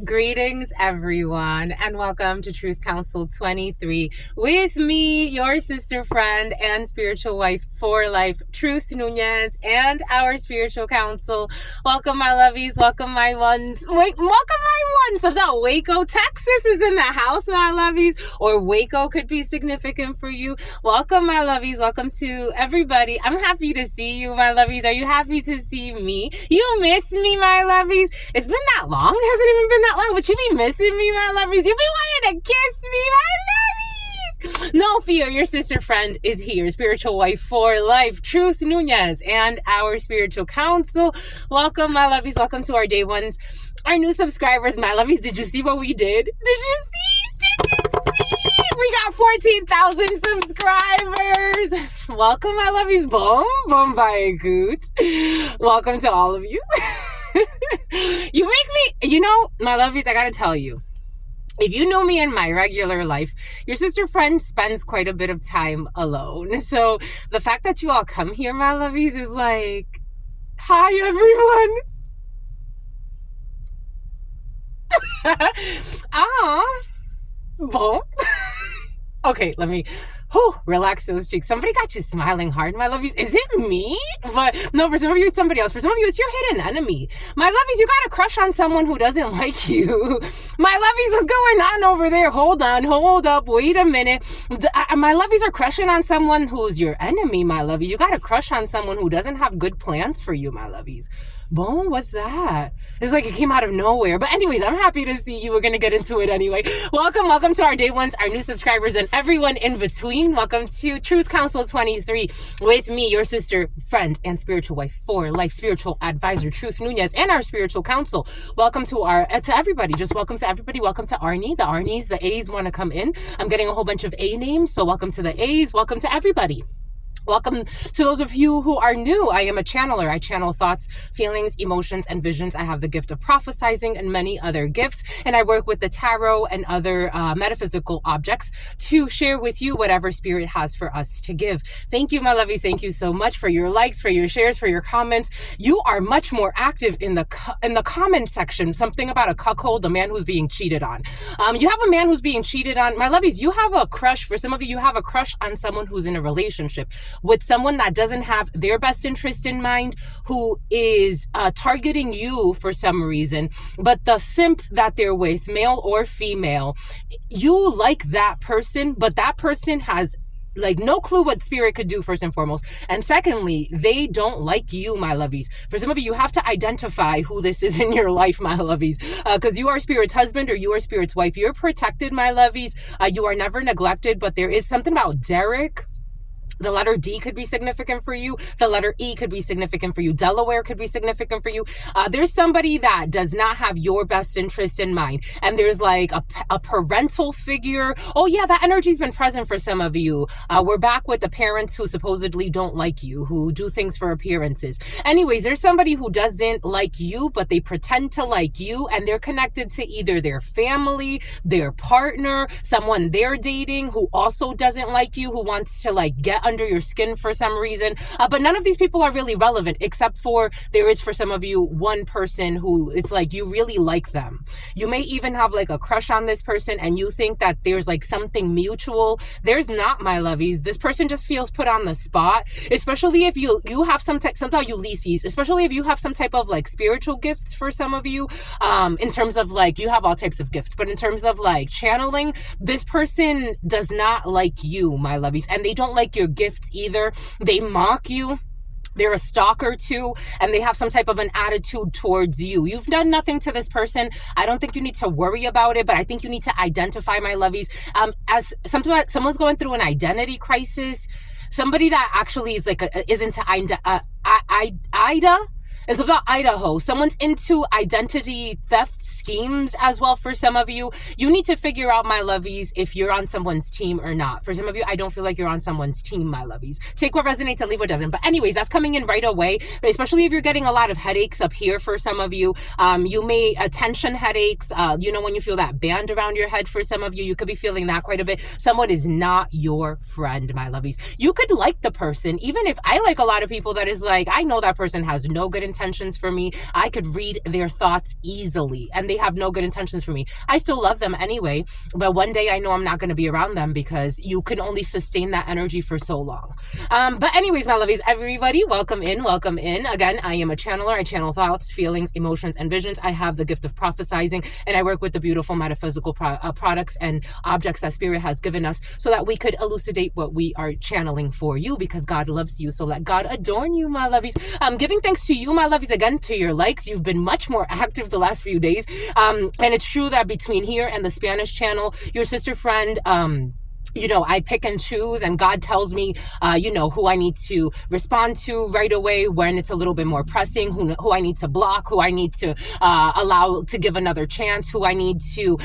Greetings, everyone, and welcome to Truth Council 23 with me, your sister, friend, and spiritual wife for life, Truth Nunez, and our spiritual counsel. Welcome, my lovies. Welcome, my ones. Welcome, my ones. I thought Waco, Texas is in the house, my lovies, or Waco could be significant for you. Welcome, my lovies. Welcome to everybody. I'm happy to see you, my lovies. Are you happy to see me? You miss me, my lovies. It's been that long? Has it even been that long? But you be missing me, my lovies. You be wanting to kiss me, my lovies. No fear, your sister friend is here. Spiritual wife for life, Truth Nunez, and our spiritual counsel. Welcome, my lovies. Welcome to our day ones. Our new subscribers, my lovies. Did you see what we did? Did you see? We got 14,000 subscribers. Welcome, my lovies. Boom, boom, bye, goot. Welcome to all of you. You make me, my lovies, I gotta tell you, if you know me in my regular life, your sister friend spends quite a bit of time alone. So the fact that you all come here, my lovies, is like, hi, everyone. Bon. Okay, let me relax those cheeks. Somebody got you smiling hard, my lovies. Is it me? But no, for some of you, it's somebody else. For some of you, it's your hidden enemy. My lovies, you got a crush on someone who doesn't like you. My lovies, what's going on over there? Hold on, hold up, wait a minute. My lovies are crushing on someone who's your enemy, my lovies. You got a crush on someone who doesn't have good plans for you, my lovies. Boom, what's that? It's like it came out of nowhere. But anyways, I'm happy to see you. We're going to get into it anyway. Welcome to our day ones, our new subscribers, and everyone in between. Welcome to Truth Council 23 with me, your sister, friend, and spiritual wife for life, spiritual advisor, Truth Nunez, and our spiritual counsel. Welcome to everybody. Just welcome to everybody. Welcome to Arnie. The Arnies, the A's want to come in. I'm getting a whole bunch of A names. So welcome to the A's. Welcome to everybody. Welcome to those of you who are new. I am a channeler. I channel thoughts, feelings, emotions, and visions. I have the gift of prophesizing and many other gifts. And I work with the tarot and other metaphysical objects to share with you whatever spirit has for us to give. Thank you, my lovies. Thank you so much for your likes, for your shares, for your comments. You are much more active in the comment section. Something about a cuckold, a man who's being cheated on. You have a man who's being cheated on. My lovies, you have a crush. For some of you, you have a crush on someone who's in a relationship with someone that doesn't have their best interest in mind, who is targeting you for some reason, but the simp that they're with, male or female, you like that person, but that person has like no clue what spirit could do, first and foremost. And secondly, they don't like you, my lovies. For some of you, you have to identify who this is in your life, my lovies, because you are spirit's husband or you are spirit's wife. You're protected, my lovies. You are never neglected, but there is something about Derek. The letter D could be significant for you. The letter E could be significant for you. Delaware could be significant for you. There's somebody that does not have your best interest in mind. And there's like a parental figure. Oh yeah, that energy's been present for some of you. We're back with the parents who supposedly don't like you, who do things for appearances. Anyways, there's somebody who doesn't like you, but they pretend to like you, and they're connected to either their family, their partner, someone they're dating who also doesn't like you, who wants to like get under your skin for some reason. But none of these people are really relevant, except for there is for some of you one person who it's like you really like them. You may even have like a crush on this person and you think that there's like something mutual. There's not, my lovies. This person just feels put on the spot, especially if you have some type, somehow Ulysses, especially if you have some type of like spiritual gifts for some of you, in terms of like, you have all types of gifts, but in terms of like channeling, this person does not like you, my lovies, and they don't like your gifts either. They mock you. They're a stalker too, and they have some type of an attitude towards you. You've done nothing to this person. I don't think you need to worry about it, but I think you need to identify, my lovies, as someone's going through an identity crisis. Somebody that actually is like is into Ida. It's about Idaho. Someone's into identity theft schemes as well. For some of you, you need to figure out, my lovies, if you're on someone's team or not. For some of you, I don't feel like you're on someone's team, my lovies. Take what resonates and leave what doesn't. But anyways, that's coming in right away, especially if you're getting a lot of headaches up here. For some of you, you may tension headaches. When you feel that band around your head, for some of you could be feeling that quite a bit. Someone is not your friend, my lovies. You could like the person, even if I like a lot of people that is like, I know that person has no good intentions for me. I could read their thoughts easily, and they have no good intentions for me. I still love them anyway, but one day I know I'm not going to be around them because you can only sustain that energy for so long. But anyways, my lovies, everybody, welcome in, welcome in. Again, I am a channeler. I channel thoughts, feelings, emotions, and visions. I have the gift of prophesizing, and I work with the beautiful metaphysical products and objects that Spirit has given us so that we could elucidate what we are channeling for you, because God loves you. So let God adorn you, my lovies. I'm giving thanks to you, my lovies, again, to your likes. You've been much more active the last few days. And it's true that between here and the Spanish channel, your sister friend, I pick and choose, and God tells me, who I need to respond to right away when it's a little bit more pressing, who I need to block, who I need to allow to give another chance, who I need to,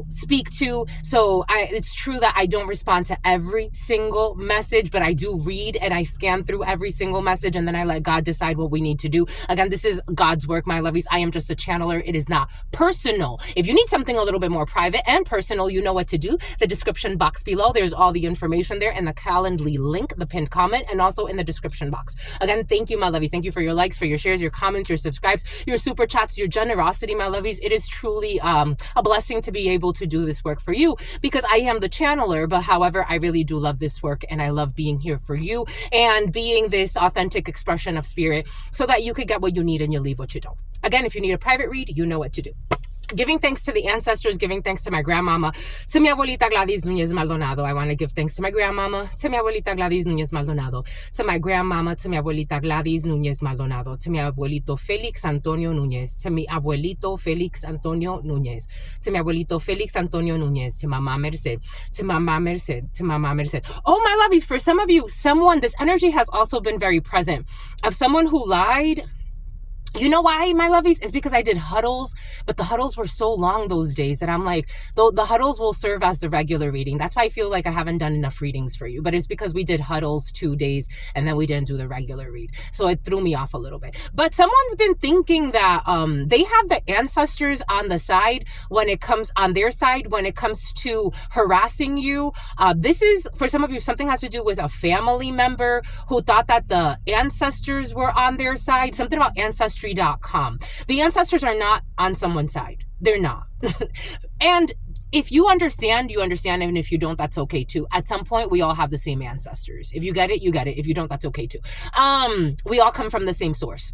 speak to. So it's true that I don't respond to every single message, but I do read and I scan through every single message, and then I let God decide what we need to do. Again, this is God's work, my lovies. I am just a channeler. It is not personal. If you need something a little bit more private and personal, you know what to do. The description box below, there's all the information there, and the Calendly link, the pinned comment, and also in the description box. Again, thank you, my lovies. Thank you for your likes, for your shares, your comments, your subscribes, your super chats, your generosity, my lovies. It is truly a blessing to be able to do this work for you, because I am the channeler, but however, I really do love this work, and I love being here for you and being this authentic expression of Spirit so that you could get what you need and you leave what you don't. Again, if you need a private read, you know what to do. Giving thanks to the ancestors, giving thanks to my grandmama, to mi abuelita Gladys Nunez Maldonado. I want to give thanks to my grandmama, to mi abuelita Gladys Nunez Maldonado, to my grandmama, to mi abuelita Gladys Nunez Maldonado, to mi abuelito Felix Antonio Nunez, to mi abuelito Felix Antonio Nunez, to mi abuelito Felix Antonio Nunez, to Mama Merced, to Mama Merced, to Mama Merced. Oh, my lovies, for some of you, this energy has also been very present of someone who lied. You know why, my lovies? It's because I did huddles, but the huddles were so long those days that I'm like, the huddles will serve as the regular reading. That's why I feel like I haven't done enough readings for you. But it's because we did huddles 2 days and then we didn't do the regular read. So it threw me off a little bit. But someone's been thinking that they have the ancestors on the side when it comes on their side when it comes to harassing you. This is, for some of you, something has to do with a family member who thought that the ancestors were on their side. Something about ancestry.com. The ancestors are not on someone's side. They're not. And if you understand, you understand. And if you don't, that's okay too. At some point, we all have the same ancestors. If you get it, you get it. If you don't, that's okay too. We all come from the same source.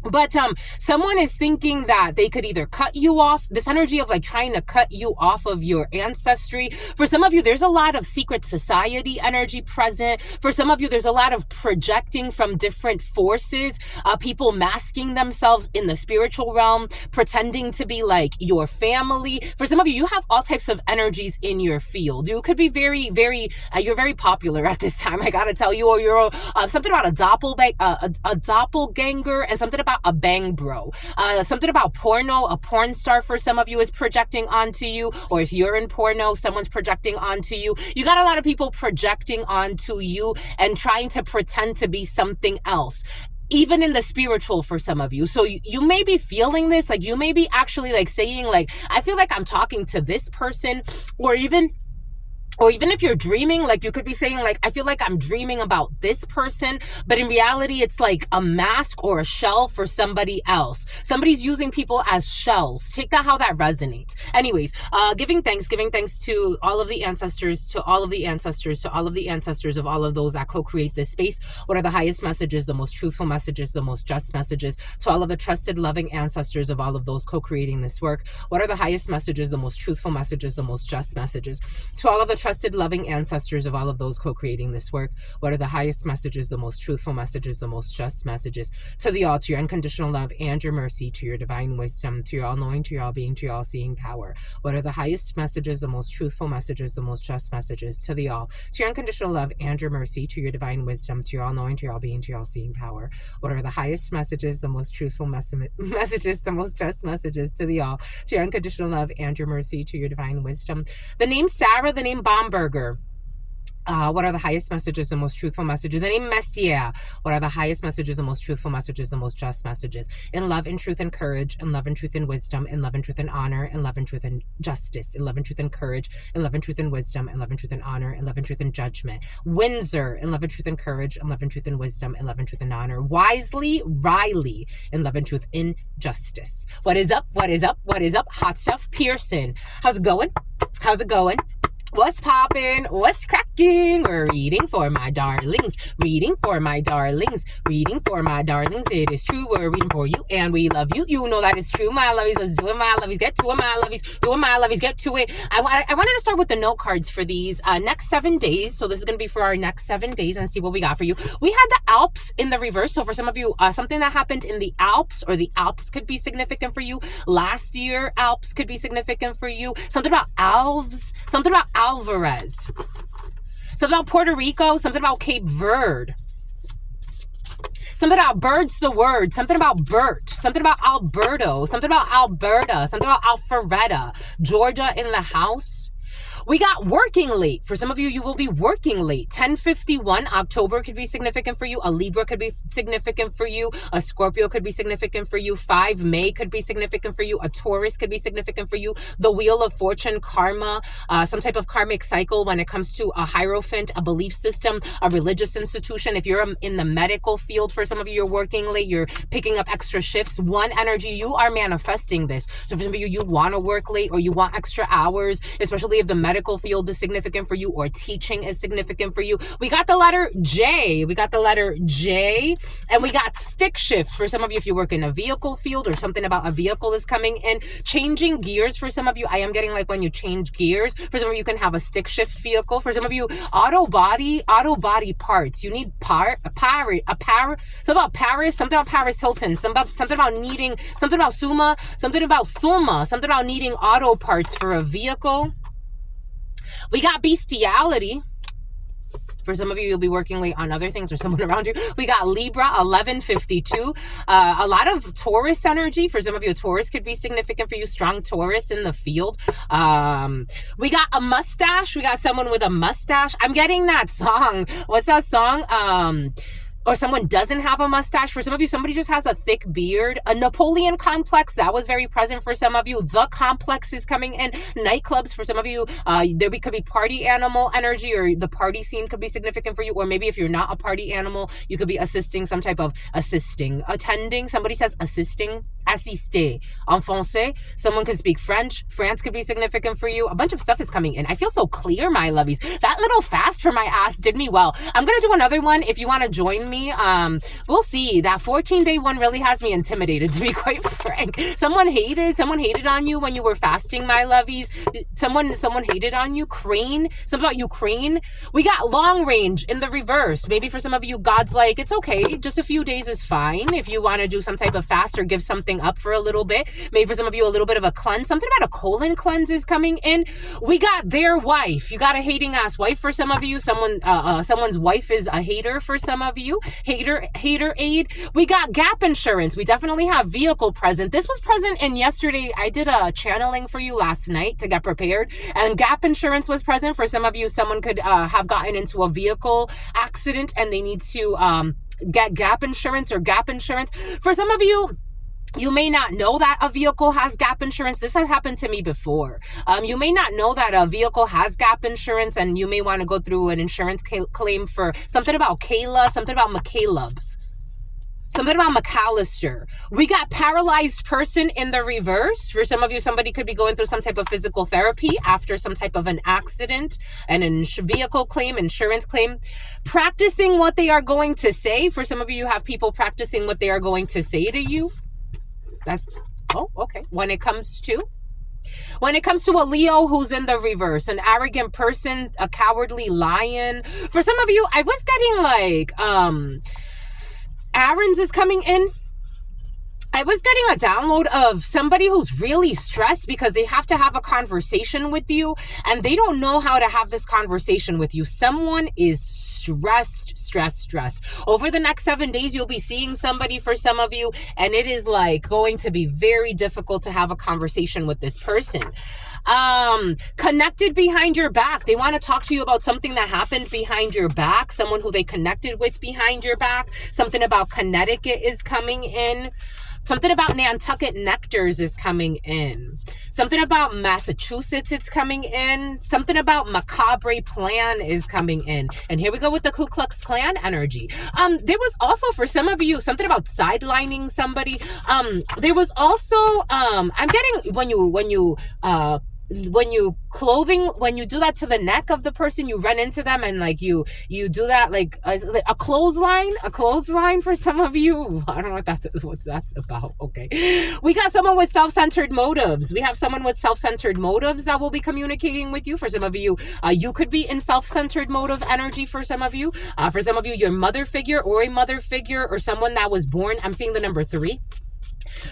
But someone is thinking that they could either cut you off, this energy of like trying to cut you off of your ancestry. For some of you, there's a lot of secret society energy present. For some of you, there's a lot of projecting from different forces, people masking themselves in the spiritual realm, pretending to be like your family. For some of you, you have all types of energies in your field. You could be very, very, you're very popular at this time, I gotta tell you, or you're something about a doppelganger, and something about a bang bro. Something about porno, a porn star for some of you is projecting onto you, or if you're in porno, someone's projecting onto you. You got a lot of people projecting onto you and trying to pretend to be something else, even in the spiritual for some of you. So you may be feeling this, like you may be actually like saying like, I feel like I'm talking to this person, or even if you're dreaming, like you could be saying like, I feel like I'm dreaming about this person, but in reality, it's like a mask or a shell for somebody else. Somebody's using people as shells. Take that how that resonates. Anyways, giving thanks to all of the ancestors, to all of the ancestors, to all of the ancestors of all of those that co-create this space. What are the highest messages, the most truthful messages, the most just messages? To all of the trusted, loving ancestors of all of those co-creating this work. What are the highest messages, the most truthful messages, the most just messages? To all of the trusted, loving ancestors of all of those co-creating this work. What are the highest messages, the most truthful messages, the most just messages? To the all, to your unconditional love and your mercy, to your divine wisdom, to your all-knowing, to your all-being, to your all-seeing power. What are the highest messages, the most truthful messages, the most just messages? To the all, to your unconditional love and your mercy, to your divine wisdom, to your all-knowing, to your all-being, to your all-seeing power. What are the highest messages, the most truthful messages, the most just messages? To the all, to your unconditional love and your mercy, to your divine wisdom. The name Sarah, the name Bomberger. What are the highest messages, the most truthful messages? Any messiah. What are the highest messages, the most truthful messages, the most just messages? In love and truth and courage, in love and truth and wisdom, in love and truth and honor, in love and truth and justice, in love and truth and courage, in love and truth and wisdom, in love and truth and honor, in love and truth and judgment. Windsor, in love and truth and courage, in love and truth and wisdom, in love and truth and honor. Wisely, Riley, in love and truth, in justice. What is up? What is up? What is up? Hot stuff, Pearson. How's it going? How's it going? What's poppin'? What's cracking? We're reading for my darlings. Reading for my darlings. Reading for my darlings. It is true. We're reading for you and we love you. You know that is true, my lovies. Let's do it, my lovies. Get to it, my lovies. Do it, my lovies. Get to it. I wanted to start with the note cards for these next 7 days. So this is going to be for our next 7 days and see what we got for you. We had the Alps in the reverse. So for some of you, something that happened in the Alps or the Alps could be significant for you. Last year, Alps could be significant for you. Something about Alves. Something about Alvarez. Something about Puerto Rico. Something about Cape Verde. Something about Bird's the word. Something about Bert. Something about Alberto. Something about Alberta. Something about Alpharetta. Georgia in the house. We got working late. For some of you, you will be working late. 10:51, October could be significant for you. A Libra could be significant for you. A Scorpio could be significant for you. 5 May could be significant for you. A Taurus could be significant for you. The Wheel of Fortune, karma, some type of karmic cycle when it comes to a hierophant, a belief system, a religious institution. If you're in the medical field, for some of you, you're working late. You're picking up extra shifts. One energy, you are manifesting this. So for some of you, you want to work late or you want extra hours, especially if the medical field is significant for you or teaching is significant for you. We got the letter J. We got the letter J and we got stick shift for some of you if you work in a vehicle field or something about a vehicle is coming in. Changing gears for some of you. I am getting like when you change gears. For some of you, you can have a stick shift vehicle. For some of you, auto body parts. You need something about Paris, something about Paris Hilton, something about needing, something about Suma, something about needing auto parts for a vehicle. We got bestiality. For some of you, you'll be working late on other things or someone around you. We got Libra, 1152. A lot of Taurus energy. For some of you, a Taurus could be significant for you. Strong Taurus in the field. We got a mustache. We got someone with a mustache. I'm getting that song. What's that song? Or someone doesn't have a mustache. For some of you, somebody just has a thick beard. A Napoleon complex, that was very present for some of you. The complex is coming in. Nightclubs, for some of you, there could be party animal energy or the party scene could be significant for you. Or maybe if you're not a party animal, you could be assisting some type of attending. Somebody says assisting. Assister. En français, someone could speak French. France could be significant for you. A bunch of stuff is coming in. I feel so clear, my lovies. That little fast for my ass did me well. I'm going to do another one if you want to join me. We'll see. That 14-day one really has me intimidated, to be quite frank. Someone hated on you when you were fasting, my lovies. Someone hated on you. Crane. Something about Ukraine. We got long range in the reverse. Maybe for some of you, God's like, it's okay. Just a few days is fine. If you want to do some type of fast or give something up for a little bit. Maybe for some of you, a little bit of a cleanse. Something about a colon cleanse is coming in. We got their wife. You got a hating ass wife for some of you. Someone's wife is a hater for some of you. Hater aid. We got gap insurance. We definitely have vehicle present. This was present in yesterday. I did a channeling for you last night to get prepared. And gap insurance was present for some of you. Someone could have gotten into a vehicle accident and they need to get gap insurance or gap insurance. For some of you, you may not know that a vehicle has gap insurance. This has happened to me before. You may not know that a vehicle has gap insurance and you may want to go through an insurance claim for something about Kayla, something about McCaleb's, something about McAllister. We got paralyzed person in the reverse. For some of you, somebody could be going through some type of physical therapy after some type of an accident, an vehicle claim, insurance claim. Practicing what they are going to say. For some of you, you have people practicing what they are going to say to you. Okay. When it comes to a Leo who's in the reverse, an arrogant person, a cowardly lion. For some of you, I was getting like, Aaron's is coming in. I was getting a download of somebody who's really stressed because they have to have a conversation with you and they don't know how to have this conversation with you. Someone is stressed stress. Over the next 7 days, you'll be seeing somebody for some of you, and it is like going to be very difficult to have a conversation with this person. Connected behind your back. They want to talk to you about something that happened behind your back, someone who they connected with behind your back. Something about Connecticut is coming in. Something about Nantucket Nectars is coming in. Something about Massachusetts is coming in. Something about Macabre Plan is coming in. And here we go with the Ku Klux Klan energy. There was also, for some of you, something about sidelining somebody. There was also, I'm getting, when you do that to the neck of the person, you run into them, and like you do that like a clothesline for some of you. I don't know what's that about. Okay, we got someone with self-centered motives. We have someone with self-centered motives that will be communicating with you. For some of you, you could be in self-centered motive energy. For some of you, your mother figure or a mother figure or someone that was born. I'm seeing the number 3.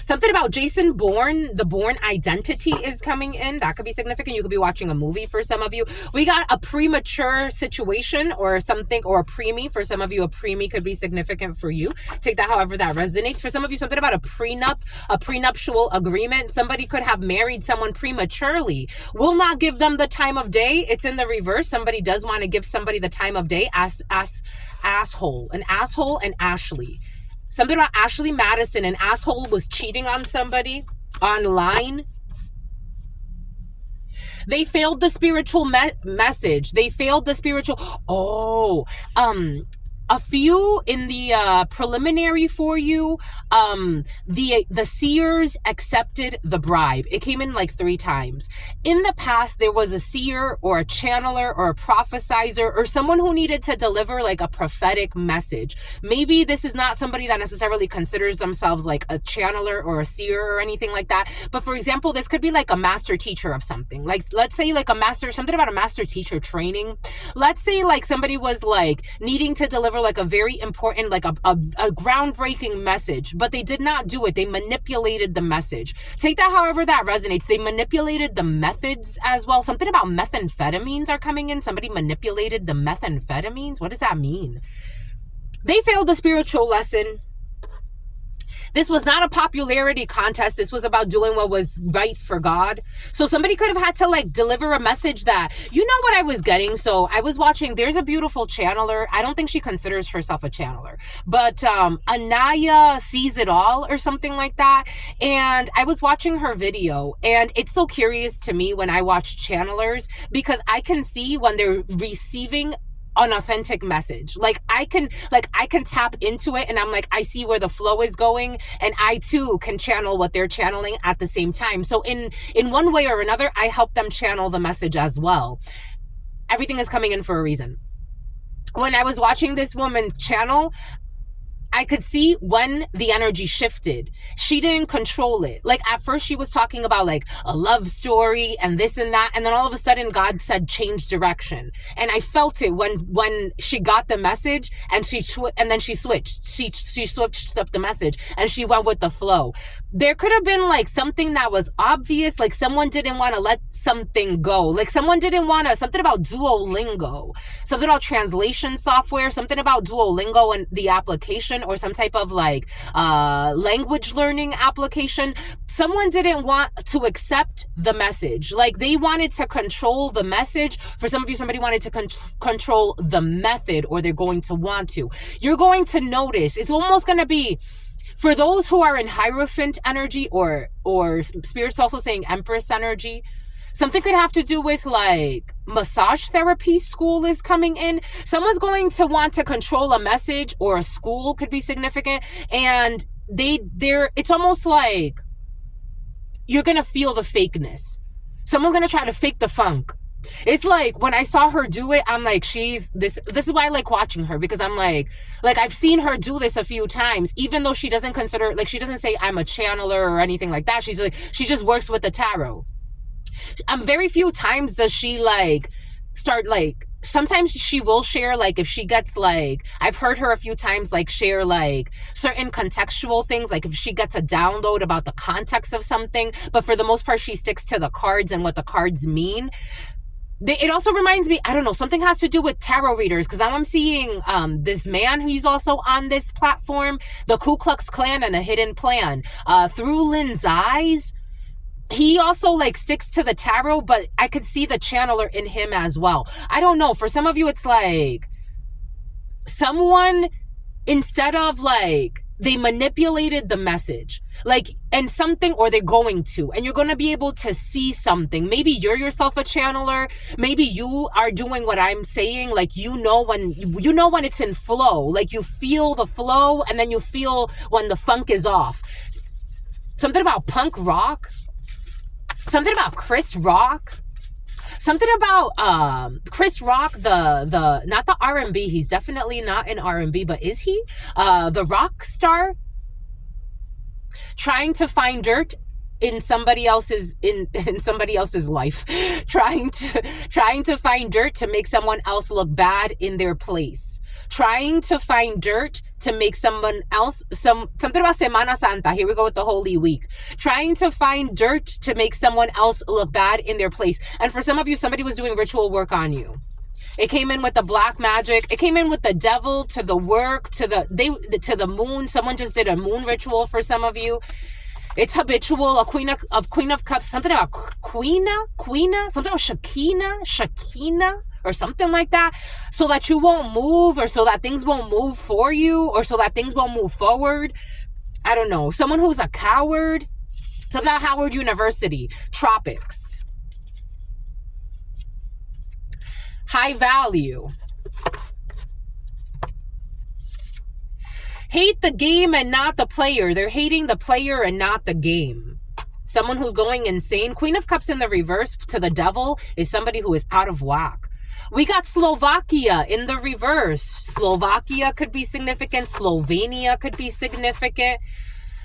Something about Jason Bourne, the Bourne identity is coming in. That could be significant. You could be watching a movie for some of you. We got a premature situation or something, or a preemie. For some of you, a preemie could be significant for you. Take that however that resonates. For some of you, something about a prenuptial agreement. Somebody could have married someone prematurely. Will not give them the time of day. It's in the reverse. Somebody does want to give somebody the time of day. Asshole. An asshole and Ashley. Something about Ashley Madison, an asshole was cheating on somebody online. They failed the spiritual message. They failed the spiritual. A few in the preliminary for you, the seers accepted the bribe. It came in like 3 times. In the past, there was a seer or a channeler or a prophesizer or someone who needed to deliver like a prophetic message. Maybe this is not somebody that necessarily considers themselves like a channeler or a seer or anything like that. But for example, this could be like a master teacher of something. Like, let's say like something about a master teacher training. Let's say like somebody was like needing to deliver like a very important, like a groundbreaking message, but they did not do it. They manipulated the message. Take that however that resonates. They manipulated the methods as well. Something about methamphetamines are coming in. Somebody manipulated the methamphetamines. What does that mean? They failed the spiritual lesson. This was not a popularity contest. This was about doing what was right for God. So somebody could have had to like deliver a message that, you know what I was getting? So I was watching, there's a beautiful channeler. I don't think she considers herself a channeler, but Anaya Sees It All or something like that. And I was watching her video, and it's so curious to me when I watch channelers, because I can see when they're receiving an authentic message. Like I can tap into it, and I'm like, I see where the flow is going, and I too can channel what they're channeling at the same time. So in one way or another, I help them channel the message as well. Everything is coming in for a reason. When I was watching this woman channel, I could see when the energy shifted. She didn't control it. Like at first she was talking about like a love story and this and that. And then all of a sudden God said, change direction. And I felt it when she got the message, and then she switched. She switched up the message and she went with the flow. There could have been like something that was obvious. Like someone didn't want to let something go. Like someone didn't want to, something about Duolingo, something about translation software, something about Duolingo and the application, or some type of like language learning application. Someone didn't want to accept the message. Like they wanted to control the message. For some of you, somebody wanted to control the method, or they're going to want to. You're going to notice it's almost going to be, for those who are in Hierophant energy, or Spirit's also saying Empress energy, something could have to do with like massage therapy school is coming in. Someone's going to want to control a message, or a school could be significant. And it's almost like you're going to feel the fakeness. Someone's going to try to fake the funk. It's like when I saw her do it, I'm like, this is why I like watching her, because I'm like I've seen her do this a few times, even though she doesn't consider, like she doesn't say I'm a channeler or anything like that. She's like, she just works with the tarot. Very few times does she like start like, sometimes she will share like if she gets like, I've heard her a few times like share like certain contextual things, like if she gets a download about the context of something, but for the most part she sticks to the cards and what the cards mean. It also reminds me, I don't know, something has to do with tarot readers, because I'm seeing this man who's also on this platform, the Ku Klux Klan and a Hidden Plan. Through Lynn's eyes, he also like sticks to the tarot, but I could see the channeler in him as well. I don't know. For some of you, it's like someone, instead of like, they manipulated the message, like, and something, or they're going to, and you're going to be able to see something. Maybe you're yourself a channeler. Maybe you are doing what I'm saying. Like, you know when it's in flow, like you feel the flow, and then you feel when the funk is off. Something about punk rock, something about Chris Rock. Something about Chris Rock, the not the R&B. He's definitely not an R&B, but is he? The rock star trying to find dirt in somebody else's somebody else's life, trying to find dirt to make someone else look bad in their place. Trying to find dirt to make someone else, something about Semana Santa. Here we go with the Holy Week. Trying to find dirt to make someone else look bad in their place. And for some of you, somebody was doing ritual work on you. It came in with the black magic. It came in with the devil, to the work, to the moon. Someone just did a moon ritual for some of you. It's habitual. A queen of cups. Something about queena. Something about Shakina. Or something like that, so that you won't move, or so that things won't move for you, or so that things won't move forward. I don't know. Someone who's a coward. Something about Howard University. Tropics. High value. Hate the game and not the player. They're hating the player and not the game. Someone who's going insane. Queen of Cups in the reverse to the devil is somebody who is out of whack. We got Slovakia in the reverse. Slovakia could be significant. Slovenia could be significant.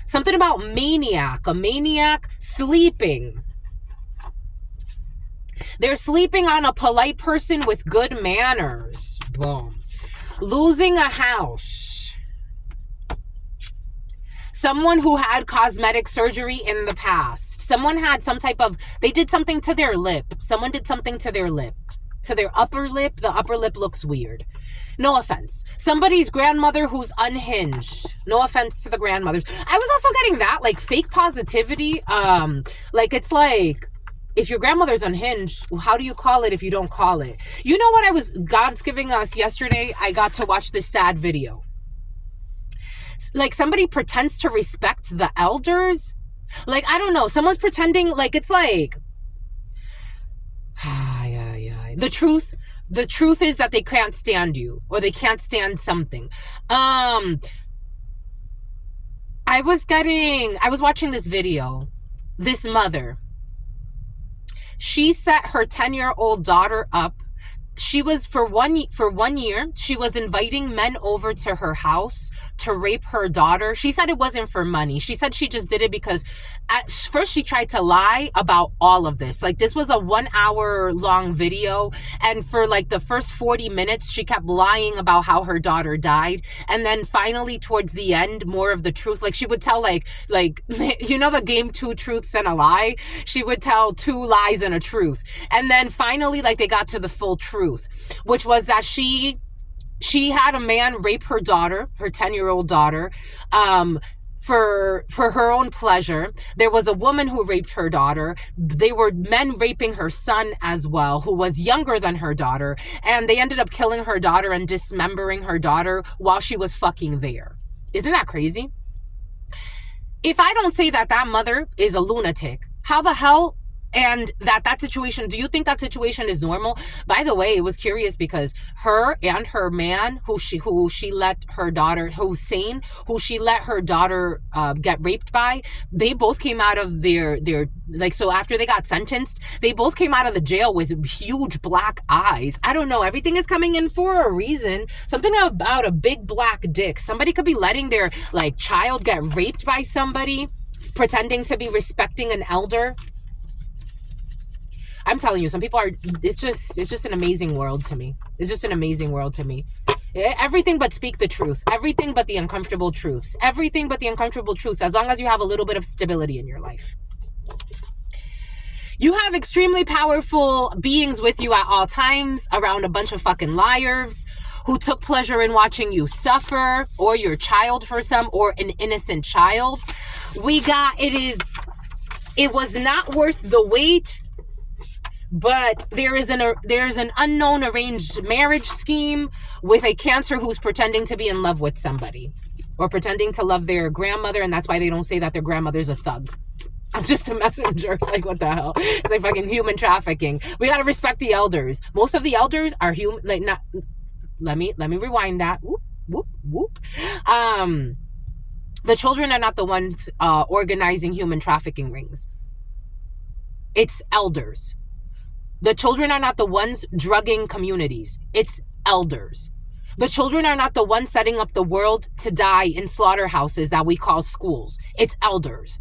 Something about maniac. A maniac sleeping. They're sleeping on a polite person with good manners. Boom. Losing a house. Someone who had cosmetic surgery in the past. Someone had they did something to their lip. Someone did something to their lip. To their upper lip. The upper lip looks weird. No offense. Somebody's grandmother who's unhinged. No offense to the grandmothers. I was also getting that, like, fake positivity. Like, it's like, if your grandmother's unhinged, how do you call it if you don't call it? You know what God's giving us yesterday? I got to watch this sad video. Like, somebody pretends to respect the elders. Like, I don't know. Someone's pretending, like, it's like... The truth is that they can't stand you, or they can't stand something. I was watching this video. This mother, she set her 10-year-old daughter up. She was for one year, she was inviting men over to her house to rape her daughter. She said it wasn't for money. She said she just did it because at first she tried to lie about all of this. Like, this was a 1 hour long video. And for like the first 40 minutes, she kept lying about how her daughter died. And then finally towards the end, more of the truth. Like, she would tell like, you know, the game 2 truths and a lie. She would tell 2 lies and a truth. And then finally, like, they got to the full truth, which was that she had a man rape her daughter, her 10-year-old daughter, for her own pleasure. There was a woman who raped her daughter. They were men raping her son as well, who was younger than her daughter, and they ended up killing her daughter and dismembering her daughter while she was fucking there. Isn't that crazy? If I don't say that mother is a lunatic, how the hell? And that situation, do you think that situation is normal? By the way, it was curious because her and her man who she let her daughter, Hussein, who she let her daughter get raped by, they both came out of their like, so after they got sentenced, they both came out of the jail with huge black eyes. I don't know. Everything is coming in for a reason. Something about a big black dick. Somebody could be letting their like child get raped by somebody, pretending to be respecting an elder. I'm telling you, some people are, it's just an amazing world to me. It's just an amazing world to me. Everything but speak the truth. Everything but the uncomfortable truths. Everything but the uncomfortable truths, as long as you have a little bit of stability in your life. You have extremely powerful beings with you at all times around a bunch of fucking liars who took pleasure in watching you suffer, or your child for some, or an innocent child. It was not worth the wait, but there's an unknown arranged marriage scheme with a Cancer who's pretending to be in love with somebody, or pretending to love their grandmother, and that's why they don't say that their grandmother's a thug. I'm just a messenger. It's like, what the hell? It's like fucking human trafficking. We gotta respect the elders. Most of the elders are human. Like, not. Let me rewind that. Whoop, whoop, whoop. The children are not the ones organizing human trafficking rings. It's elders. The children are not the ones drugging communities. It's elders. The children are not the ones setting up the world to die in slaughterhouses that we call schools. It's elders.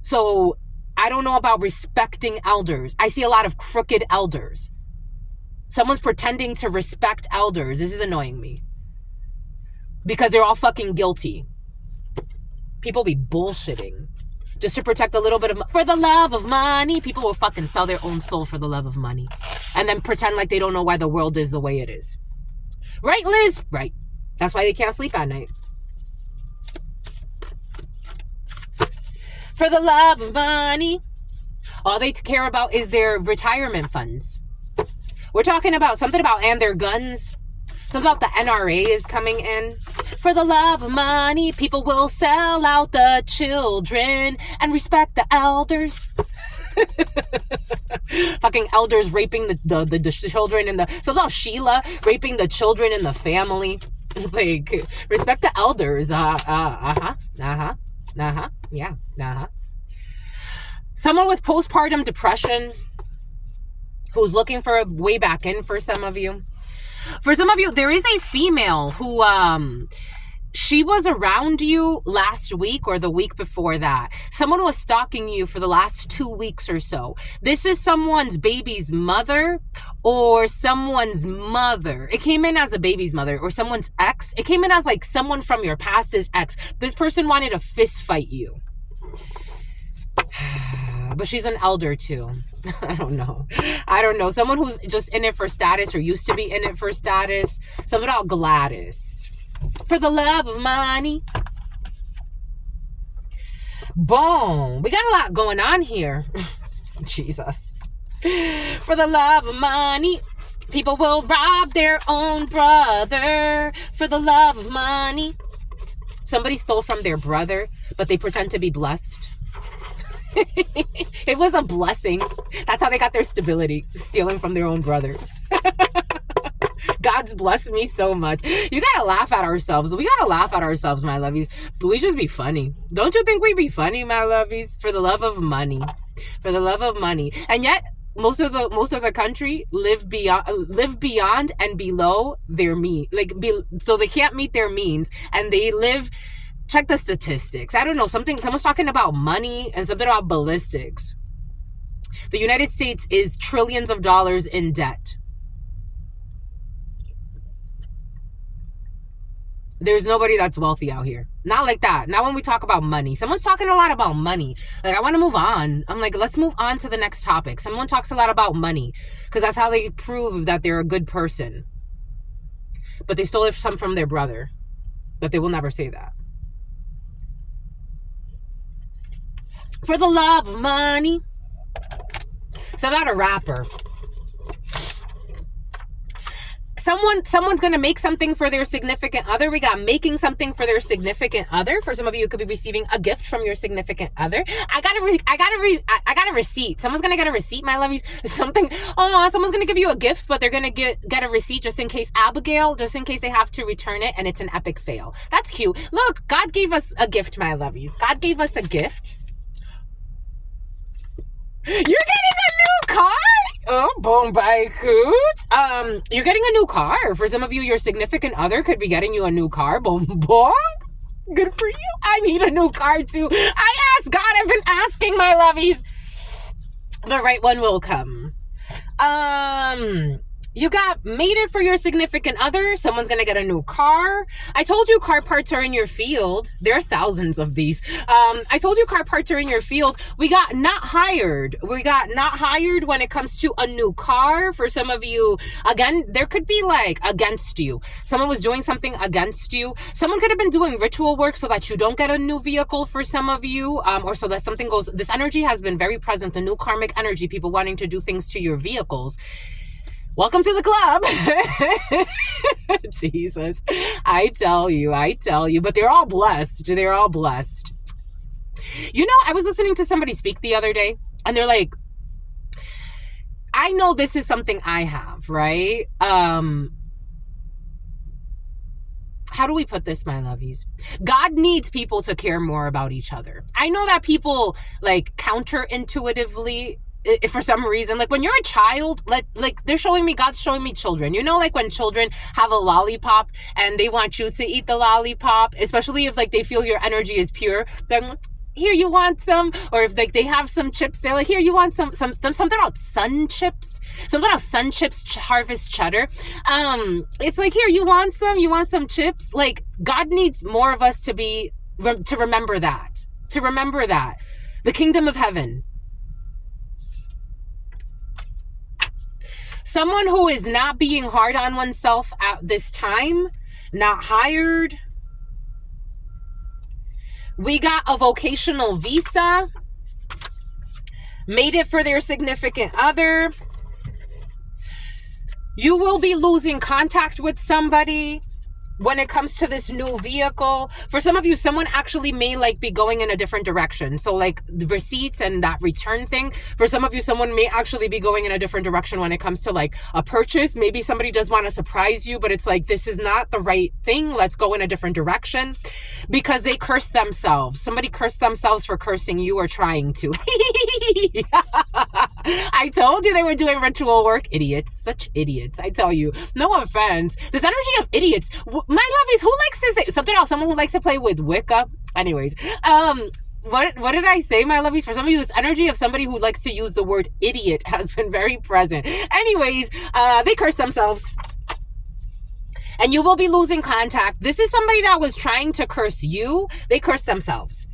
So I don't know about respecting elders. I see a lot of crooked elders. Someone's pretending to respect elders. This is annoying me. Because they're all fucking guilty. People be bullshitting. Just to protect a little bit of... For the love of money. People will fucking sell their own soul for the love of money. And then pretend like they don't know why the world is the way it is. Right, Liz? Right. That's why they can't sleep at night. For the love of money. All they care about is their retirement funds. We're talking about something about, and their guns. Something about the NRA is coming in. For the love of money, people will sell out the children and respect the elders. Fucking elders raping the children in the... So about Sheila raping the children in the family. It's like, respect the elders. Yeah. Someone with postpartum depression who's looking for a way back in for some of you. For some of you, there is a female who, she was around you last week or the week before that. Someone was stalking you for the last 2 weeks or so. This is someone's baby's mother or someone's mother. It came in as a baby's mother, or someone's ex. It came in as like someone from your past's ex. This person wanted to fist fight you. But she's an elder too. I don't know. Someone who's just in it for status, or used to be in it for status. Something about Gladys. For the love of money. Boom. We got a lot going on here. Jesus. For the love of money. People will rob their own brother. For the love of money. Somebody stole from their brother, but they pretend to be blessed. It was a blessing. That's how they got their stability, stealing from their own brother. God's blessed me so much. You gotta laugh at ourselves. We gotta laugh at ourselves, my lovies. We just be funny. Don't you think we be funny, my lovies? For the love of money. For the love of money. And yet, most of the country live beyond and below their means. So they can't meet their means, and they live... Check the statistics. I don't know. Someone's talking about money and something about ballistics. The United States is trillions of dollars in debt. There's nobody that's wealthy out here. Not like that. Not when we talk about money. Someone's talking a lot about money. Like, I want to move on. I'm like, let's move on to the next topic. Someone talks a lot about money because that's how they prove that they're a good person. But they stole some from their brother. But they will never say that. For the love of money. So about a rapper. Someone's gonna make something for their significant other. We got making something for their significant other. For some of you, it could be receiving a gift from your significant other. I got a receipt. Someone's gonna get a receipt, my lovies. Someone's gonna give you a gift, but they're gonna get a receipt just in case just in case they have to return it, and it's an epic fail. That's cute. Look, God gave us a gift, my lovies. God gave us a gift. You're getting a new car? Oh, boom, bye, coot. You're getting a new car. For some of you, your significant other could be getting you a new car. Boom, boom. Good for you. I need a new car too. I asked God. I've been asking, my lovies. The right one will come. You got mated for your significant other. Someone's going to get a new car. I told you car parts are in your field. There are thousands of these. I told you car parts are in your field. We got not hired. We got not hired when it comes to a new car. For some of you, again, there could be like against you. Someone was doing something against you. Someone could have been doing ritual work so that you don't get a new vehicle for some of you, or so that something goes. This energy has been very present. The new karmic energy, people wanting to do things to your vehicles. Welcome to the club. Jesus. I tell you, but they're all blessed. They're all blessed. You know, I was listening to somebody speak the other day, and they're like, I know this is something I have, right? How do we put this, my lovies? God needs people to care more about each other. I know that people like counterintuitively, for some reason, like when you're a child, like they're showing me, God's showing me children. You know, like when children have a lollipop and they want you to eat the lollipop, especially if like they feel your energy is pure. They're like, here, you want some? Or if like they have some chips, they're like, here, you want something about sun chips, something about sun chips, harvest cheddar. It's like, here, you want some chips? Like God needs more of us to remember that, the kingdom of heaven. Someone who is not being hard on oneself at this time, not hired. We got a vocational visa, made it for their significant other. You will be losing contact with somebody when it comes to this new vehicle. For some of you, someone actually may like be going in a different direction. So like the receipts and that return thing. For some of you, someone may actually be going in a different direction when it comes to like a purchase. Maybe somebody does want to surprise you, but it's like, this is not the right thing. Let's go in a different direction, because they cursed themselves. Somebody cursed themselves for cursing you or trying to. I told you they were doing ritual work. Idiots, such idiots. I tell you, no offense. This energy of idiots. My lovies, who likes to say something else? Someone who likes to play with Wicca. Anyways, what did I say, my lovies? For some of you, this energy of somebody who likes to use the word idiot has been very present. Anyways, they curse themselves. And you will be losing contact. This is somebody that was trying to curse you. They cursed themselves.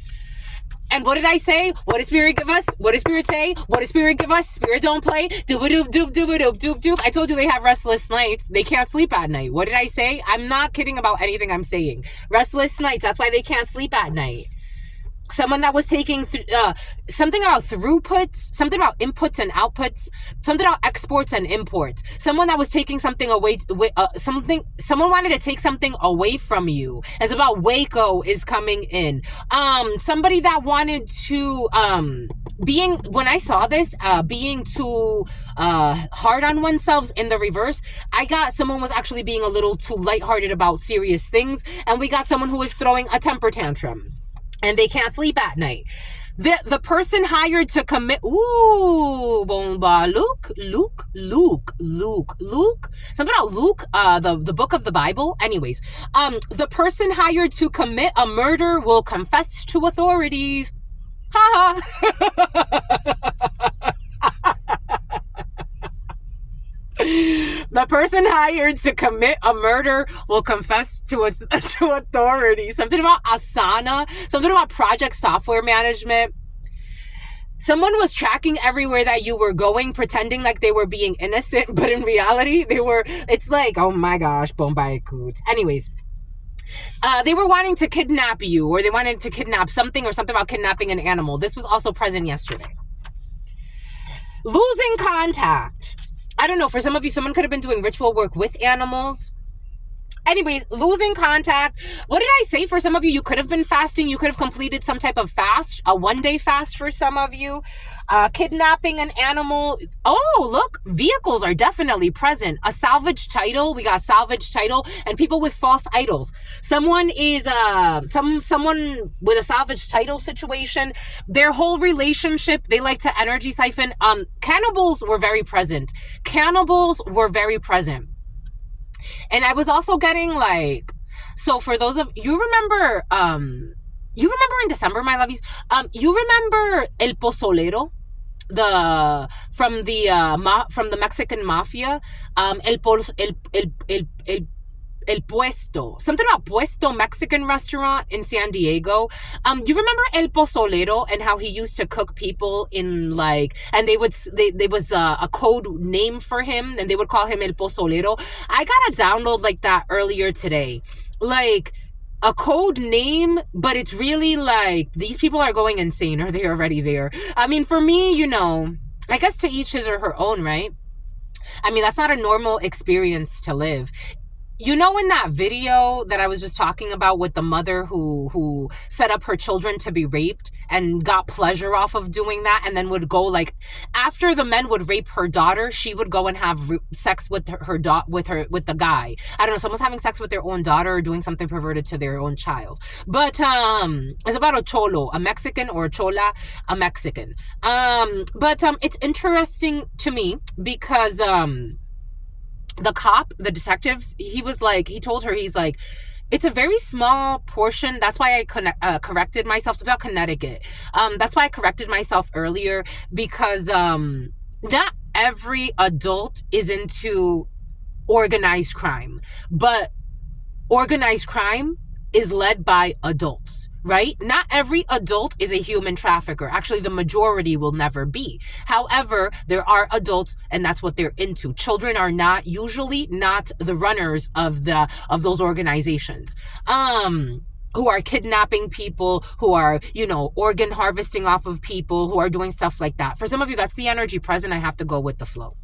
And what did I say? What did Spirit give us? What did Spirit say? What did Spirit give us? Spirit don't play. Doop-a-doop, doop, doop-a-doop, doop, doop. I told you they have restless nights. They can't sleep at night. What did I say? I'm not kidding about anything I'm saying. Restless nights. That's why they can't sleep at night. Someone that was taking something about throughputs, something about inputs and outputs, something about exports and imports. Someone that was taking something away, someone wanted to take something away from you. It's about Waco is coming in. Somebody that wanted to, when I saw this, being too hard on oneself in the reverse, I got someone was actually being a little too lighthearted about serious things. And we got someone who was throwing a temper tantrum. And they can't sleep at night. The person hired to commit, bomba, Luke. Something about Luke, the book of the Bible. Anyways, the person hired to commit a murder will confess to authorities. Ha ha. The person hired to commit a murder will confess to authorities. Something about Asana, something about project software management. Someone was tracking everywhere that you were going, pretending like they were being innocent, but in reality, it's like, oh my gosh, Bombay Coots. Anyways, they were wanting to kidnap you, or they wanted to kidnap something, or something about kidnapping an animal. This was also present yesterday. Losing contact. I don't know, for some of you, someone could have been doing ritual work with animals. Anyways, losing contact. What did I say? For some of you, you could have been fasting. You could have completed some type of fast, a one-day fast for some of you. Kidnapping an animal. Oh, look, vehicles are definitely present. A salvage title. We got salvage title and people with false idols. Someone is, someone with a salvage title situation. Their whole relationship, they like to energy siphon. Cannibals were very present. And I was also getting like, so for those of you remember in December, my lovies, you remember El Pozolero, from the Mexican mafia, El Puesto, something about Puesto Mexican restaurant in San Diego. You remember El Pozolero and how he used to cook people in like, and they was a code name for him, and they would call him El Pozolero. I got a download like that earlier today, like a code name, but it's really like these people are going insane, or they're already there. I mean, for me, I guess to each his or her own, right? I mean, that's not a normal experience to live. In that video that I was just talking about with the mother who set up her children to be raped and got pleasure off of doing that, and then would go like after the men would rape her daughter, she would go and have sex with with the guy. I don't know, someone's having sex with their own daughter or doing something perverted to their own child. But it's about a cholo, a Mexican, or a chola, a Mexican. But it's interesting to me because the cop, the detectives, he told her, he's like, it's a very small portion. That's why I corrected myself. It's about Connecticut. That's why I corrected myself earlier, because not every adult is into organized crime, but organized crime is led by adults, right? Not every adult is a human trafficker. Actually, the majority will never be. However, there are adults, and that's what they're into. Children are usually not the runners of those organizations. Who are kidnapping people, who are, organ harvesting off of people, who are doing stuff like that. For some of you, that's the energy present. I have to go with the flow.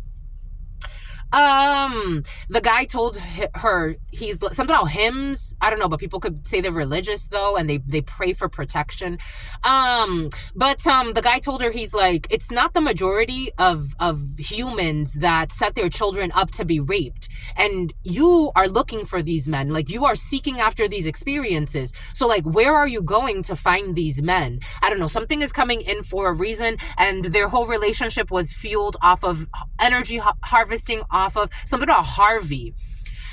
The guy told her he's something about hymns. I don't know, but people could say they're religious though, and they pray for protection. But the guy told her, he's like, it's not the majority of humans that set their children up to be raped, and you are looking for these men, like you are seeking after these experiences. So like, where are you going to find these men? I don't know, something is coming in for a reason, and their whole relationship was fueled off of energy harvesting off of something about Harvey.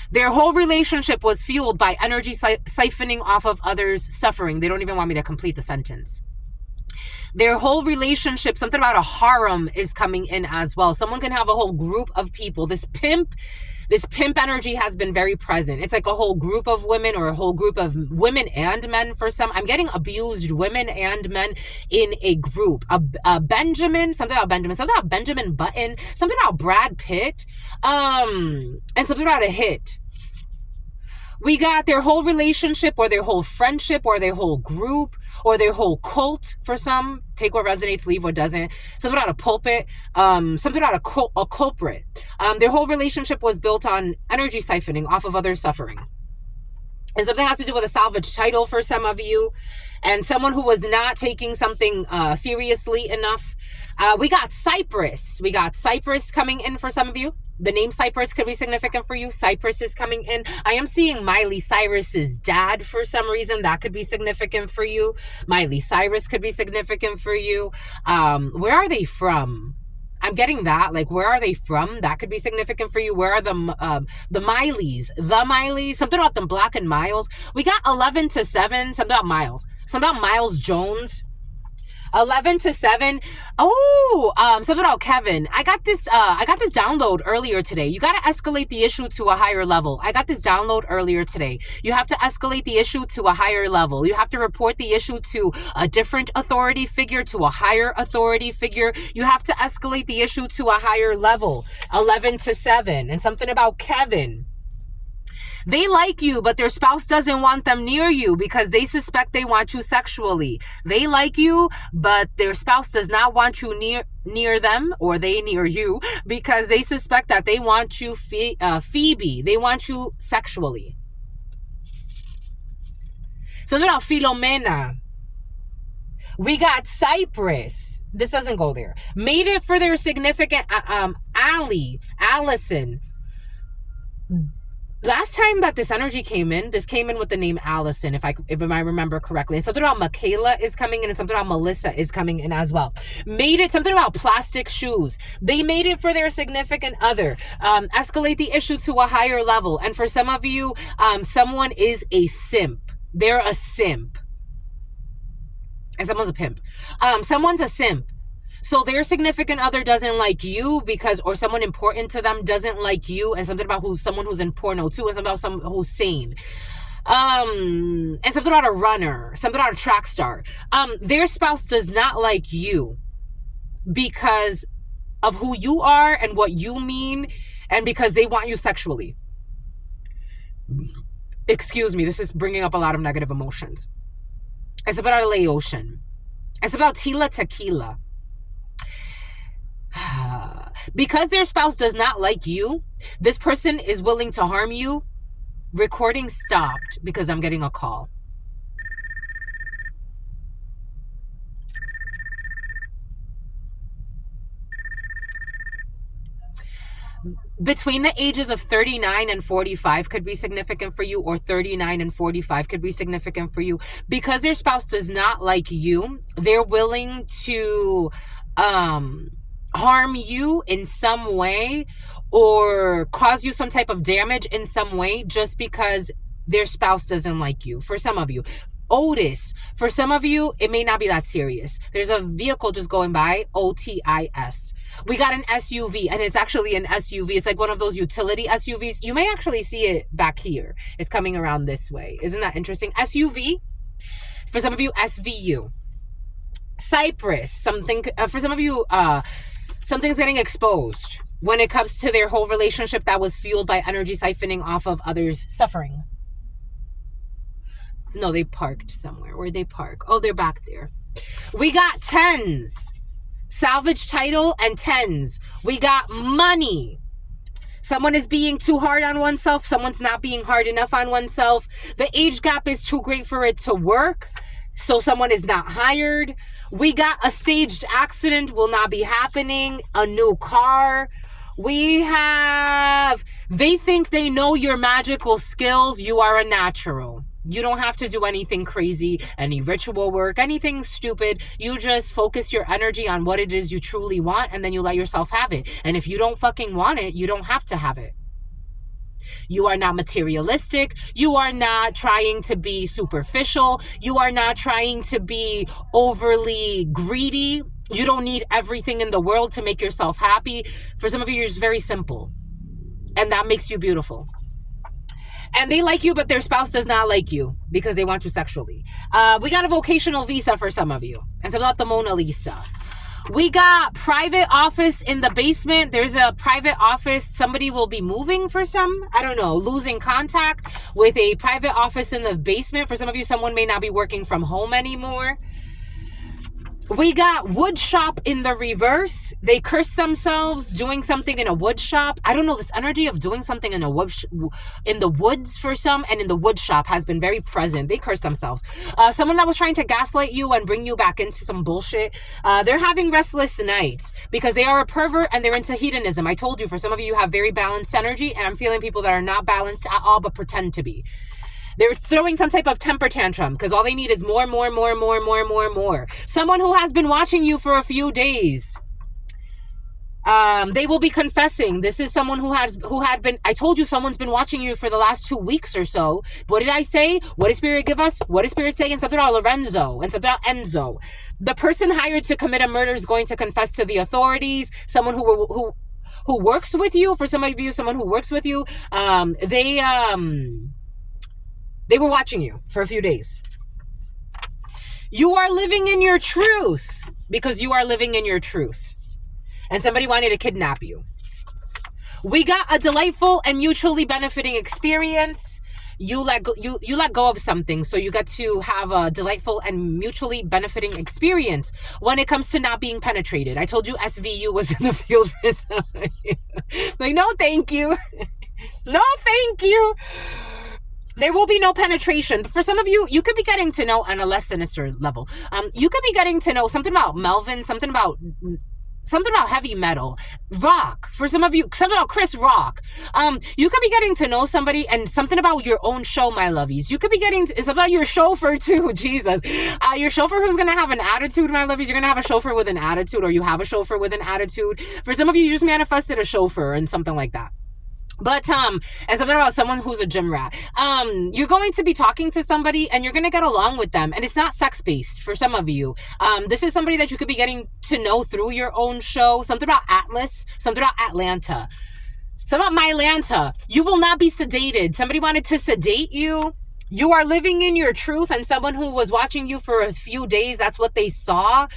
Their whole relationship was fueled by energy siphoning off of others' suffering. They don't even want me to complete the sentence. Their whole relationship, something about a harem is coming in as well. Someone can have a whole group of people. This pimp energy has been very present. It's like a whole group of women, or a whole group of women and men for some. I'm getting abused women and men in a group. Something about Benjamin Button, something about Brad Pitt, and something about a hit. We got their whole relationship, or their whole friendship, or their whole group, or their whole cult for some. Take what resonates, leave what doesn't. Something about a pulpit, something about a culprit. Their whole relationship was built on energy siphoning off of others' suffering. And something has to do with a salvage title for some of you, and someone who was not taking something seriously enough. We got Cypress. We got Cypress coming in for some of you. The name Cypress could be significant for you. Cypress is coming in. I am seeing Miley Cyrus's dad for some reason. That could be significant for you. Miley Cyrus could be significant for you. Where are they from? I'm getting that. Like, where are they from? That could be significant for you. Where are the Mileys? The Mileys? Something about them Black and Miles. We got 11 to 7. Something about Miles. Something about Miles Jones. 11 to 7. Something about Kevin. I got this download earlier today. You got to escalate the issue to a higher level. I got this download earlier today. You have to escalate the issue to a higher level. You have to report the issue to a different authority figure, to a higher authority figure. You have to escalate the issue to a higher level. 11 to 7. And something about Kevin. They like you, but their spouse doesn't want them near you because they suspect they want you sexually. They like you, but their spouse does not want you near them, or they near you, because they suspect that they want you, Phoebe. They want you sexually. Something about Filomena. We got Cypress. This doesn't go there. Made it for their significant Allison. Last time that this energy came in, this came in with the name Allison, if I remember correctly. And something about Michaela is coming in, and something about Melissa is coming in as well. Made it, something about plastic shoes. They made it for their significant other. Escalate the issue to a higher level. And for some of you, someone is a simp. They're a simp. And someone's a pimp. Someone's a simp. So their significant other doesn't like you because, or someone important to them doesn't like you, and something about someone who's in porno too, and something about someone who's sane. And something about a runner, something about a track star. Their spouse does not like you because of who you are and what you mean, and because they want you sexually. Excuse me, this is bringing up a lot of negative emotions. It's about a Laotian. It's about Tila Tequila. Because their spouse does not like you, this person is willing to harm you. Recording stopped because I'm getting a call. Between the ages of 39 and 45 could be significant for you, or 39 and 45 could be significant for you. Because their spouse does not like you, they're willing to harm you in some way or cause you some type of damage in some way just because their spouse doesn't like you. For some of you, Otis. For some of you, it may not be that serious. There's a vehicle just going by, OTIS. We got an SUV, and it's actually an SUV. It's like one of those utility SUVs. You may actually see it back here. It's coming around this way. Isn't that interesting? SUV. For some of you, SVU. Cypress. Something. For some of you, something's getting exposed when it comes to their whole relationship that was fueled by energy siphoning off of others' suffering. No, they parked somewhere. Where'd they park? Oh, they're back there. We got tens. Salvage title and tens. We got money. Someone is being too hard on oneself. Someone's not being hard enough on oneself. The age gap is too great for it to work. So someone is not hired. We got a staged accident will not be happening. A new car. We have, they think they know your magical skills. You are a natural. You don't have to do anything crazy, any ritual work, anything stupid. You just focus your energy on what it is you truly want, and then you let yourself have it. And if you don't fucking want it, you don't have to have it. You are not materialistic. You are not trying to be superficial. You are not trying to be overly greedy. You don't need everything in the world to make yourself happy. For some of you, you're just very simple. And that makes you beautiful. And they like you, but their spouse does not like you because they want you sexually. We got a vocational visa for some of you. And it's about the Mona Lisa. We got private office in the basement. There's a private office. Somebody will be moving for some, I don't know, losing contact with a private office in the basement. For some of you, someone may not be working from home anymore. We got wood shop in the reverse. They curse themselves doing something in a wood shop. I don't know, this energy of doing something in in the woods for some and in the wood shop has been very present. They curse themselves. Someone that was trying to gaslight you and bring you back into some bullshit. They're having restless nights because they are a pervert and they're into hedonism. I told you, for some of you have very balanced energy, and I'm feeling people that are not balanced at all but pretend to be. They're throwing some type of temper tantrum because all they need is more. Someone who has been watching you for a few days. They will be confessing. This is someone who had been, I told you someone's been watching you for the last 2 weeks or so. What did I say? What did Spirit give us? What did Spirit say? And something about Lorenzo and something about Enzo. The person hired to commit a murder is going to confess to the authorities. Someone who works with you, for some of you, someone who works with you, they were watching you for a few days. You are living in your truth because you are living in your truth. And somebody wanted to kidnap you. We got a delightful and mutually benefiting experience. You let go of something, so you get to have a delightful and mutually benefiting experience when it comes to not being penetrated. I told you SVU was in the field for some of you. Like, no, thank you. No, thank you. There will be no penetration. But for some of you, you could be getting to know on a less sinister level. You could be getting to know something about Melvin, something about heavy metal, rock. For some of you, something about Chris Rock. You could be getting to know somebody and something about your own show, my lovies. You could be getting, it's about your chauffeur too, Jesus. Your chauffeur who's going to have an attitude, my lovies. You're going to have a chauffeur with an attitude, or you have a chauffeur with an attitude. For some of you, you just manifested a chauffeur and something like that. But and something about someone who's a gym rat. You're going to be talking to somebody and you're gonna get along with them, and it's not sex based for some of you. This is somebody that you could be getting to know through your own show. Something about Atlas, something about Atlanta, something about my Atlanta. You will not be sedated. Somebody wanted to sedate you. You are living in your truth, and someone who was watching you for a few days, that's what they saw.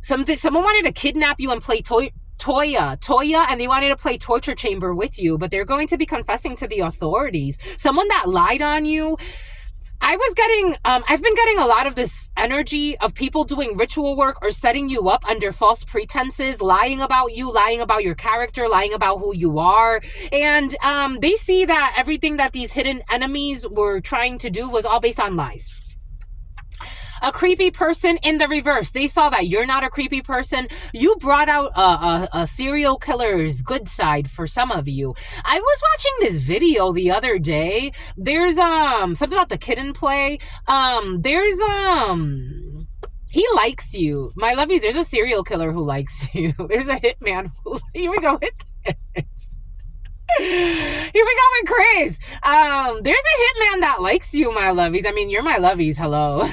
Someone wanted to kidnap you and play Toya, and they wanted to play torture chamber with you, but they're going to be confessing to the authorities. Someone that lied on you. I've been getting a lot of this energy of people doing ritual work or setting you up under false pretenses, lying about you, lying about your character, lying about who you are. And they see that everything that these hidden enemies were trying to do was all based on lies. A creepy person in the reverse. They saw that you're not a creepy person. You brought out a serial killer's good side for some of you. I was watching this video the other day. There's something about the kitten play. He likes you. My lovies, there's a serial killer who likes you. There's a hitman who, here we go with this. Here we go with Chris. There's a hitman that likes you, my lovies. I mean, you're my lovies. Hello.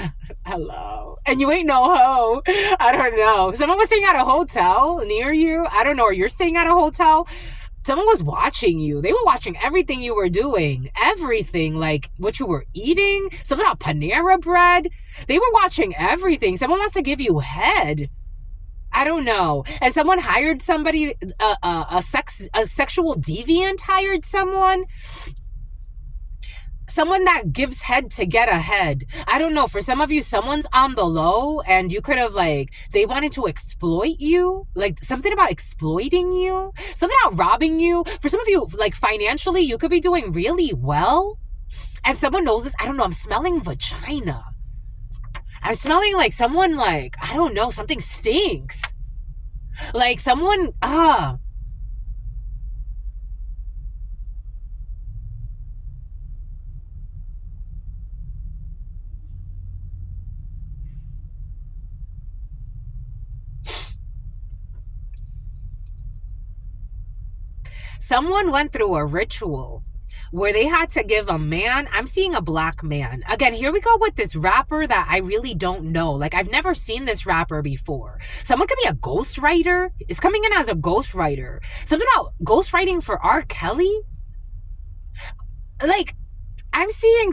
Hello. And you ain't no hoe. I don't know. Someone was staying at a hotel near you. I don't know. Or you're staying at a hotel. Someone was watching you. They were watching everything you were doing. Everything. Like what you were eating. Something about Panera bread. They were watching everything. Someone wants to give you head. I don't know. And someone hired somebody, a sexual deviant hired someone. Someone that gives head to get ahead. I don't know. For some of you, someone's on the low and you could have they wanted to exploit you. Like something about exploiting you. Something about robbing you. For some of you, financially, you could be doing really well. And someone knows this. I don't know. I'm smelling vagina. I'm smelling like someone I don't know, something stinks. Like someone, someone went through a ritual where they had to give a man, I'm seeing a black man. Again, here we go with this rapper that I really don't know. I've never seen this rapper before. Someone could be a ghostwriter. It's coming in as a ghostwriter. Something about ghostwriting for R. Kelly. I'm seeing,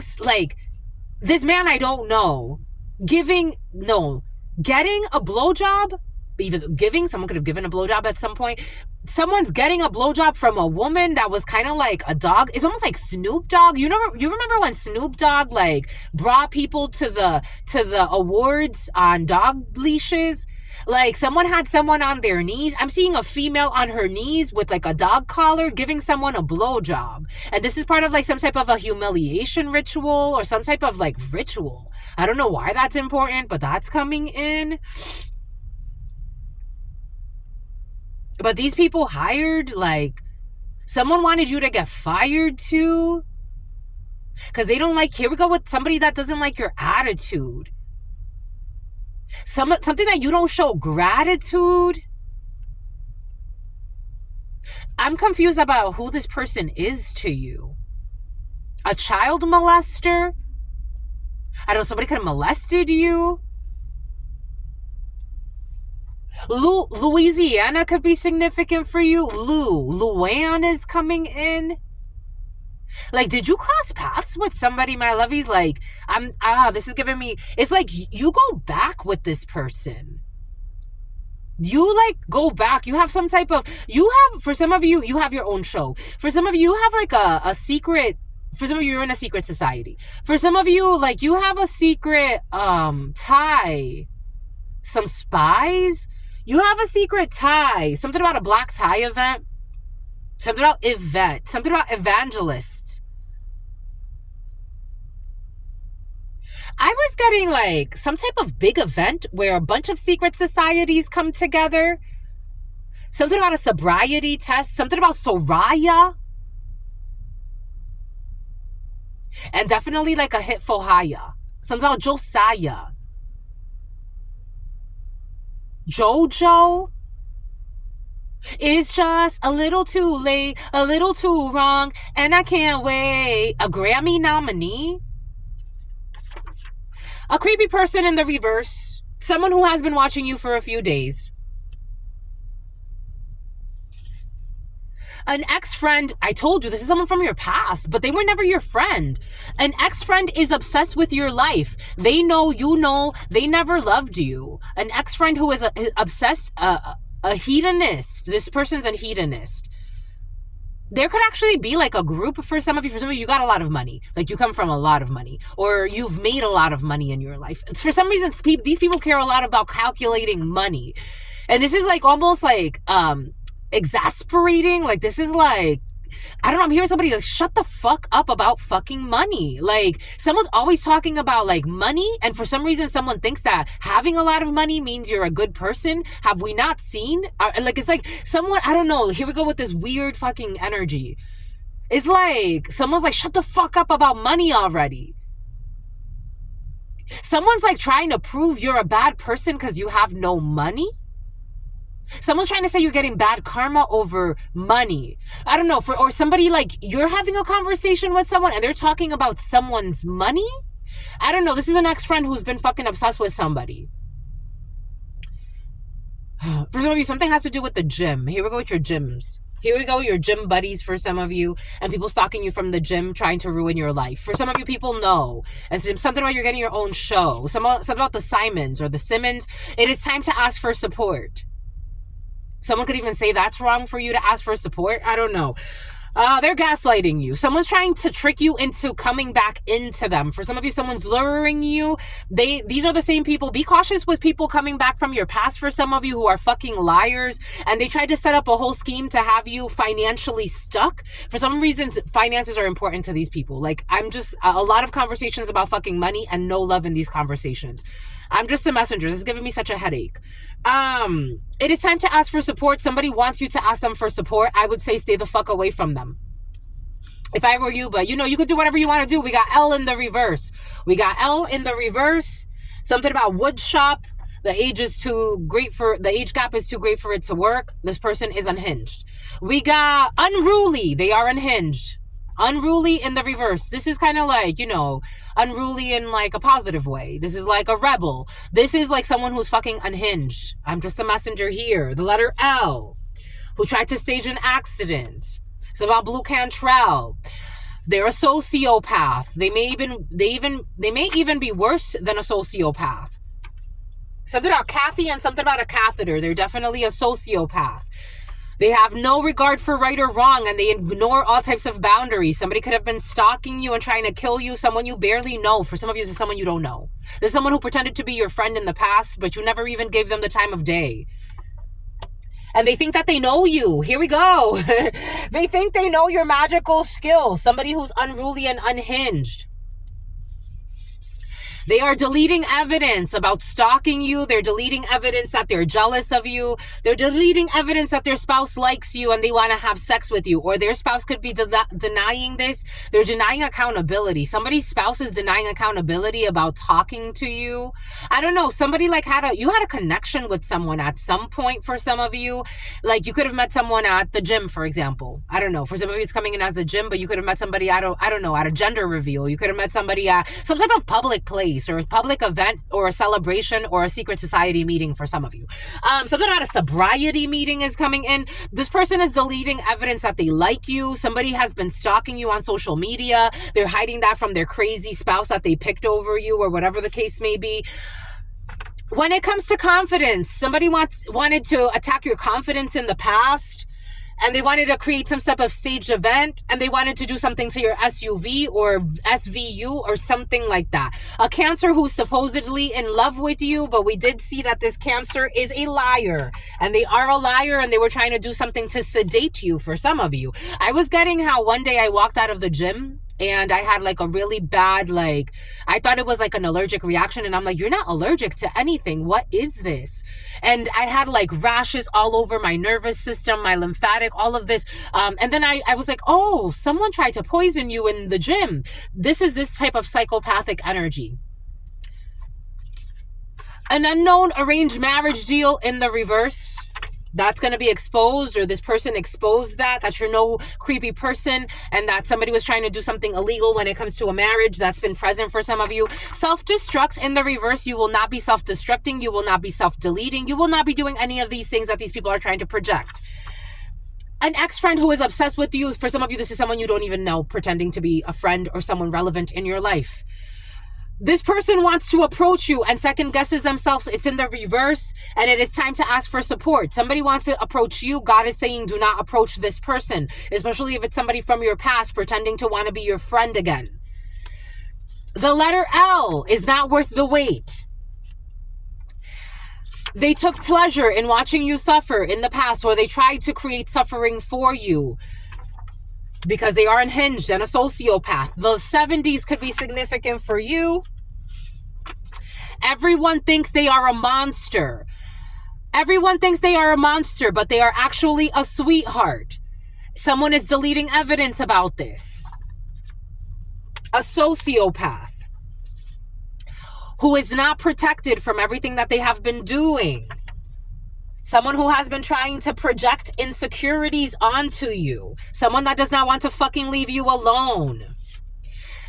this man I don't know getting a blowjob. Even giving, someone could have given a blowjob at some point. Someone's getting a blowjob from a woman that was kind of like a dog. It's almost like Snoop Dogg. You remember when Snoop Dogg brought people to the awards on dog leashes? Someone had someone on their knees. I'm seeing a female on her knees with a dog collar giving someone a blowjob. And this is part of some type of a humiliation ritual or some type of ritual. I don't know why that's important, but that's coming in. But these people hired, someone wanted you to get fired too. Because they don't here we go with somebody that doesn't like your attitude. Something that you don't show gratitude. I'm confused about who this person is to you. A child molester? I don't know, somebody could have molested you. Louisiana could be significant for you. Luann is coming in. Did you cross paths with somebody, my lovies? This is giving me, it's you go back with this person. You go back. You have some type of, for some of you, you have your own show. For some of you, you have a secret, for some of you, you're in a secret society. For some of you, you have a secret tie. Some spies. You have a secret tie. Something about a black tie event. Something about Yvette. Something about evangelists. I was getting some type of big event where a bunch of secret societies come together. Something about a sobriety test. Something about Soraya. And definitely a hit for Haya. Something about Josiah. Jojo. It's just a little too late, a little too wrong, and I can't wait. A Grammy nominee? A creepy person in the reverse. Someone who has been watching you for a few days. An ex-friend, I told you, this is someone from your past, but they were never your friend. An ex-friend is obsessed with your life. They know, you know, they never loved you. An ex-friend who is obsessed, a hedonist. This person's a hedonist. There could actually be like a group for some of you. For some of you, you got a lot of money. Like you come from a lot of money. Or you've made a lot of money in your life. For some reason, these people care a lot about calculating money. And this is like almost like exasperating. Like this is like, I don't know, I'm hearing somebody like, shut the fuck up about fucking money. Like, someone's always talking about like money, and for some reason someone thinks that having a lot of money means you're a good person. Have we not seen? Like, it's like someone, I don't know, here we go with this weird fucking energy. It's like, someone's like, shut the fuck up about money already. Someone's like trying to prove you're a bad person because you have no money. Someone's trying to say you're getting bad karma over money. I don't know. Or somebody like you're having a conversation with someone and they're talking about someone's money. I don't know. This is an ex-friend who's been fucking obsessed with somebody. For some of you, something has to do with the gym. Here we go with your gyms. Here we go, your gym buddies for some of you, and people stalking you from the gym trying to ruin your life. For some of you, people know. And something about you're getting your own show. Something about the Simons or the Simmons. It is time to ask for support. Someone could even say that's wrong for you to ask for support. I don't know. They're gaslighting you. Someone's trying to trick you into coming back into them. For some of you, someone's luring you. These are the same people. Be cautious with people coming back from your past. For some of you who are fucking liars, and they tried to set up a whole scheme to have you financially stuck. For some reasons, finances are important to these people. Like, I'm just, a lot of conversations about fucking money and no love in these conversations. I'm just a messenger. This is giving me such a headache. It is time to ask for support. Somebody wants you to ask them for support. I would say stay the fuck away from them. If I were you, but you know, you could do whatever you want to do. We got L in the reverse. We got L in the reverse. Something about wood shop. The age gap is too great for it to work. This person is unhinged. We got unruly. They are unhinged. Unruly in the reverse. This is kind of like, you know, unruly in like a positive way. This is like a rebel. This is like someone who's fucking unhinged. I'm just a messenger here. The letter L, who tried to stage an accident. It's about Blue Cantrell. They're a sociopath. They may even be worse than a sociopath. Something about Kathy and something about a catheter. They're definitely a sociopath. They have no regard for right or wrong, and they ignore all types of boundaries. Somebody could have been stalking you and trying to kill you. Someone you barely know. For some of you, this is someone you don't know. This is someone who pretended to be your friend in the past, but you never even gave them the time of day. And they think that they know you. Here we go. They think they know your magical skills. Somebody who's unruly and unhinged. They are deleting evidence about stalking you. They're deleting evidence that they're jealous of you. They're deleting evidence that their spouse likes you and they want to have sex with you. Or their spouse could be denying this. They're denying accountability. Somebody's spouse is denying accountability about talking to you. I don't know. Somebody like you had a connection with someone at some point for some of you. Like you could have met someone at the gym, for example. I don't know. For some of you, it's coming in as a gym, but you could have met somebody, I don't know, at a gender reveal. You could have met somebody at some type of public place, or a public event, or a celebration, or a secret society meeting for some of you. Something about a sobriety meeting is coming in. This person is deleting evidence that they like you. Somebody has been stalking you on social media. They're hiding that from their crazy spouse that they picked over you, or whatever the case may be. When it comes to confidence, somebody wanted to attack your confidence in the past. And they wanted to create some type of staged event, and they wanted to do something to your SUV or SVU or something like that. A Cancer who's supposedly in love with you, but we did see that this Cancer is a liar, and they are a liar, and they were trying to do something to sedate you for some of you. I was getting how one day I walked out of the gym and I had like a really bad, like, I thought it was like an allergic reaction. And I'm like, you're not allergic to anything. What is this? And I had like rashes all over my nervous system, my lymphatic, all of this. And then I was like, oh, someone tried to poison you in the gym. This is this type of psychopathic energy. An unknown arranged marriage deal in the reverse. that's going to be exposed, or this person exposed that you're no creepy person, and that somebody was trying to do something illegal when it comes to a marriage. That's been present for some of you. Self-destruct in the reverse. You will not be self-destructing. You will not be self-deleting. You will not be doing any of these things that these people are trying to project. An ex-friend who is obsessed with you. For some of you, this is someone you don't even know, pretending to be a friend or someone relevant in your life. This person wants to approach you and second guesses themselves. It's in the reverse, and it is time to ask for support. Somebody wants to approach you. God is saying, do not approach this person, especially if it's somebody from your past pretending to want to be your friend again. The letter L is not worth the wait. They took pleasure in watching you suffer in the past, or they tried to create suffering for you because they are unhinged and a sociopath. The 70s could be significant for you. Everyone thinks they are a monster. Everyone thinks they are a monster, but they are actually a sweetheart. Someone is deleting evidence about this. A sociopath who is not protected from everything that they have been doing. Someone who has been trying to project insecurities onto you. Someone that does not want to fucking leave you alone.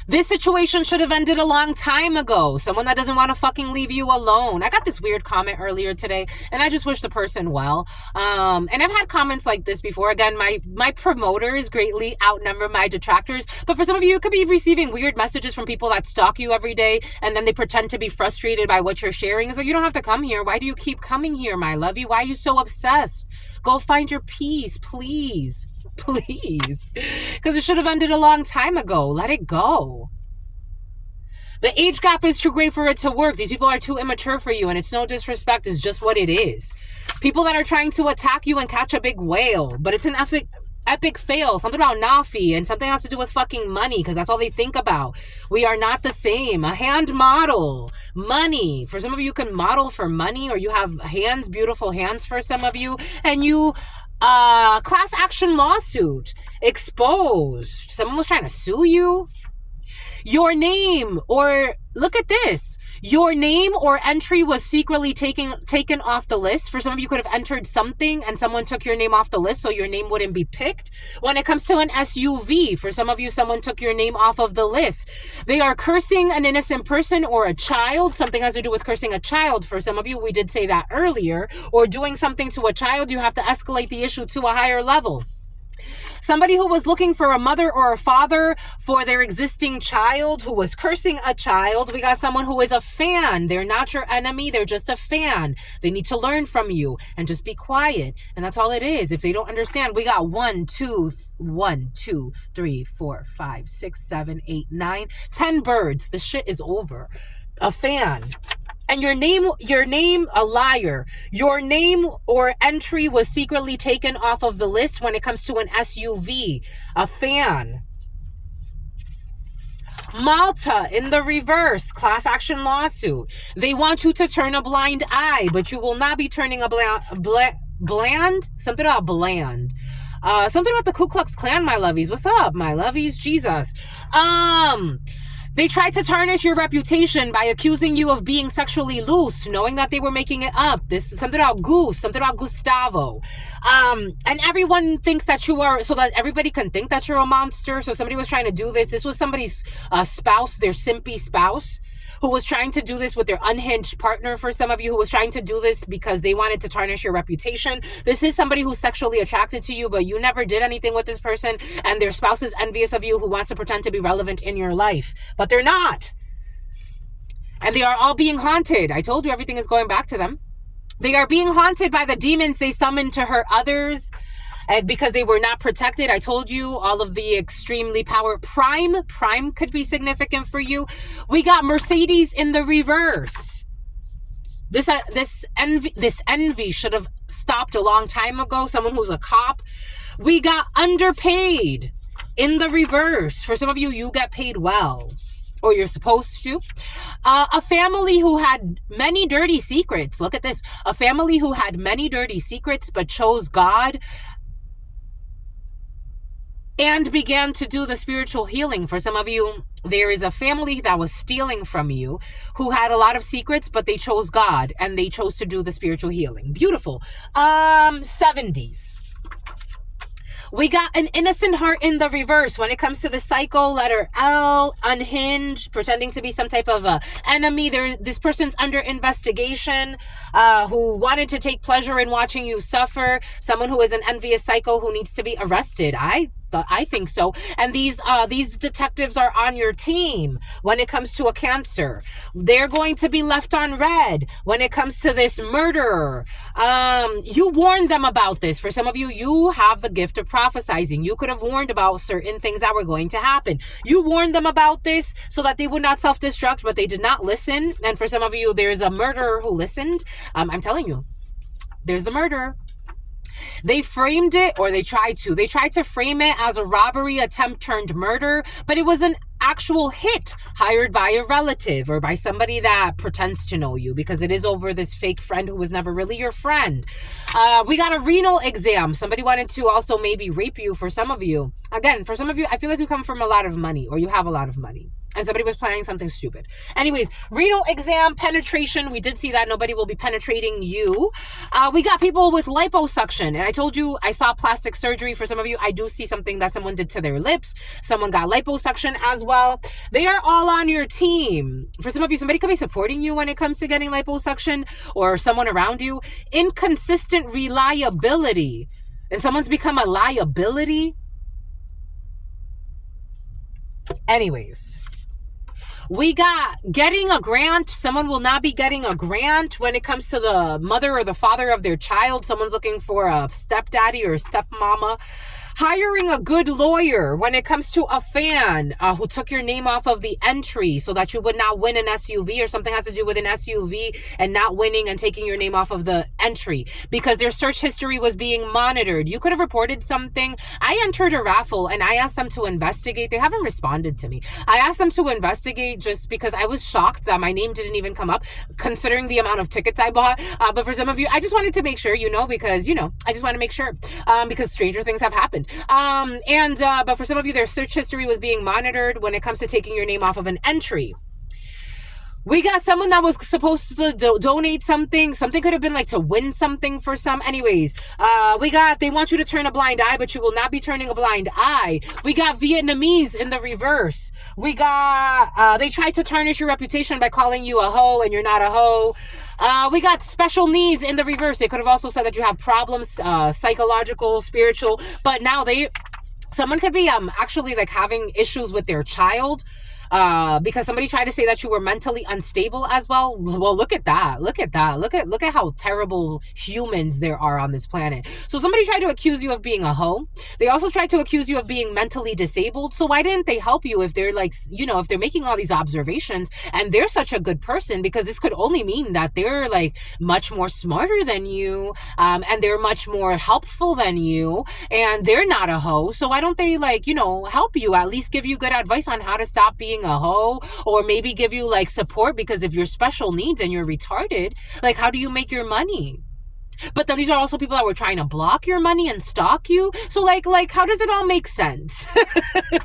This situation should have ended a long time ago. Someone that doesn't want to fucking leave you alone. I got this weird comment earlier today, and I just wish the person well. And I've had comments like this before. Again, my promoters greatly outnumber my detractors. But for some of you, you could be receiving weird messages from people that stalk you every day, and then they pretend to be frustrated by what you're sharing. It's like, you don't have to come here. Why do you keep coming here, my lovey? Why are you so obsessed? Go find your peace, please. Please. Because it should have ended a long time ago. Let it go. The age gap is too great for it to work. These people are too immature for you, and it's no disrespect. It's just what it is. People that are trying to attack you and catch a big whale, but it's an epic fail. Something about Nafi, and something has to do with fucking money, because that's all they think about. We are not the same. A hand model. Money. For some of you, can model for money, or you have hands, beautiful hands for some of you, and you... class action lawsuit. Exposed. Someone was trying to sue you. Your name, or look at this. Your name or entry was secretly taken off the list. For some of you, could have entered something and someone took your name off the list, so your name wouldn't be picked. When it comes to an SUV, for some of you, someone took your name off of the list. They are cursing an innocent person or a child. Something has to do with cursing a child. For some of you, we did say that earlier. Or doing something to a child, you have to escalate the issue to a higher level. Somebody who was looking for a mother or a father for their existing child, who was cursing a child. We got someone who is a fan. They're not your enemy. They're just a fan. They need to learn from you and just be quiet. And that's all it is. If they don't understand, we got 1, 2, 3, 4, 5, 6, 7, 8, 9, 10 birds. The shit is over. A fan. And your name, a liar. Your name or entry was secretly taken off of the list when it comes to an SUV, a fan. Malta in the reverse, class action lawsuit. They want you to turn a blind eye, but you will not be turning a bland? Something about bland. Something about the Ku Klux Klan, my lovies. What's up, my lovies? Jesus. They tried to tarnish your reputation by accusing you of being sexually loose, knowing that they were making it up. This is something about Goose, something about Gustavo. And everyone thinks that you are, so that everybody can think that you're a monster. So somebody was trying to do this. This was somebody's spouse, their simpy spouse, who was trying to do this with their unhinged partner. For some of you, who was trying to do this because they wanted to tarnish your reputation. This is somebody who's sexually attracted to you, but you never did anything with this person, and their spouse is envious of you, who wants to pretend to be relevant in your life, but they're not. And they are all being haunted. I told you everything is going back to them. They are being haunted by the demons they summoned to hurt others. And because they were not protected. I told you all of the extremely power. Prime could be significant for you. We got Mercedes in the reverse. This envy should have stopped a long time ago. Someone who's a cop. We got underpaid in the reverse. For some of you, you get paid well, or you're supposed to. A family who had many dirty secrets. Look at this. A family who had many dirty secrets but chose God. and began to do the spiritual healing. For some of you, there is a family that was stealing from you who had a lot of secrets, but they chose God and they chose to do the spiritual healing. Beautiful. 70s. We got an innocent heart in the reverse. When it comes to the cycle, letter L, unhinged, pretending to be some type of a enemy. This person's under investigation, who wanted to take pleasure in watching you suffer. Someone who is an envious psycho who needs to be arrested. I think so. And these detectives are on your team when it comes to a Cancer. They're going to be left on red when it comes to this murderer. You warned them about this. For some of you, you have the gift of prophesizing. You could have warned about certain things that were going to happen. You warned them about this so that they would not self-destruct, but they did not listen. And for some of you, there's a murderer who listened. I'm telling you, there's the murderer. They framed it, or they tried to frame it as a robbery attempt turned murder, but it was an actual hit hired by a relative or by somebody that pretends to know you, because it is over this fake friend who was never really your friend. We got a renal exam. Somebody wanted to also maybe rape you. For some of you, again, for some of you, I feel like you come from a lot of money, or you have a lot of money, and somebody was planning something stupid. Anyways, renal exam, penetration. We did see that. Nobody will be penetrating you. We got people with liposuction. And I told you, I saw plastic surgery. For some of you, I do see something that someone did to their lips. Someone got liposuction as well. They are all on your team. For some of you, somebody could be supporting you when it comes to getting liposuction, or someone around you. Inconsistent reliability. And someone's become a liability. Anyways, we got getting a grant. Someone will not be getting a grant when it comes to the mother or the father of their child. Someone's looking for a stepdaddy or stepmama. Hiring a good lawyer when it comes to a fan who took your name off of the entry so that you would not win an SUV, or something has to do with an SUV and not winning and taking your name off of the entry because their search history was being monitored. You could have reported something. I entered a raffle and I asked them to investigate. They haven't responded to me. I asked them to investigate just because I was shocked that my name didn't even come up considering the amount of tickets I bought. But for some of you, I just wanted to make sure, because, I just want to make sure because stranger things have happened. But for some of you, their search history was being monitored when it comes to taking your name off of an entry. We got someone that was supposed to donate something. Something could have been like to win something for some. Anyways, they want you to turn a blind eye, but you will not be turning a blind eye. We got Vietnamese in the reverse. We got, they tried to tarnish your reputation by calling you a hoe and you're not a hoe. We got special needs in the reverse. They could have also said that you have problems, psychological, spiritual, but now someone could be actually like having issues with their child. Because somebody tried to say that you were mentally unstable as well. Well, look at that. Look at how terrible humans there are on this planet. So somebody tried to accuse you of being a hoe. They also tried to accuse you of being mentally disabled. So why didn't they help you if they're like, if they're making all these observations and they're such a good person? Because this could only mean that they're like much more smarter than you, and they're much more helpful than you, and they're not a hoe. So why don't they help you, at least give you good advice on how to stop being a hoe, or maybe give you like support? Because if you're special needs and you're retarded, like how do you make your money? But then these are also people that were trying to block your money and stalk you. So like how does it all make sense?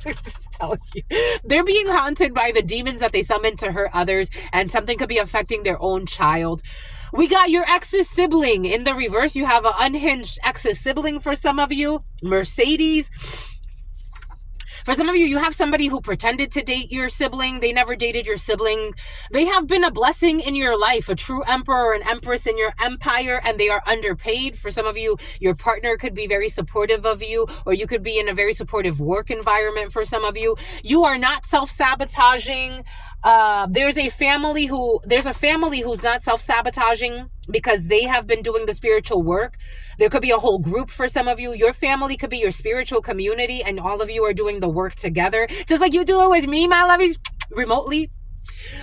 Just telling you. They're being haunted by the demons that they summon to hurt others, and something could be affecting their own child. We got your ex's sibling in the reverse. You have an unhinged ex's sibling for some of you. Mercedes. For some of you, you have somebody who pretended to date your sibling. They never dated your sibling. They have been a blessing in your life, a true emperor or an empress in your empire, and they are underpaid. For some of you, your partner could be very supportive of you, or you could be in a very supportive work environment. For some of you, you are not self-sabotaging. There's a family who's not self-sabotaging because they have been doing the spiritual work. There could be a whole group for some of you. Your family could be your spiritual community, and all of you are doing the work together, just like you do it with me, my lovies, remotely.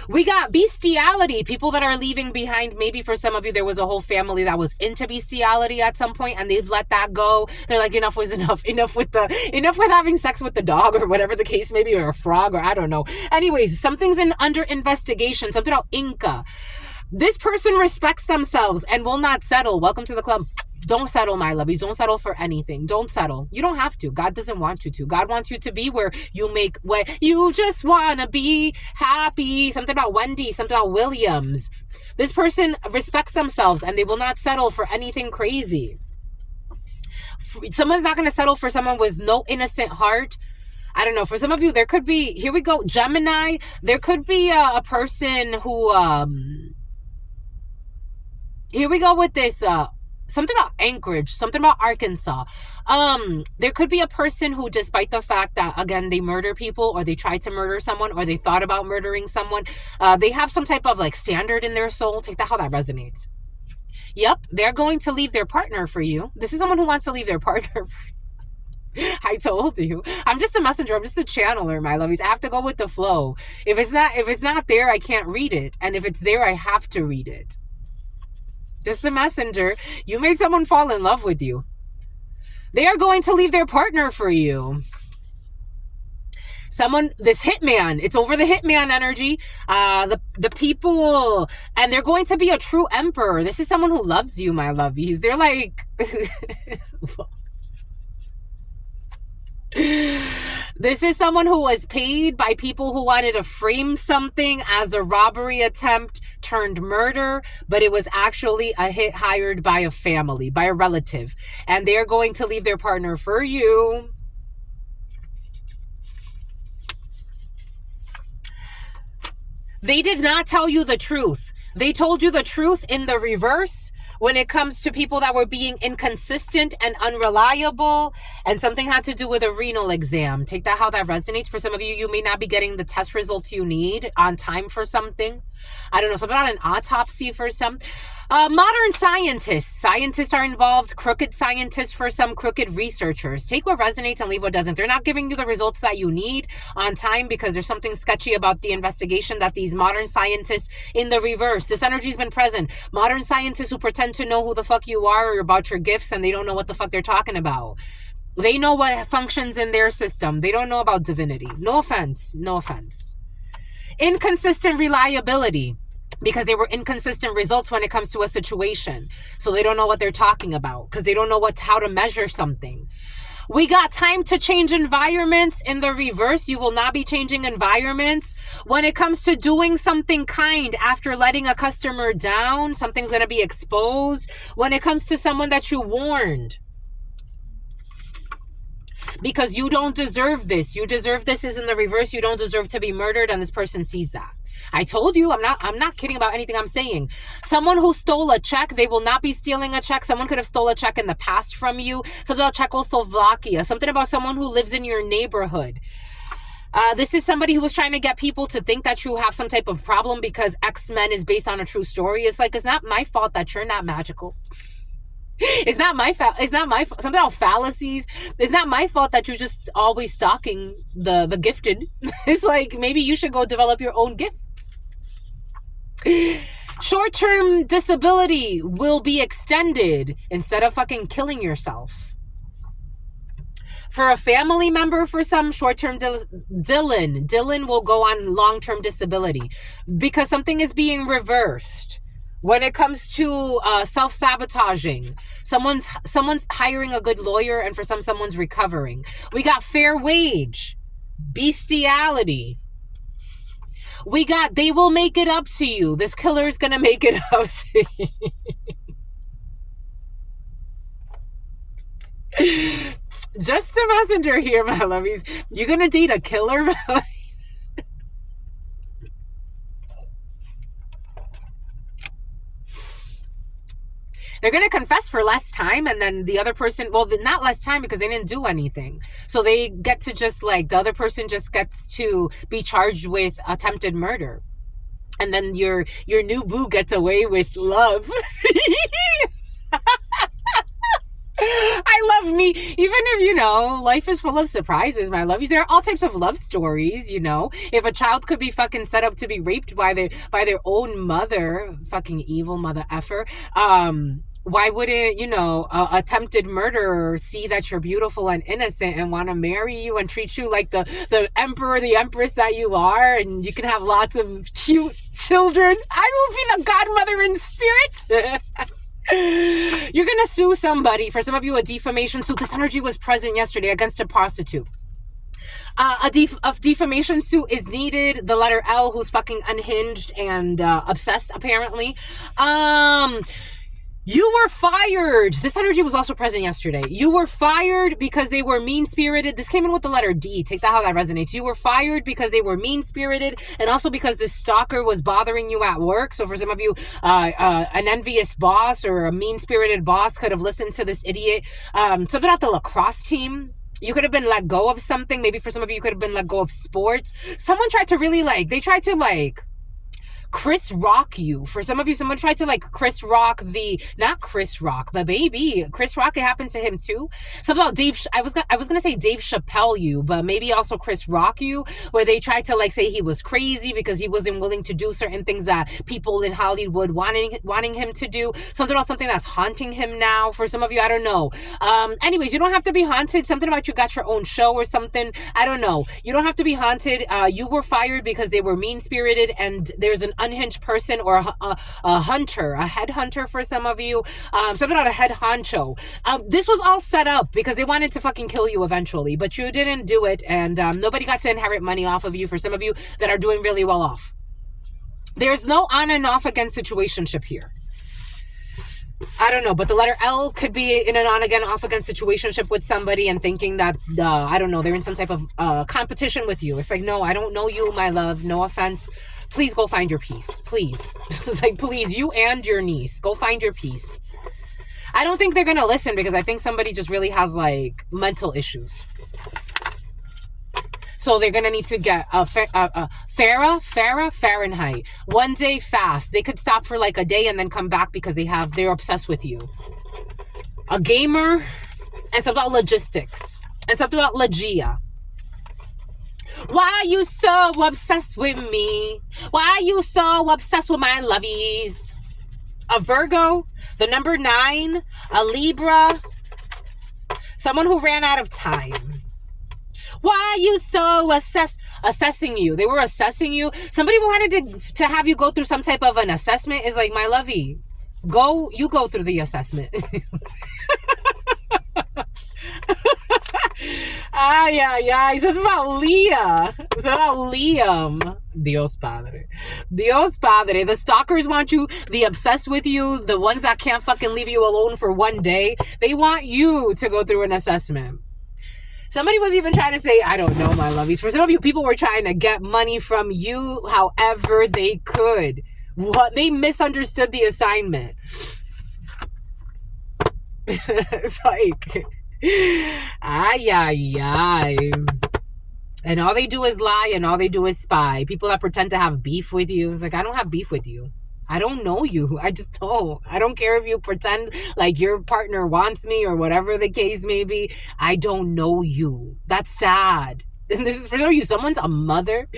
We got bestiality, people that are leaving behind. Maybe for some of you, there was a whole family that was into bestiality at some point and they've let that go. They're like, enough was enough. Enough with having sex with the dog or whatever the case may be, or a frog, or I don't know. Anyways, something's under investigation. Something about Inca. This person respects themselves and will not settle. Welcome to the club. Don't settle, my lovies. Don't settle for anything. Don't settle. You don't have to. God doesn't want you to. God wants you to be where you make what you just want to be happy. Something about Wendy, something about Williams. This person respects themselves and they will not settle for anything crazy. Someone's not going to settle for someone with no innocent heart. I don't know. For some of you, there could be, here we go, Gemini. There could be a person who, here we go with this, something about Anchorage, something about Arkansas. There could be a person who, despite the fact that, again, they murder people or they try to murder someone or they thought about murdering someone, they have some type of like standard in their soul. Take that how that resonates. Yep, they're going to leave their partner for you. This is someone who wants to leave their partner for you. I told you. I'm just a messenger. I'm just a channeler, my lovies. I have to go with the flow. If it's not there, I can't read it. And if it's there, I have to read it. Just a messenger. You made someone fall in love with you. They are going to leave their partner for you. Someone, this hitman, it's over the hitman energy. The people, and they're going to be a true emperor. This is someone who loves you, my lovies. They're like, this is someone who was paid by people who wanted to frame something as a robbery attempt turned murder, but it was actually a hit hired by a family, by a relative. And they're going to leave their partner for you. They did not tell you the truth. They told you the truth in the reverse when it comes to people that were being inconsistent and unreliable, and something had to do with a renal exam. Take that how that resonates. For some of you, you may not be getting the test results you need on time for something. I don't know, something about an autopsy for some. Modern scientists. Scientists are involved. Crooked scientists for some. Crooked researchers. Take what resonates and leave what doesn't. They're not giving you the results that you need on time because there's something sketchy about the investigation that these modern scientists in the reverse. This energy's been present. Modern scientists who pretend to know who the fuck you are or about your gifts and they don't know what the fuck they're talking about. They know what functions in their system. They don't know about divinity. No offense. No offense. Inconsistent reliability, because they were inconsistent results when it comes to a situation. So they don't know what they're talking about because they don't know how to measure something. We got time to change environments in the reverse. You will not be changing environments. When it comes to doing something kind after letting a customer down, something's going to be exposed. When it comes to someone that you warned, because you don't deserve this. You deserve this is in the reverse. You don't deserve to be murdered, and this person sees that. I told you, I'm not kidding about anything I'm saying. Someone who stole a check, they will not be stealing a check. Someone could have stole a check in the past from you. Something about Czechoslovakia. Something about someone who lives in your neighborhood. This is somebody who was trying to get people to think that you have some type of problem because X-Men is based on a true story. It's like, it's not my fault that you're not magical. It's not my fault. It's not my fault. Something about fallacies. It's not my fault that you're just always stalking the gifted. It's like, maybe you should go develop your own gifts. Short-term disability will be extended instead of fucking killing yourself. For a family member, for some, short-term Dylan will go on long-term disability because something is being reversed. When it comes to self-sabotaging, someone's hiring a good lawyer, and for someone's recovering. We got fair wage, bestiality. We got they will make it up to you. This killer is going to make it up to you. Just a messenger here, my lovies. You're going to date a killer, my lovies? They're going to confess for less time, and then the other person, well, not less time because they didn't do anything. So they get to just like, the other person just gets to be charged with attempted murder. And then your new boo gets away with love. I love me. Even if, life is full of surprises, my lovies. There are all types of love stories, If a child could be fucking set up to be raped by their own mother, fucking evil mother effer, why wouldn't, a attempted murderer see that you're beautiful and innocent and want to marry you and treat you like the emperor, the empress that you are, and you can have lots of cute children? I will be the godmother in spirit. You're gonna sue somebody. For some of you, a defamation suit. This energy was present yesterday against a prostitute. A defamation suit is needed. The letter L, who's fucking unhinged and obsessed, apparently. You were fired. This energy was also present yesterday. You were fired because they were mean-spirited. This came in with the letter D. Take that how that resonates. You were fired because they were mean-spirited, and also because this stalker was bothering you at work. So for some of you, an envious boss or a mean-spirited boss could have listened to this idiot. Something about the lacrosse team. You could have been let go of something. Maybe for some of you, you could have been let go of sports. Someone tried to really Chris Rock you. For some of you, someone tried to Chris Rock not Chris Rock, but baby, Chris Rock, it happened to him too. Something about I was gonna say Dave Chappelle you, but maybe also Chris Rock you, where they tried to say he was crazy because he wasn't willing to do certain things that people in Hollywood wanting him to do. Something about something that's haunting him now. For some of you, I don't know. Anyways, you don't have to be haunted. Something about you got your own show or something. I don't know. You don't have to be haunted. You were fired because they were mean-spirited, and there's an unhinged person or a hunter, a head hunter for some of you, something about a head honcho. This was all set up because they wanted to fucking kill you eventually, but you didn't do it, and nobody got to inherit money off of you. For some of you that are doing really well off, there's no on and off again situationship here. I don't know, but the letter L could be in an on again, off again situationship with somebody and thinking that, I don't know, they're in some type of competition with you. It's like, no, I don't know you, my love. No offense. Please go find your peace. Please. It's like, please, you and your niece, go find your peace. I don't think they're going to listen because I think somebody just really has mental issues. So they're going to need to get a Fahrenheit. 1 day fast. They could stop for a day and then come back because they're obsessed with you. A gamer, and something about logistics, and something about Legia. Why are you so obsessed with me? Why are you so obsessed with my lovies? A Virgo, the number 9, a Libra, someone who ran out of time. Why are you so assessing you? They were assessing you. Somebody wanted to have you go through some type of an assessment. It's like, my lovey, you go through the assessment. Yeah. It's about Leah. It's about Liam. Dios Padre. Dios Padre. The stalkers want you, the obsessed with you, the ones that can't fucking leave you alone for 1 day. They want you to go through an assessment. Somebody was even trying to say, I don't know, my lovies. For some of you, people were trying to get money from you however they could. They misunderstood the assignment. It's like, ay. And all they do is lie and all they do is spy. People that pretend to have beef with you. It's like, I don't have beef with you. I don't know you. I just don't. I don't care if you pretend like your partner wants me or whatever the case may be. I don't know you. That's sad. And this is for you. Someone's a mother.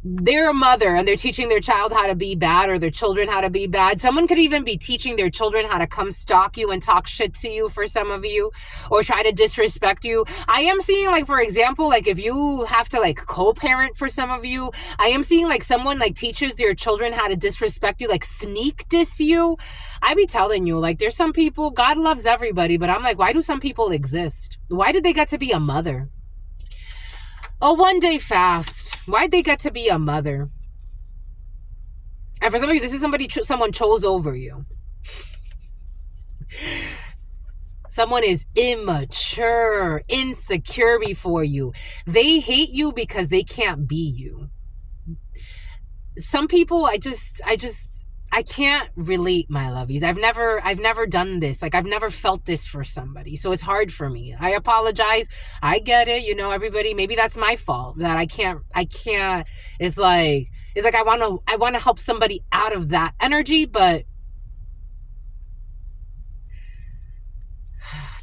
They're a mother and they're teaching their child how to be bad, or their children how to be bad. Someone could even be teaching their children how to come stalk you and talk shit to you for some of you, or try to disrespect you. I am seeing, for example, if you have to co-parent for some of you, I am seeing someone teaches their children how to disrespect you, sneak diss you. I be telling you, there's some people, God loves everybody, but I'm why do some people exist? Why did they get to be a mother? A 1 day fast. Why'd they get to be a mother? And for some of you, this is someone chose over you. Someone is immature, insecure before you. They hate you because they can't be you. Some people, I can't relate, my lovies. I've never done this. I've never felt this for somebody. So it's hard for me. I apologize. I get it. Everybody, maybe that's my fault that I can't, it's like I want to help somebody out of that energy, but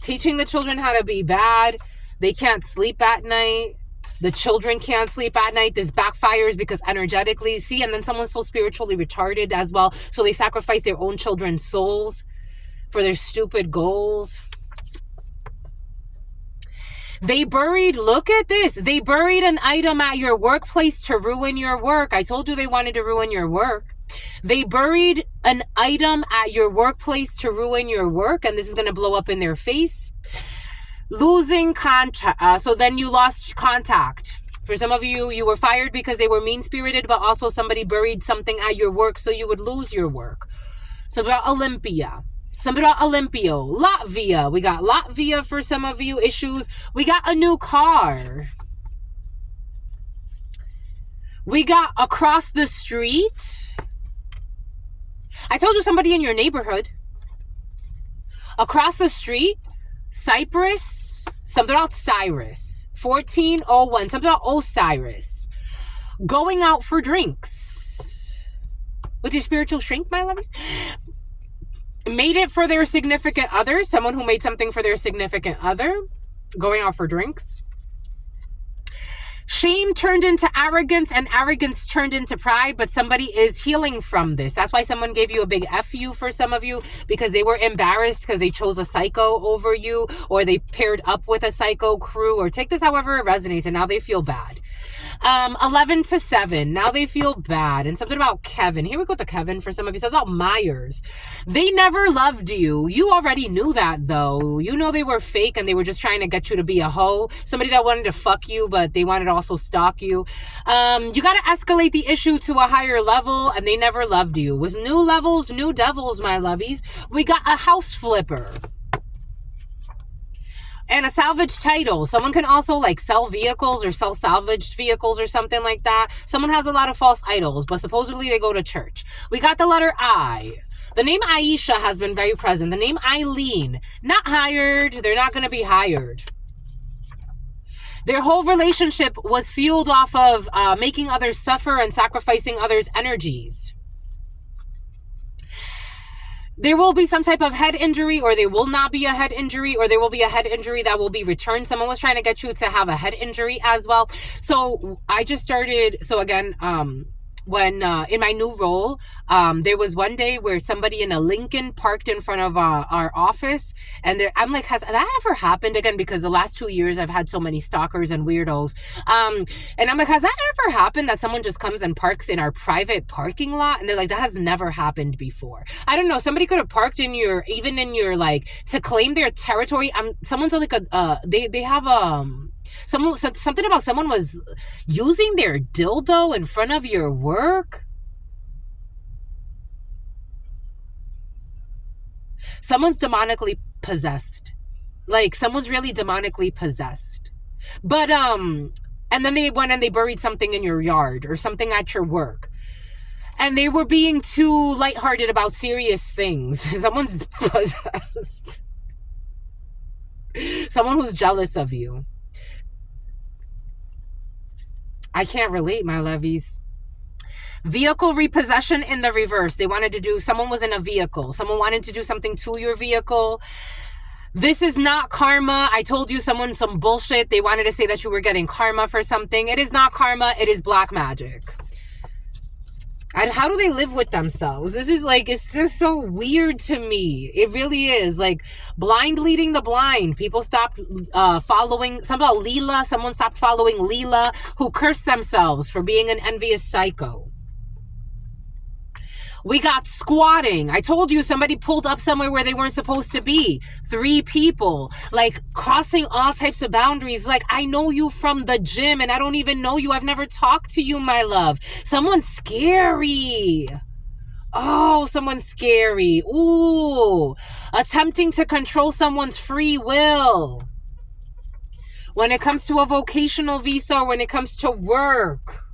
teaching the children how to be bad. They can't sleep at night. The children can't sleep at night. This backfires because energetically, and then someone's so spiritually retarded as well. So they sacrifice their own children's souls for their stupid goals. Look at this. They buried an item at your workplace to ruin your work. I told you they wanted to ruin your work. They buried an item at your workplace to ruin your work, and this is going to blow up in their face. Losing contact. So then you lost contact. For some of you, you were fired because they were mean-spirited, but also somebody buried something at your work so you would lose your work. Something about Olympia. Something about Olympio. Latvia. We got Latvia for some of you issues. We got a new car. We got across the street. I told you somebody in your neighborhood. Across the street. Cyprus. Something about Cyrus. 1401. Something about Osiris. Going out for drinks. With your spiritual shrink, my loves. Made it for their significant other. Someone who made something for their significant other. Going out for drinks. Shame turned into arrogance and arrogance turned into pride, but somebody is healing from this. That's why someone gave you a big F you for some of you, because they were embarrassed because they chose a psycho over you, or they paired up with a psycho crew, or take this however it resonates, and now they feel bad. 11 to 7. Now they feel bad. And something about Kevin. Here we go to Kevin for some of you. Something about Myers. They never loved you. You already knew that, though. You know they were fake and they were just trying to get you to be a hoe. Somebody that wanted to fuck you, but they wanted to also stalk you. You got to escalate the issue to a higher level, and they never loved you. With new levels, new devils, my lovies. We got a house flipper. And a salvage title. Someone can also like sell vehicles or sell salvaged vehicles or something like that. Someone has a lot of false idols, but supposedly they go to church. We got the letter I. The name Aisha has been very present. The name Eileen, not hired. They're not going to be hired. Their whole relationship was fueled off of making others suffer and sacrificing others' energies. There will be some type of head injury, or there will not be a head injury, or there will be a head injury that will be returned. Someone was trying to get you to have a head injury as well. So I just started, so again, when in my new role, there was one day where somebody in a Lincoln parked in front of our office, and I'm like, has that ever happened again? Because the last 2 years I've had so many stalkers and weirdos, and I'm like, has that ever happened that someone just comes and parks in our private parking lot? And they're like, that has never happened before. I don't know, somebody could have parked in your, even in your, like, to claim their territory. Someone's like they have someone said something about someone was using their dildo in front of your work. Someone's demonically possessed. Like, someone's really demonically possessed. But, and then they went and they buried something in your yard or something at your work. And they were being too lighthearted about serious things. Someone's possessed. Someone who's jealous of you. I can't relate, my lovies. Vehicle repossession in the reverse. They wanted to do, someone was in a vehicle. Someone wanted to do something to your vehicle. This is not karma. I told you some bullshit. They wanted to say that you were getting karma for something. It is not karma. It is black magic. And how do they live with themselves? This is like, it's just so weird to me. It really is. Like, blind leading the blind. People stopped following, something about Leela. Someone stopped following Leela, who cursed themselves for being an envious psycho. We got squatting. I told you somebody pulled up somewhere where they weren't supposed to be. 3 people, like, crossing all types of boundaries. Like, I know you from the gym and I don't even know you. I've never talked to you, my love. Someone's scary. Oh, someone's scary. Ooh, attempting to control someone's free will. When it comes to a vocational visa, or when it comes to work.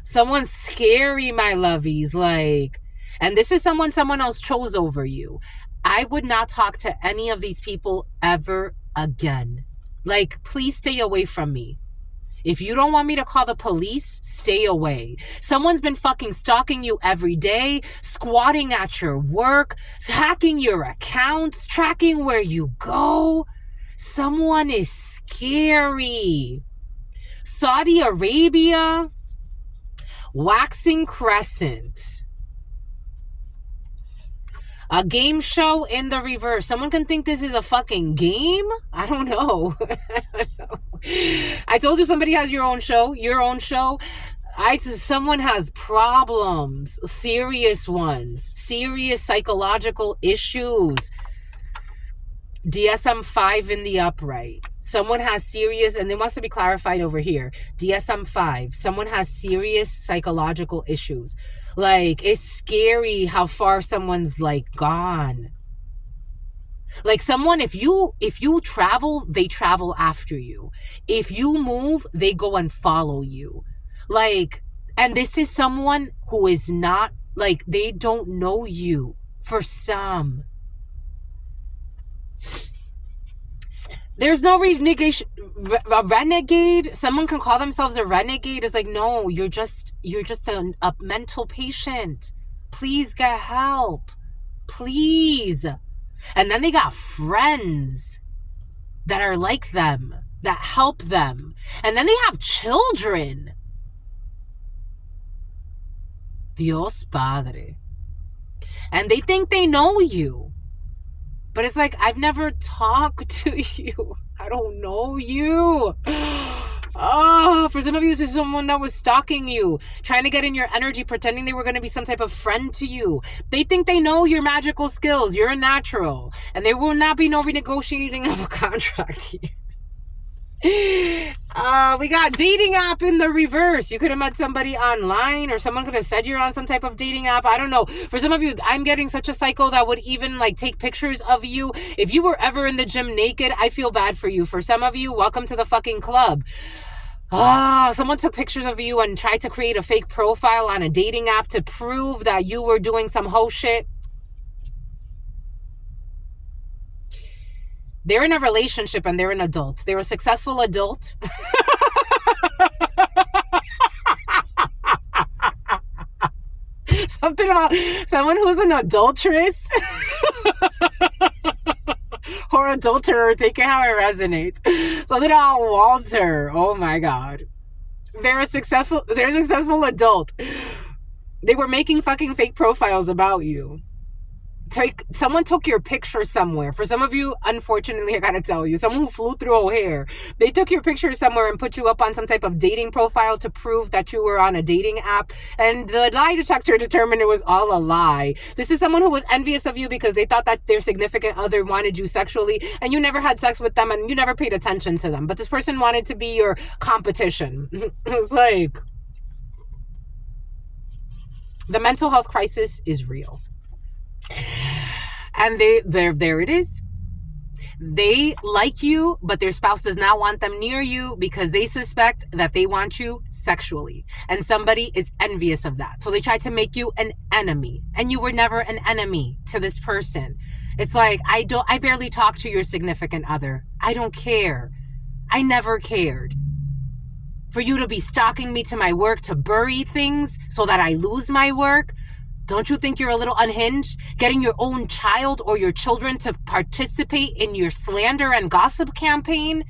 Someone's scary, my lovies. Like, and this is someone else chose over you. I would not talk to any of these people ever again. Like, please stay away from me. If you don't want me to call the police, stay away. Someone's been fucking stalking you every day, squatting at your work, hacking your accounts, tracking where you go. Someone is scary. Saudi Arabia. Waxing crescent. A game show in the reverse. Someone can think this is a fucking game? I don't know. I told you somebody has your own show. Your own show. Someone has problems, serious ones, serious psychological issues. DSM-5 in the upright. Someone has serious, and it wants to be clarified over here. DSM-5. Someone has serious psychological issues. Like, it's scary how far someone's like gone. Like someone, if you travel, they travel after you. If you move, they go and follow you. Like, and this is someone who is not, like, they don't know you. For some, there's no renegation. A renegade, someone can call themselves a renegade. It's like, no, you're just a mental patient. Please get help. Please. And then they got friends that are like them, that help them. And then they have children. Dios Padre. And they think they know you. But it's like, I've never talked to you. I don't know you. Oh, for some of you, this is someone that was stalking you, trying to get in your energy, pretending they were going to be some type of friend to you. They think they know your magical skills. You're a natural. And there will not be no renegotiating of a contract here. We got dating app in the reverse. You could have met somebody online, or someone could have said you're on some type of dating app. I don't know. For some of you, I'm getting such a cycle that would even like take pictures of you. If you were ever in the gym naked, I feel bad for you. For some of you, welcome to the fucking club. Someone took pictures of you and tried to create a fake profile on a dating app to prove that you were doing some hoe shit. They're in a relationship and they're an adult. They're a successful adult. Something about someone who's an adulteress or adulterer, take it how it resonates. Something about Walter. Oh my God. They're a successful adult. They were making fucking fake profiles about you. Someone took your picture somewhere. For some of you, unfortunately, I gotta tell you, someone who flew through O'Hare, they took your picture somewhere and put you up on some type of dating profile to prove that you were on a dating app. And the lie detector determined it was all a lie. This is someone who was envious of you because they thought that their significant other wanted you sexually, and you never had sex with them and you never paid attention to them. But this person wanted to be your competition. It's like, the mental health crisis is real. And there it is. They like you, but their spouse does not want them near you because they suspect that they want you sexually. And somebody is envious of that. So they try to make you an enemy. And you were never an enemy to this person. It's like, I barely talk to your significant other. I don't care. I never cared. For you to be stalking me to my work to bury things so that I lose my work. Don't you think you're a little unhinged? Getting your own child or your children to participate in your slander and gossip campaign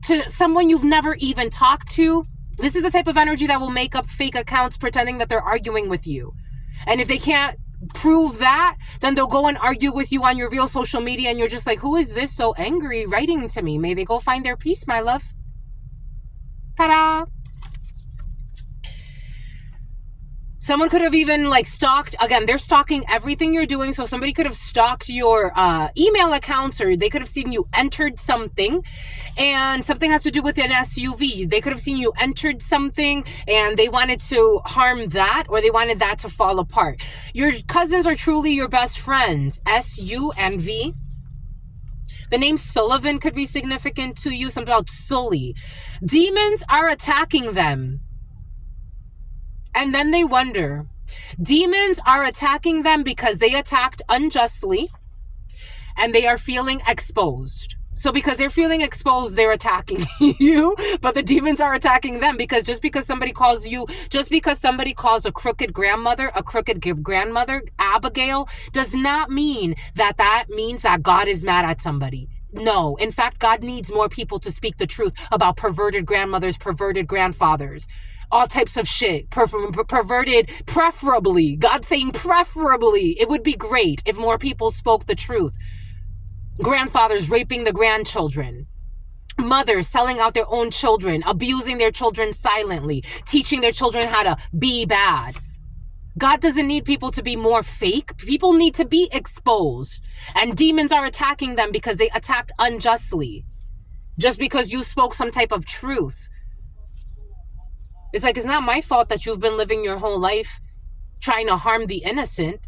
to someone you've never even talked to? This is the type of energy that will make up fake accounts pretending that they're arguing with you. And if they can't prove that, then they'll go and argue with you on your real social media and you're just like, who is this so angry writing to me? May they go find their peace, my love. Ta-da! Someone could have even like stalked, again, they're stalking everything you're doing. So somebody could have stalked your email accounts, or they could have seen you entered something and something has to do with an SUV. They could have seen you entered something and they wanted to harm that, or they wanted that to fall apart. Your cousins are truly your best friends. S-U and V. The name Sullivan could be significant to you. Something about Sully. Demons are attacking them. And then they wonder, demons are attacking them because they attacked unjustly and they are feeling exposed. So because they're feeling exposed, they're attacking you, but the demons are attacking them because just because somebody calls a crooked grandmother, Abigail, does not mean that means that God is mad at somebody. No, in fact, God needs more people to speak the truth about perverted grandmothers, perverted grandfathers. All types of shit, perverted, preferably. God's saying preferably. It would be great if more people spoke the truth. Grandfathers raping the grandchildren. Mothers selling out their own children, abusing their children silently, teaching their children how to be bad. God doesn't need people to be more fake. People need to be exposed. And demons are attacking them because they attacked unjustly. Just because you spoke some type of truth. It's like, it's not my fault that you've been living your whole life trying to harm the innocent.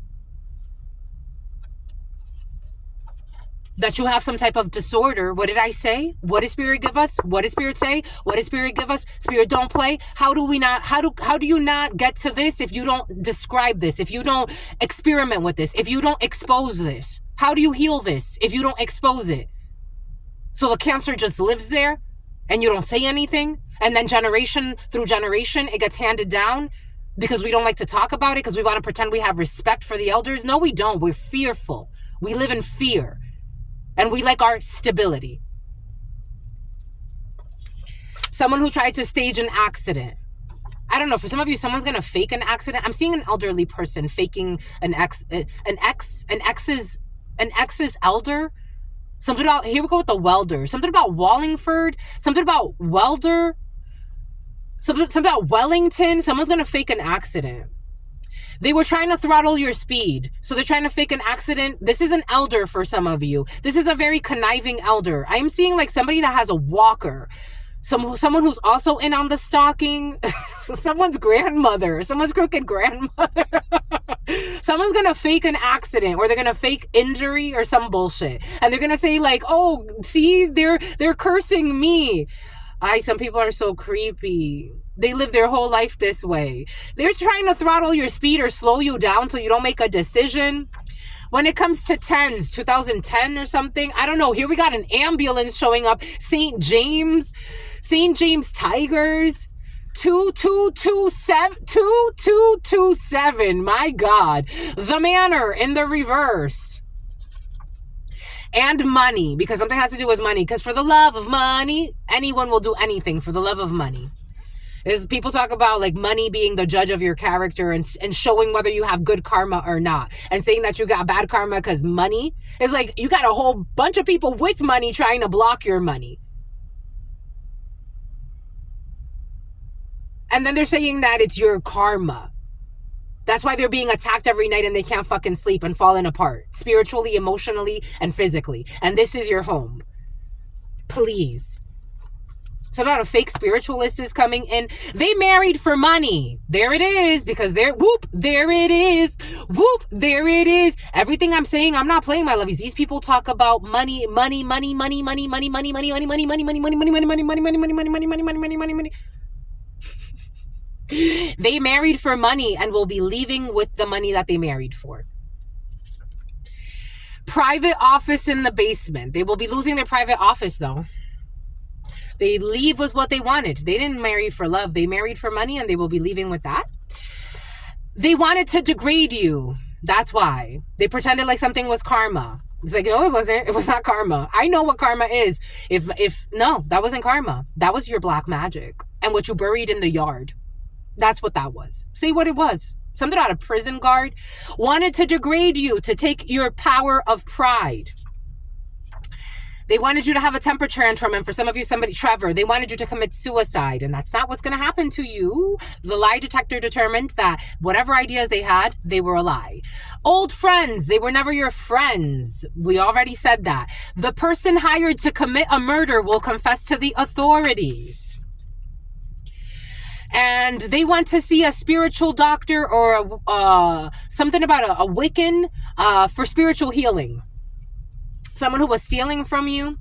That you have some type of disorder. What did I say? What did Spirit give us? What did Spirit say? What did Spirit give us? Spirit, don't play. How do you not get to this if you don't describe this? If you don't experiment with this? If you don't expose this? How do you heal this if you don't expose it? So the cancer just lives there and you don't say anything, and then generation through generation it gets handed down because we don't like to talk about it, because we want to pretend we have respect for the elders. No, we don't. We're fearful. We live in fear. And we like our stability. Someone who tried to stage an accident. I don't know, for some of you, someone's going to fake an accident. I'm seeing an elderly person faking an ex's elder. Something about, here we go with the welder. Something about Wallingford. Something about welder. Something about Wellington. Someone's going to fake an accident. They were trying to throttle your speed. So they're trying to fake an accident. This is an elder for some of you. This is a very conniving elder. I'm seeing like somebody that has a walker. Someone who's also in on the stalking. Someone's grandmother. Someone's crooked grandmother. Someone's going to fake an accident, or they're going to fake injury or some bullshit. And they're going to say like, oh, see, they're cursing me. Some people are so creepy. They live their whole life this way. They're trying to throttle your speed or slow you down so you don't make a decision. When it comes to 2010 or something, I don't know. Here we got an ambulance showing up. St. James Tigers. 2227. My God. The Manor in the reverse. And money, because something has to do with money. Because for the love of money, anyone will do anything for the love of money. Is people talk about like money being the judge of your character and showing whether you have good karma or not, and saying that you got bad karma because money is like, you got a whole bunch of people with money trying to block your money. And then they're saying that it's your karma. That's why they're being attacked every night and they can't fucking sleep and falling apart spiritually, emotionally, and physically. And this is your home. Please. So not a fake spiritualist is coming in. They married for money. There it is. Because there it is. Whoop, there it is. Everything I'm saying, I'm not playing, my lovies. These people talk about money. They married for money and will be leaving with the money that they married for. Private office in the basement. They will be losing their private office though. They leave with what they wanted. They didn't marry for love. They married for money and they will be leaving with that. They wanted to degrade you. That's why. They pretended like something was karma. It's like, no, it wasn't. It was not karma. I know what karma is. No, that wasn't karma. That was your black magic and what you buried in the yard. That's what that was. See what it was. Something out of prison guard. Wanted to degrade you, to take your power of pride. They wanted you to have a temper tantrum, and for some of you, Trevor, they wanted you to commit suicide, and that's not what's going to happen to you. The lie detector determined that whatever ideas they had, they were a lie. Old friends, they were never your friends. We already said that. The person hired to commit a murder will confess to the authorities. And they want to see a spiritual doctor or something about a Wiccan for spiritual healing. Someone who was stealing from you.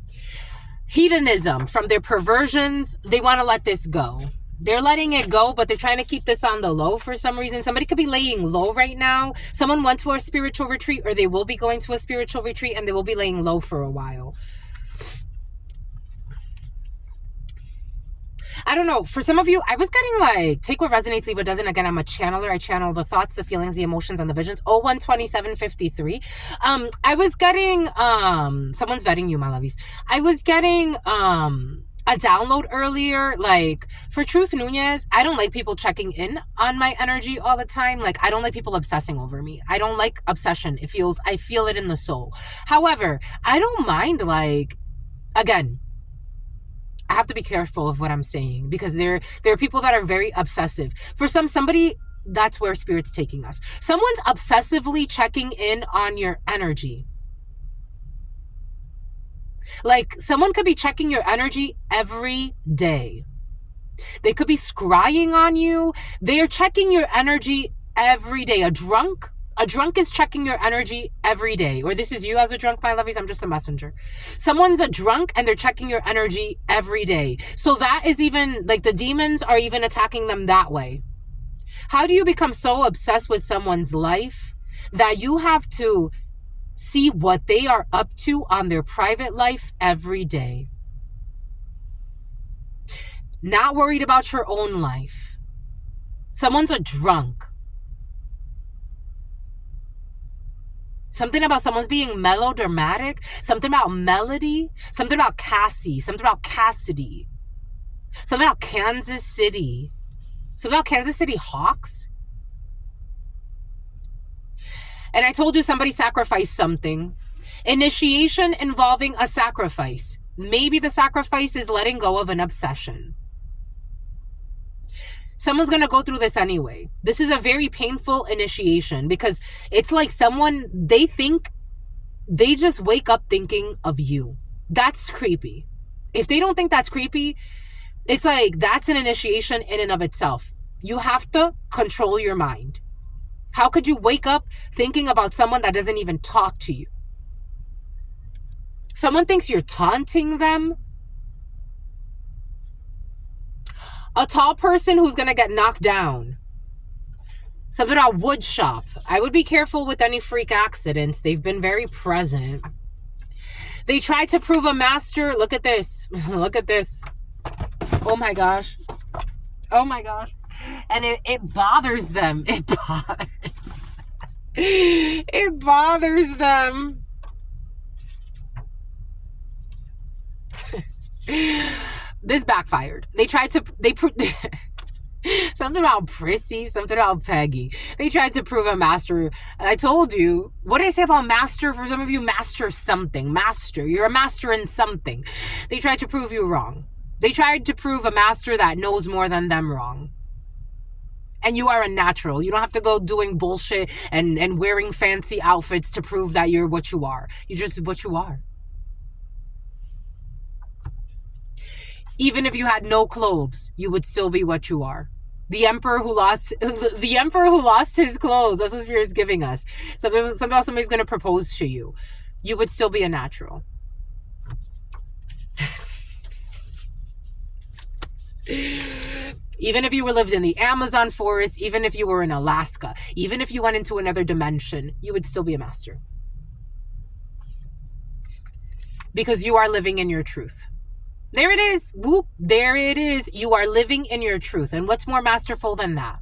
Hedonism from their perversions. They want to let this go. They're letting it go, but they're trying to keep this on the low for some reason. Somebody could be laying low right now. Someone went to a spiritual retreat, or they will be going to a spiritual retreat, and they will be laying low for a while. I don't know. For some of you, I was getting like, take what resonates, leave what doesn't. Again, I'm a channeler. I channel the thoughts, the feelings, the emotions, and the visions. 012753. I was getting, someone's vetting you, my lovies. I was getting, a download earlier, like for Truth Nunez. I don't like people checking in on my energy all the time. Like, I don't like people obsessing over me. I don't like obsession. I feel it in the soul. However, I don't mind, like, again, I have to be careful of what I'm saying, because there are people that are very obsessive. For somebody, that's where Spirit's taking us. Someone's obsessively checking in on your energy. Like, someone could be checking your energy every day. They could be scrying on you. They are checking your energy every day. A drunk is checking your energy every day. Or this is you as a drunk, my lovies. I'm just a messenger. Someone's a drunk and they're checking your energy every day. So that is even, like, the demons are even attacking them that way. How do you become so obsessed with someone's life that you have to see what they are up to on their private life every day? Not worried about your own life. Someone's a drunk. Something about someone's being melodramatic. Something about melody. Something about Cassie. Something about Cassidy. Something about Kansas City. Something about Kansas City Hawks. And I told you somebody sacrificed something. Initiation involving a sacrifice. Maybe the sacrifice is letting go of an obsession. Someone's going to go through this anyway. This is a very painful initiation, because it's like they just wake up thinking of you. That's creepy. If they don't think that's creepy, it's like that's an initiation in and of itself. You have to control your mind. How could you wake up thinking about someone that doesn't even talk to you? Someone thinks you're taunting them. A tall person who's going to get knocked down. Something about wood shop. I would be careful with any freak accidents. They've been very present. They tried to prove a master. Look at this. Look at this. Oh my gosh. Oh my gosh. And it bothers them. It bothers. It bothers them. This backfired. Something about Prissy, something about Peggy. They tried to prove a master. And I told you, what did I say about master? For some of you, master something. Master. You're a master in something. They tried to prove you wrong. They tried to prove a master that knows more than them wrong. And you are a natural. You don't have to go doing bullshit and wearing fancy outfits to prove that you're what you are. You're just what you are. Even if you had no clothes, you would still be what you are. The emperor who lost his clothes. That's what Spirit's giving us. Somehow somebody's going to propose to you. You would still be a natural. Even if you lived in the Amazon forest, even if you were in Alaska, even if you went into another dimension, you would still be a master. Because you are living in your truth. There it is. Whoop. There it is. You are living in your truth. And what's more masterful than that?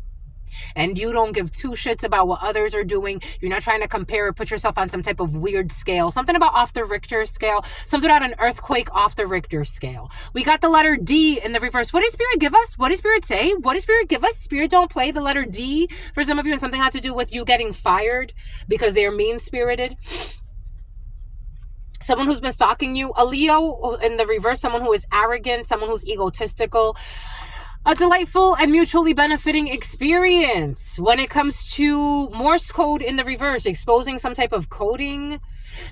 And you don't give two shits about what others are doing. You're not trying to compare or put yourself on some type of weird scale. Something about off the Richter scale. Something about an earthquake off the Richter scale. We got the letter D in the reverse. What did Spirit give us? What did Spirit say? What did Spirit give us? Spirit don't play the letter D for some of you. And something had to do with you getting fired because they're mean-spirited. Someone who's been stalking you. A Leo in the reverse. Someone who is arrogant. Someone who's egotistical. A delightful and mutually benefiting experience when it comes to Morse code in the reverse, exposing some type of coding.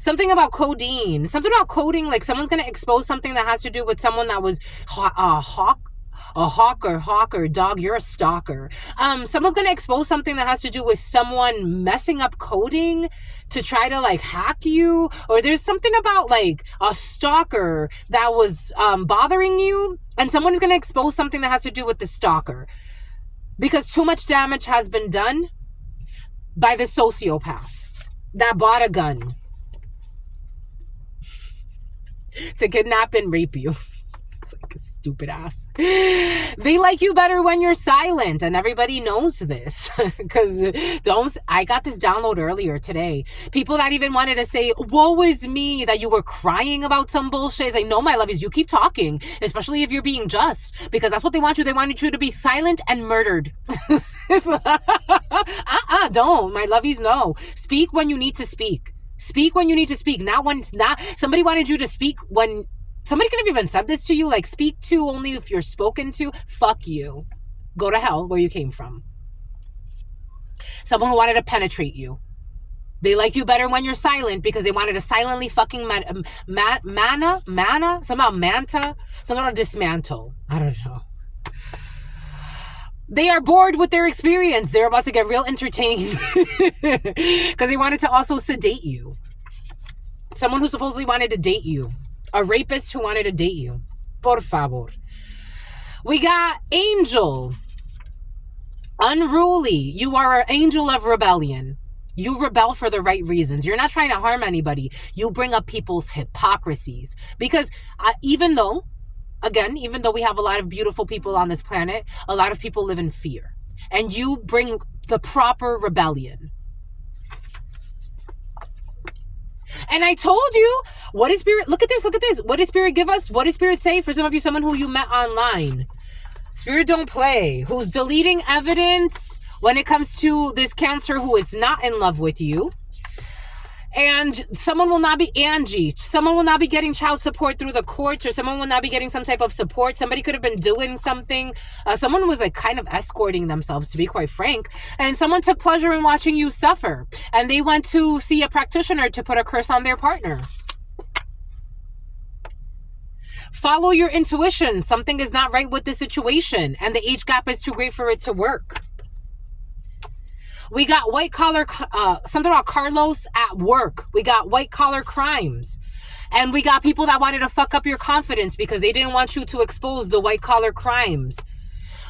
Something about codeine. Something about coding, like someone's going to expose something that has to do with someone that was a hawker, dog, you're a stalker. Someone's going to expose something that has to do with someone messing up coding to try to like hack you. Or there's something about like a stalker that was bothering you. And someone is going to expose something that has to do with the stalker. Because too much damage has been done by the sociopath that bought a gun to kidnap and rape you. It's like a stupid ass. They like you better when you're silent, and everybody knows this. Because I got this download earlier today. People that even wanted to say, woe is me, that you were crying about some bullshit. It's like, no, my lovies, you keep talking, especially if you're being just, because that's what they want you. They want you to be silent and murdered. Don't, my lovies, no. Speak when you need to speak. Speak when you need to speak. Not somebody wanted you to speak when Somebody could have even said this to you, like, speak to only if you're spoken to. Fuck you. Go to hell where you came from. Someone who wanted to penetrate you. They like you better when you're silent because they wanted to silently fucking somehow manta, somehow dismantle. I don't know. They are bored with their experience. They're about to get real entertained because they wanted to also sedate you. Someone who supposedly wanted to date you. A rapist who wanted to date you. Por favor. We got angel. Unruly. You are an angel of rebellion. You rebel for the right reasons. You're not trying to harm anybody. You bring up people's hypocrisies. Because even though we have a lot of beautiful people on this planet, a lot of people live in fear. And you bring the proper rebellion. And I told you, what is Spirit? Look at this. What does Spirit give us? What does Spirit say for some of you, someone who you met online? Spirit don't play. Who's deleting evidence when it comes to this Cancer who is not in love with you. And someone will not be Angie. Someone will not be getting child support through the courts, or someone will not be getting some type of support. Somebody could have been doing something. Someone was like kind of escorting themselves, to be quite frank. And someone took pleasure in watching you suffer. And they went to see a practitioner to put a curse on their partner. Follow your intuition. Something is not right with the situation. And the age gap is too great for it to work. We got white collar, something about Carlos at work. We got white collar crimes. And we got people that wanted to fuck up your confidence because they didn't want you to expose the white collar crimes.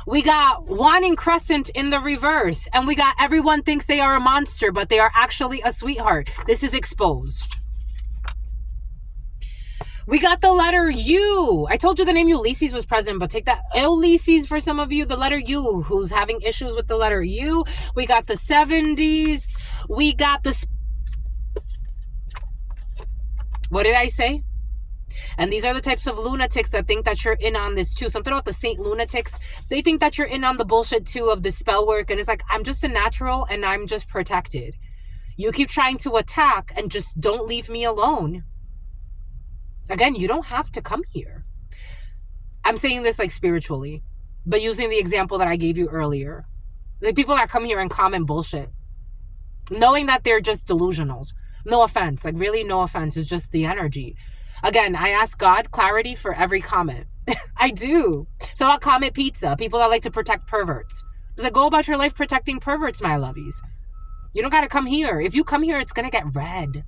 We got wanting crescent in the reverse. And we got everyone thinks they are a monster, but they are actually a sweetheart. This is exposed. We got the letter U. I told you the name Ulysses was present, but take that. Ulysses for some of you, the letter U, who's having issues with the letter U. We got the 70s. We got the... What did I say? And these are the types of lunatics that think that you're in on this too. Something about the Saint lunatics. They think that you're in on the bullshit too of the spell work. And it's like, I'm just a natural and I'm just protected. You keep trying to attack and just don't leave me alone. Again, you don't have to come here. I'm saying this like spiritually, but using the example that I gave you earlier. The people that come here and comment bullshit, knowing that they're just delusionals. No offense, like really no offense, it's just the energy. Again, I ask God clarity for every comment. I do. So I'll comment pizza, people that like to protect perverts. It's like, go about your life protecting perverts, my lovies. You don't got to come here. If you come here, it's going to get red.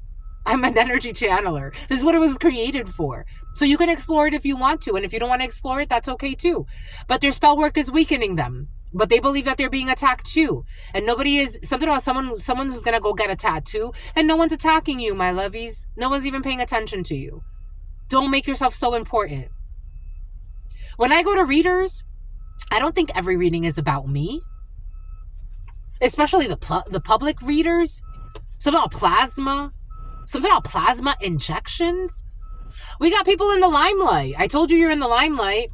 I'm an energy channeler. This is what it was created for. So you can explore it if you want to. And if you don't want to explore it, that's okay too. But their spell work is weakening them. But they believe that they're being attacked too. And nobody is... Something about someone who's going to go get a tattoo. And no one's attacking you, my lovies. No one's even paying attention to you. Don't make yourself so important. When I go to readers, I don't think every reading is about me. Especially the public readers. Something about plasma. Something about plasma injections. We got people in the limelight. I told you you're in the limelight.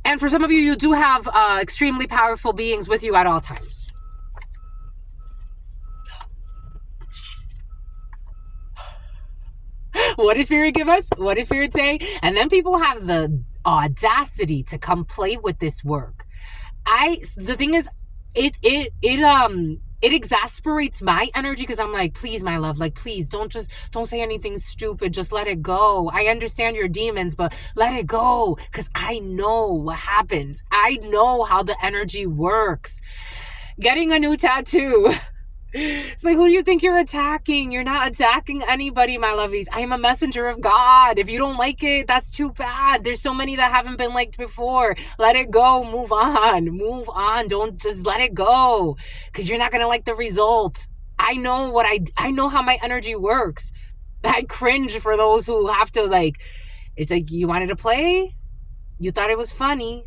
And for some of you, you do have extremely powerful beings with you at all times. What does Spirit give us? What does Spirit say? And then people have the audacity to come play with this work. The thing is, it exasperates my energy because I'm like, please, my love, like, please don't say anything stupid. Just let it go. I understand your demons, but let it go because I know what happens. I know how the energy works. Getting a new tattoo. It's like, who do you think you're attacking? You're not attacking anybody, my lovies. I am a messenger of God. If you don't like it, that's too bad. There's so many that haven't been liked before. Let it go. Move on. Move on. Don't just let it go because you're not going to like the result. I know how my energy works. I cringe for those who have to like, it's like, you wanted to play? You thought it was funny.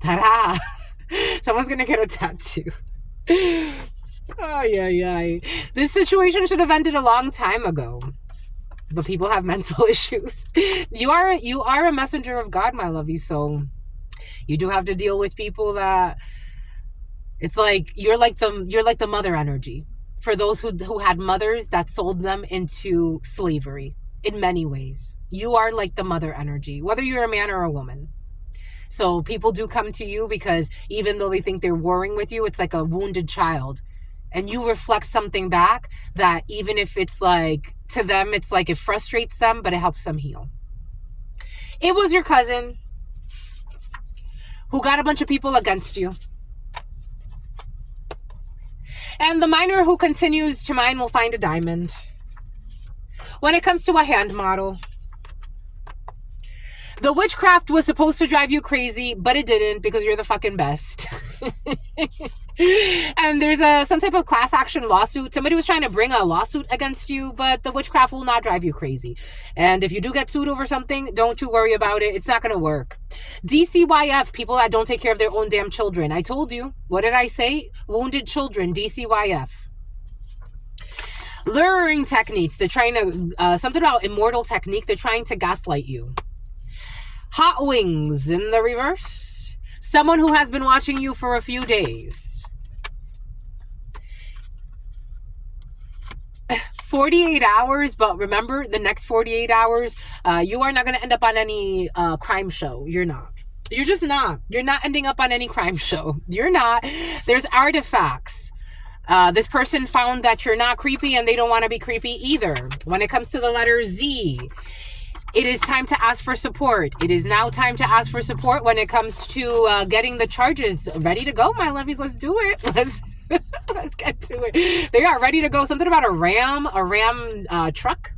Ta-da. Someone's gonna get a tattoo. Oh, yeah. This situation should have ended a long time ago. But people have mental issues. You are a messenger of God, my lovey. So you do have to deal with people that it's like you're like the mother energy. for those who had mothers that sold them into slavery in many ways. You are like the mother energy, whether you're a man or a woman. So people do come to you because even though they think they're warring with you, it's like a wounded child. And you reflect something back that even if it's like, to them, it's like it frustrates them, but it helps them heal. It was your cousin who got a bunch of people against you. And the miner who continues to mine will find a diamond. When it comes to a hand model, the witchcraft was supposed to drive you crazy, but it didn't because you're the fucking best. And there's some type of class action lawsuit. Somebody was trying to bring a lawsuit against you, but the witchcraft will not drive you crazy. And if you do get sued over something, don't you worry about it. It's not going to work. DCYF, people that don't take care of their own damn children. I told you. What did I say? Wounded children, DCYF. Luring techniques. They're trying to, something about immortal technique. They're trying to gaslight you. Hot wings in the reverse. Someone who has been watching you for a few days. 48 hours, but remember, the next 48 hours, you are not going to end up on any crime show. You're not. You're just not. You're not ending up on any crime show. You're not. There's artifacts. This person found that you're not creepy and they don't want to be creepy either. When it comes to the letter Z, it is time to ask for support. It is now time to ask for support when it comes to getting the charges ready to go, my lovies. Let's do it. Let's get to it. They are ready to go. Something about a ram truck.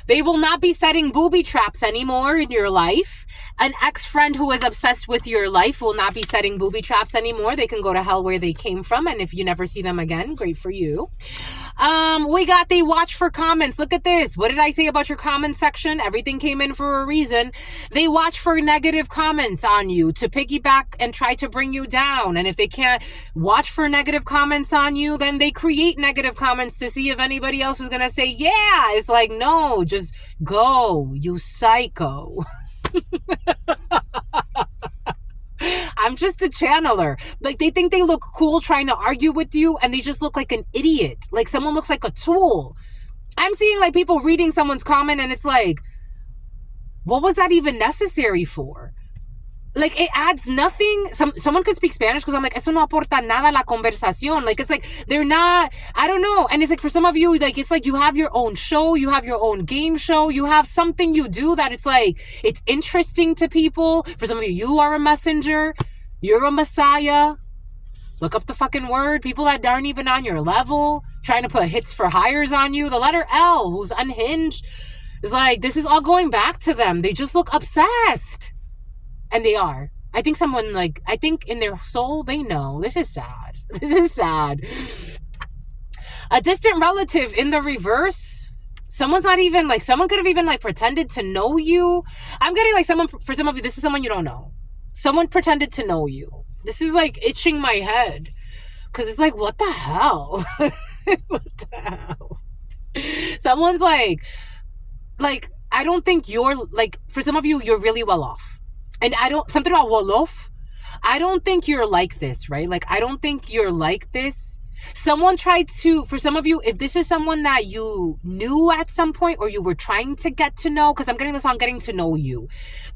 They will not be setting booby traps anymore in your life. An ex-friend who is obsessed with your life will not be setting booby traps anymore. They can go to hell where they came from. And if you never see them again, great for you. We got the watch for comments. Look at this. What did I say about your comment section? Everything came in for a reason. They watch for negative comments on you to piggyback and try to bring you down. And if they can't watch for negative comments on you, then they create negative comments to see if anybody else is going to say, yeah. It's like, no, just go, you psycho. I'm just a channeler. Like, they think they look cool trying to argue with you, and they just look like an idiot. Like, someone looks like a tool. I'm seeing, like, people reading someone's comment, and it's like, what was that even necessary for? Like, it adds nothing. Someone could speak Spanish because I'm like, eso no aporta nada a la conversación. Like, it's like, they're not, I don't know. And it's like, for some of you, like, it's like you have your own show, you have your own game show, you have something you do that it's like, it's interesting to people. For some of you, you are a messenger, you're a messiah. Look up the fucking word. People that aren't even on your level, trying to put hits for hires on you. The letter L, who's unhinged, is like, this is all going back to them. They just look obsessed. And they are. I think someone, like, I think in their soul, they know. This is sad. This is sad. A distant relative in the reverse. Someone's not even, like, someone could have even, like, pretended to know you. I'm getting, like, someone, for some of you, this is someone you don't know. Someone pretended to know you. This is, like, itching my head. Because it's like, what the hell? What the hell? Someone's, like, I don't think you're, like, for some of you, you're really well off. And something about Wolof, I don't think you're like this, right? Like, I don't think you're like this. Someone tried to, for some of you, if this is someone that you knew at some point or you were trying to get to know, because I'm getting this on getting to know you.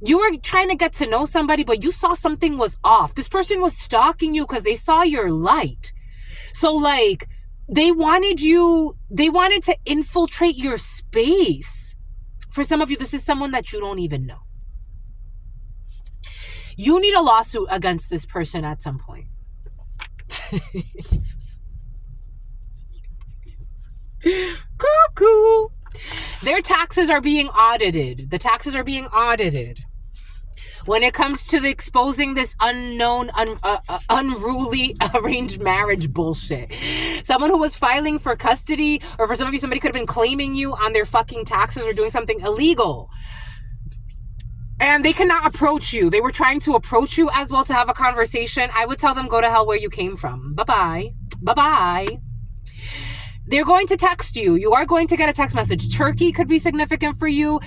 You were trying to get to know somebody, but you saw something was off. This person was stalking you because they saw your light. So, like, they wanted to infiltrate your space. For some of you, this is someone that you don't even know. You need a lawsuit against this person at some point. Cuckoo. Their taxes are being audited. The taxes are being audited. When it comes to exposing this unknown, unruly arranged marriage bullshit. Someone who was filing for custody, or for some of you, somebody could have been claiming you on their fucking taxes or doing something illegal. And they cannot approach you. They were trying to approach you as well to have a conversation. I would tell them, go to hell where you came from. Bye-bye. Bye-bye. They're going to text you. You are going to get a text message. Turkey could be significant for you.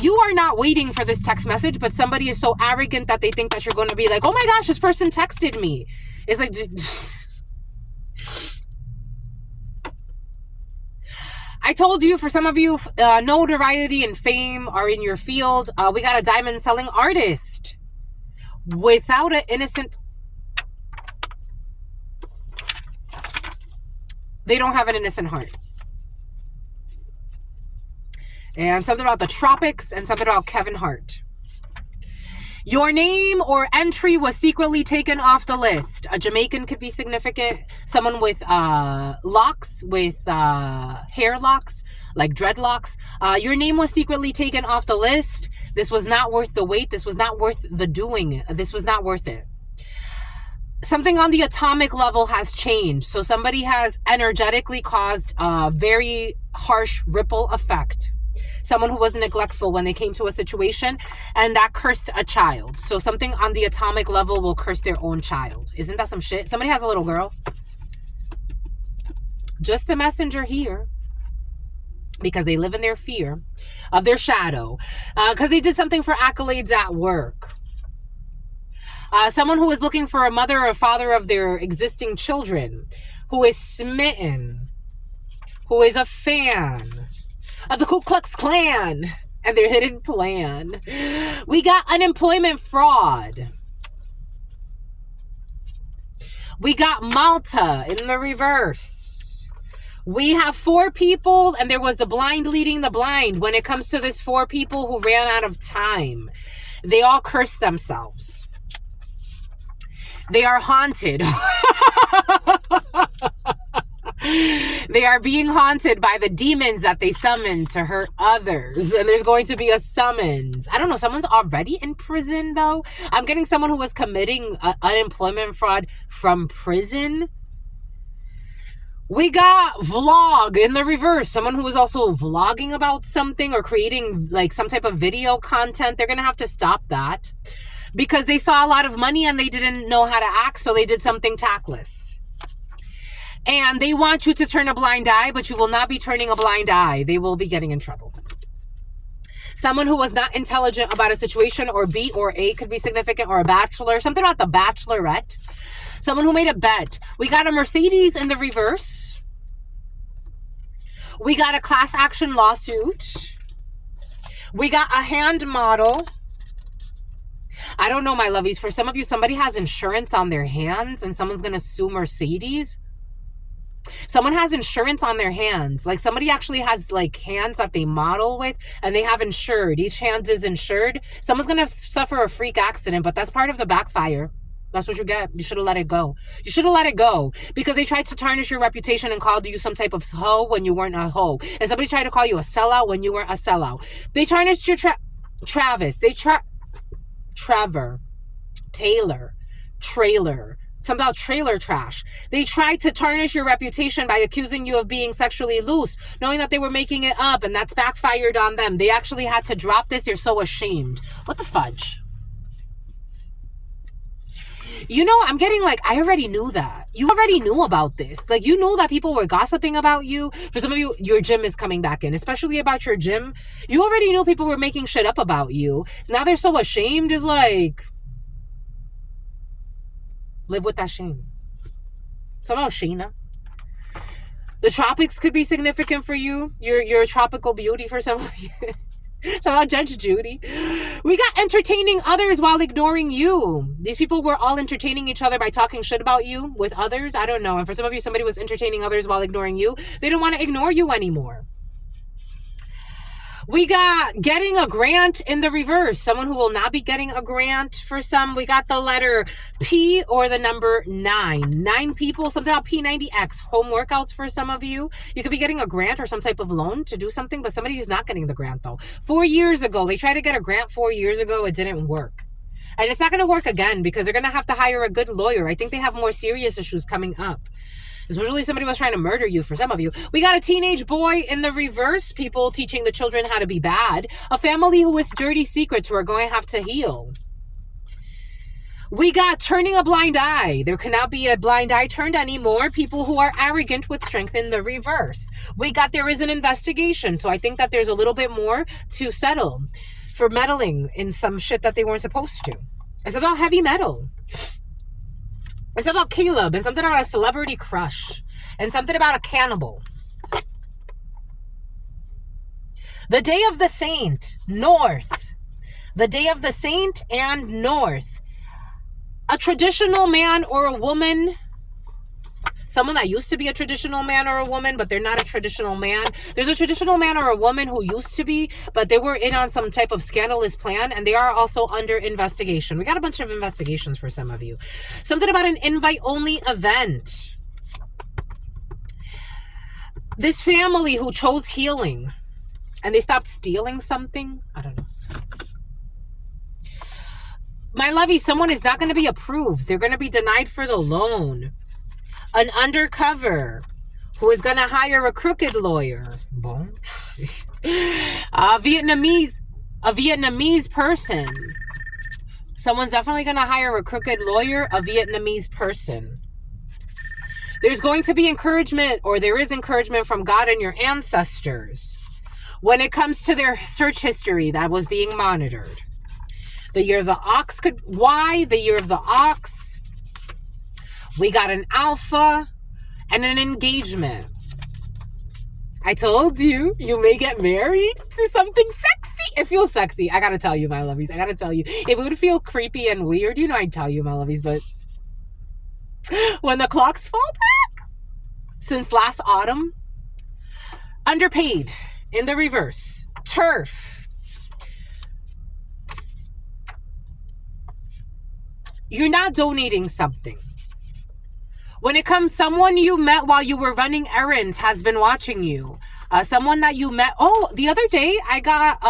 You are not waiting for this text message, but somebody is so arrogant that they think that you're going to be like, oh my gosh, this person texted me. It's like, I told you, for some of you, notoriety and fame are in your field. We got a diamond selling artist without an innocent. They don't have an innocent heart. And something about the tropics and something about Kevin Hart. Your name or entry was secretly taken off the list. A Jamaican could be significant. Someone with locks, with hair locks, like dreadlocks. Your name was secretly taken off the list. This was not worth the wait. This was not worth the doing. This was not worth it. Something on the atomic level has changed. So somebody has energetically caused a very harsh ripple effect. Someone who was neglectful when they came to a situation, and that cursed a child. So something on the atomic level will curse their own child. Isn't that some shit? Somebody has a little girl. Just a messenger here. Because they live in their fear of their shadow. Because they did something for accolades at work. Someone who is looking for a mother or a father of their existing children. Who is smitten. Who is a fan of the Ku Klux Klan and their hidden plan. We got unemployment fraud. We got Malta in the reverse. We have 4 people, and there was the blind leading the blind when it comes to this 4 people who ran out of time. They all cursed themselves. They are haunted. They are being haunted by the demons that they summoned to hurt others. And there's going to be a summons. I don't know. Someone's already in prison, though. I'm getting someone who was committing unemployment fraud from prison. We got vlog in the reverse. Someone who was also vlogging about something or creating like some type of video content. They're going to have to stop that because they saw a lot of money and they didn't know how to act. So they did something tactless. And they want you to turn a blind eye, but you will not be turning a blind eye. They will be getting in trouble. Someone who was not intelligent about a situation, or B or A could be significant, or a bachelor. Something about the bachelorette. Someone who made a bet. We got a Mercedes in the reverse. We got a class action lawsuit. We got a hand model. I don't know, my lovies. For some of you, somebody has insurance on their hands and someone's going to sue Mercedes. Someone has insurance on their hands. Like somebody actually has like hands that they model with and they have insured. Each hand is insured. Someone's going to suffer a freak accident, but that's part of the backfire. That's what you get. You should have let it go. You should have let it go because they tried to tarnish your reputation and called you some type of hoe when you weren't a hoe. And somebody tried to call you a sellout when you weren't a sellout. They tarnished your Travis. Trevor. Taylor. Trailer. Something about trailer trash. They tried to tarnish your reputation by accusing you of being sexually loose, knowing that they were making it up, and that's backfired on them. They actually had to drop this. They're so ashamed. What the fudge? You know, I'm getting like, I already knew that. You already knew about this. Like, you knew that people were gossiping about you. For some of you, your gym is coming back in, especially about your gym. You already knew people were making shit up about you. Now they're so ashamed. Is like, live with that shame. Somehow Sheena. The tropics could be significant for you. You're a tropical beauty for some of you. Somehow Judge Judy. We got entertaining others while ignoring you. These people were all entertaining each other by talking shit about you with others. I don't know. And for some of you, somebody was entertaining others while ignoring you. They don't want to ignore you anymore. We got getting a grant in the reverse. Someone who will not be getting a grant for some. We got the letter P or the number 9. 9 people, something about P90X. Home workouts for some of you. You could be getting a grant or some type of loan to do something, but somebody is not getting the grant though. 4 years ago, they tried to get a grant 4 years ago. It didn't work. And it's not going to work again because they're going to have to hire a good lawyer. I think they have more serious issues coming up. Especially somebody was trying to murder you for some of you. We got a teenage boy in the reverse. People teaching the children how to be bad. A family who with dirty secrets who are going to have to heal. We got turning a blind eye. There cannot be a blind eye turned anymore. People who are arrogant with strength in the reverse. We got there is an investigation. So I think that there's a little bit more to settle for meddling in some shit that they weren't supposed to. It's about heavy metal. It's about Caleb and something about a celebrity crush and something about a cannibal. The day of the saint, north. The day of the saint and north. A traditional man or a woman, someone that used to be a traditional man or a woman, but they're not a traditional man. There's a traditional man or a woman who used to be, but they were in on some type of scandalous plan, and they are also under investigation. We got a bunch of investigations for some of you. Something about an invite-only event. This family who chose healing, and they stopped stealing something. I don't know. My lovey, someone is not going to be approved. They're going to be denied for the loan. An undercover who is going to hire a crooked lawyer. Bon. A Vietnamese person. Someone's definitely going to hire a crooked lawyer, a Vietnamese person. There's going to be encouragement, or there is encouragement from God and your ancestors when it comes to their search history that was being monitored. The year of the ox why? The year of the ox. We got an alpha and an engagement. I told you, you may get married to something sexy. It feels sexy. I gotta tell you, my lovies. I gotta tell you. If it would feel creepy and weird, I'd tell you, my lovies. But when the clocks fall back, since last autumn, underpaid in the reverse. Turf. You're not donating something. When it comes, someone you met while you were running errands has been watching you. Someone that you met. Oh, the other day I got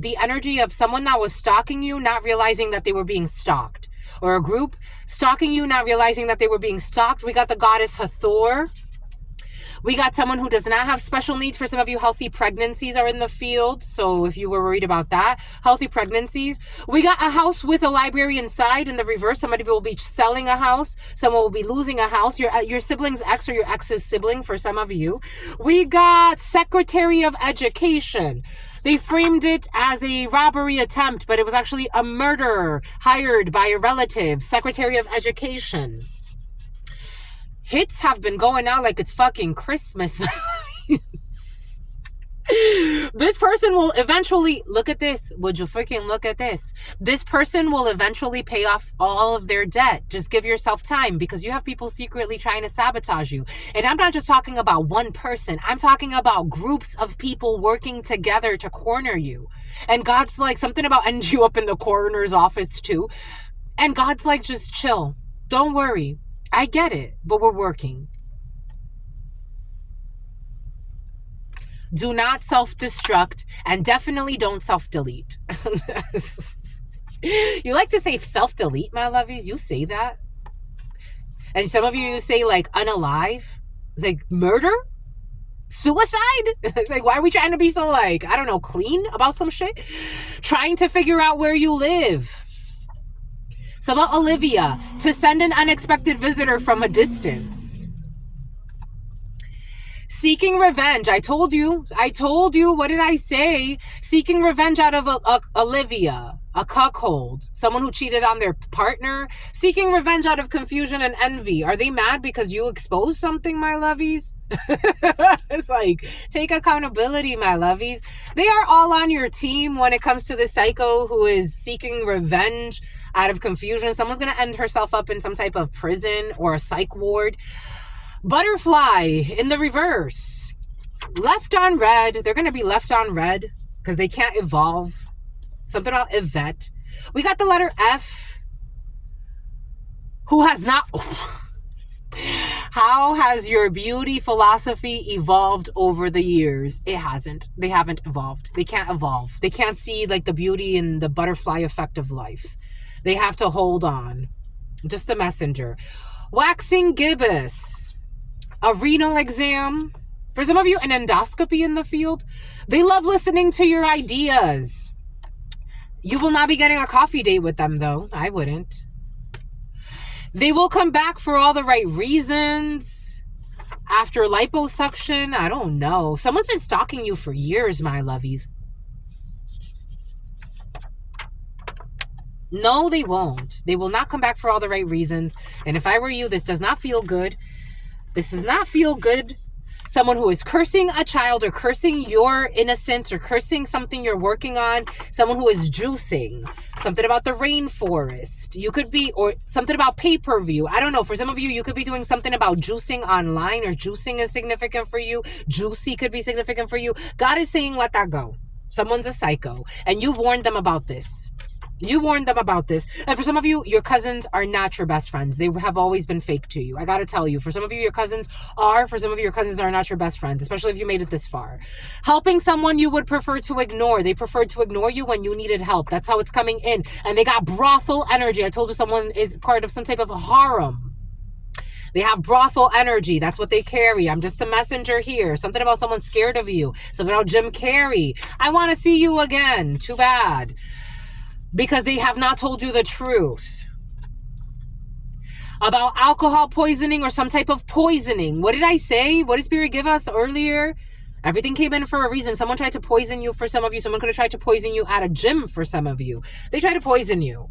the energy of someone that was stalking you, not realizing that they were being stalked. Or a group stalking you, not realizing that they were being stalked. We got the goddess Hathor. We got someone who does not have special needs. For some of you, healthy pregnancies are in the field. So if you were worried about that, healthy pregnancies. We got a house with a library inside. In the reverse, somebody will be selling a house. Someone will be losing a house. Your sibling's ex or your ex's sibling for some of you. We got Secretary of Education. They framed it as a robbery attempt, but it was actually a murder hired by a relative. Secretary of Education. Hits have been going out like it's fucking Christmas. This person will eventually, look at this. Would you freaking look at this? This person will eventually pay off all of their debt. Just give yourself time, because you have people secretly trying to sabotage you. And I'm not just talking about one person. I'm talking about groups of people working together to corner you. And God's like, something about end you up in the coroner's office too. And God's like, just chill. Don't worry. I get it, but we're working. Do not self-destruct, and definitely don't self-delete. You like to say self-delete, my lovies? You say that. And some of you say like unalive. It's like murder? Suicide? It's like, why are we trying to be so like, I don't know, clean about some shit? Trying to figure out where you live. So about Olivia, to send an unexpected visitor from a distance. Seeking revenge. I told you. What did I say? Seeking revenge out of Olivia, a cuckold, someone who cheated on their partner. Seeking revenge out of confusion and envy. Are they mad because you exposed something, my lovies? It's like, take accountability, my lovies. They are all on your team when it comes to the psycho who is seeking revenge out of confusion. Someone's going to end herself up in some type of prison or a psych ward. Butterfly in the reverse. Left on red. They're going to be left on red because they can't evolve. Something about Yvette. We got the letter F. Who has not... How has your beauty philosophy evolved over the years? It hasn't. They haven't evolved. They can't evolve. They can't see like the beauty and the butterfly effect of life. They have to hold on. Just a messenger. Waxing gibbous. A renal exam. For some of you, an endoscopy in the field. They love listening to your ideas. You will not be getting a coffee date with them, though. I wouldn't. They will come back for all the right reasons. After liposuction, I don't know. Someone's been stalking you for years, my lovies. No, they won't. They will not come back for all the right reasons. And if I were you, this does not feel good. This does not feel good. Someone who is cursing a child or cursing your innocence or cursing something you're working on. Someone who is juicing. Something about the rainforest. You could be, or something about pay-per-view. I don't know. For some of you, you could be doing something about juicing online, or juicing is significant for you. Juicy could be significant for you. God is saying, let that go. Someone's a psycho. And you warned them about this. You warned them about this. And for some of you, your cousins are not your best friends. They have always been fake to you. I got to tell you, for some of you, your cousins are. For some of you, your cousins are not your best friends, especially if you made it this far. Helping someone you would prefer to ignore. They preferred to ignore you when you needed help. That's how it's coming in. And they got brothel energy. I told you someone is part of some type of harem. They have brothel energy. That's what they carry. I'm just the messenger here. Something about someone scared of you. Something about Jim Carrey. I want to see you again. Too bad. Because they have not told you the truth about alcohol poisoning or some type of poisoning. What did I say? What did Spirit give us earlier? Everything came in for a reason. Someone tried to poison you for some of you. Someone could have tried to poison you at a gym for some of you. They tried to poison you.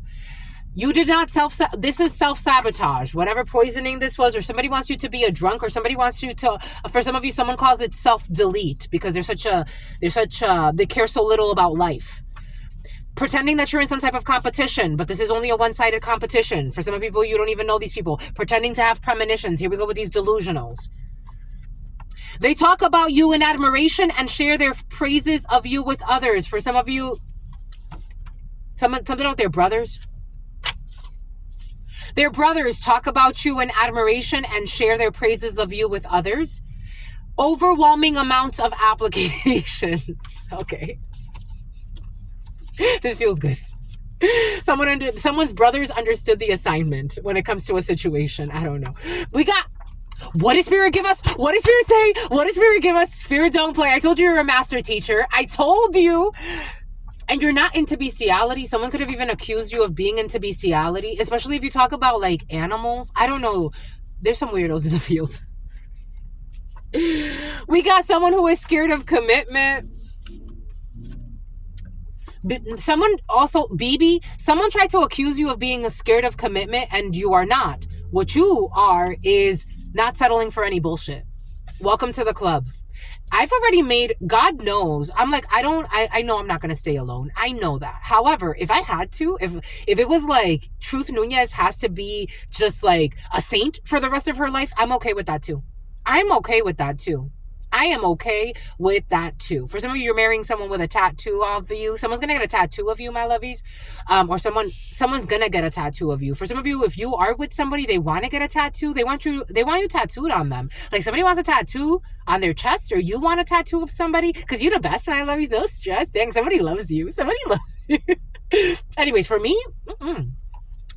You did not this is self-sabotage. Whatever poisoning this was, or somebody wants you to be a drunk, or somebody wants you to, for some of you, someone calls it self-delete because they care so little about life. Pretending that you're in some type of competition, but this is only a one-sided competition. For some of people, you don't even know these people. Pretending to have premonitions. Here we go with these delusionals. They talk about you in admiration and share their praises of you with others. For some of you, something about their brothers. Their brothers talk about you in admiration and share their praises of you with others. Overwhelming amounts of applications. Okay. This feels good. Someone's brothers understood the assignment when it comes to a situation. I don't know. We got, what did Spirit give us? What did Spirit say? What did Spirit give us? Spirit, don't play. I told you you're a master teacher. I told you. And you're not into bestiality. Someone could have even accused you of being into bestiality, especially if you talk about like animals. I don't know. There's some weirdos in the field. We got someone who is scared of commitment. Someone also, BB, someone tried to accuse you of being scared of commitment, and you are not. What you are is not settling for any bullshit. Welcome to the club. I've already made, God knows, I'm like, I know I'm not going to stay alone. I know that. However, if I had to, if it was like Truth Nunez has to be just like a saint for the rest of her life, I'm okay with that too. I'm okay with that too. I am okay with that too. For some of you, you're marrying someone with a tattoo of you. Someone's going to get a tattoo of you, my lovies. Or someone's going to get a tattoo of you. For some of you, if you are with somebody, they want to get a tattoo. They want you tattooed on them. Like somebody wants a tattoo on their chest, or you want a tattoo of somebody because you're the best, my lovies. No stress. Dang, somebody loves you. Somebody loves you. Anyways, for me, I'm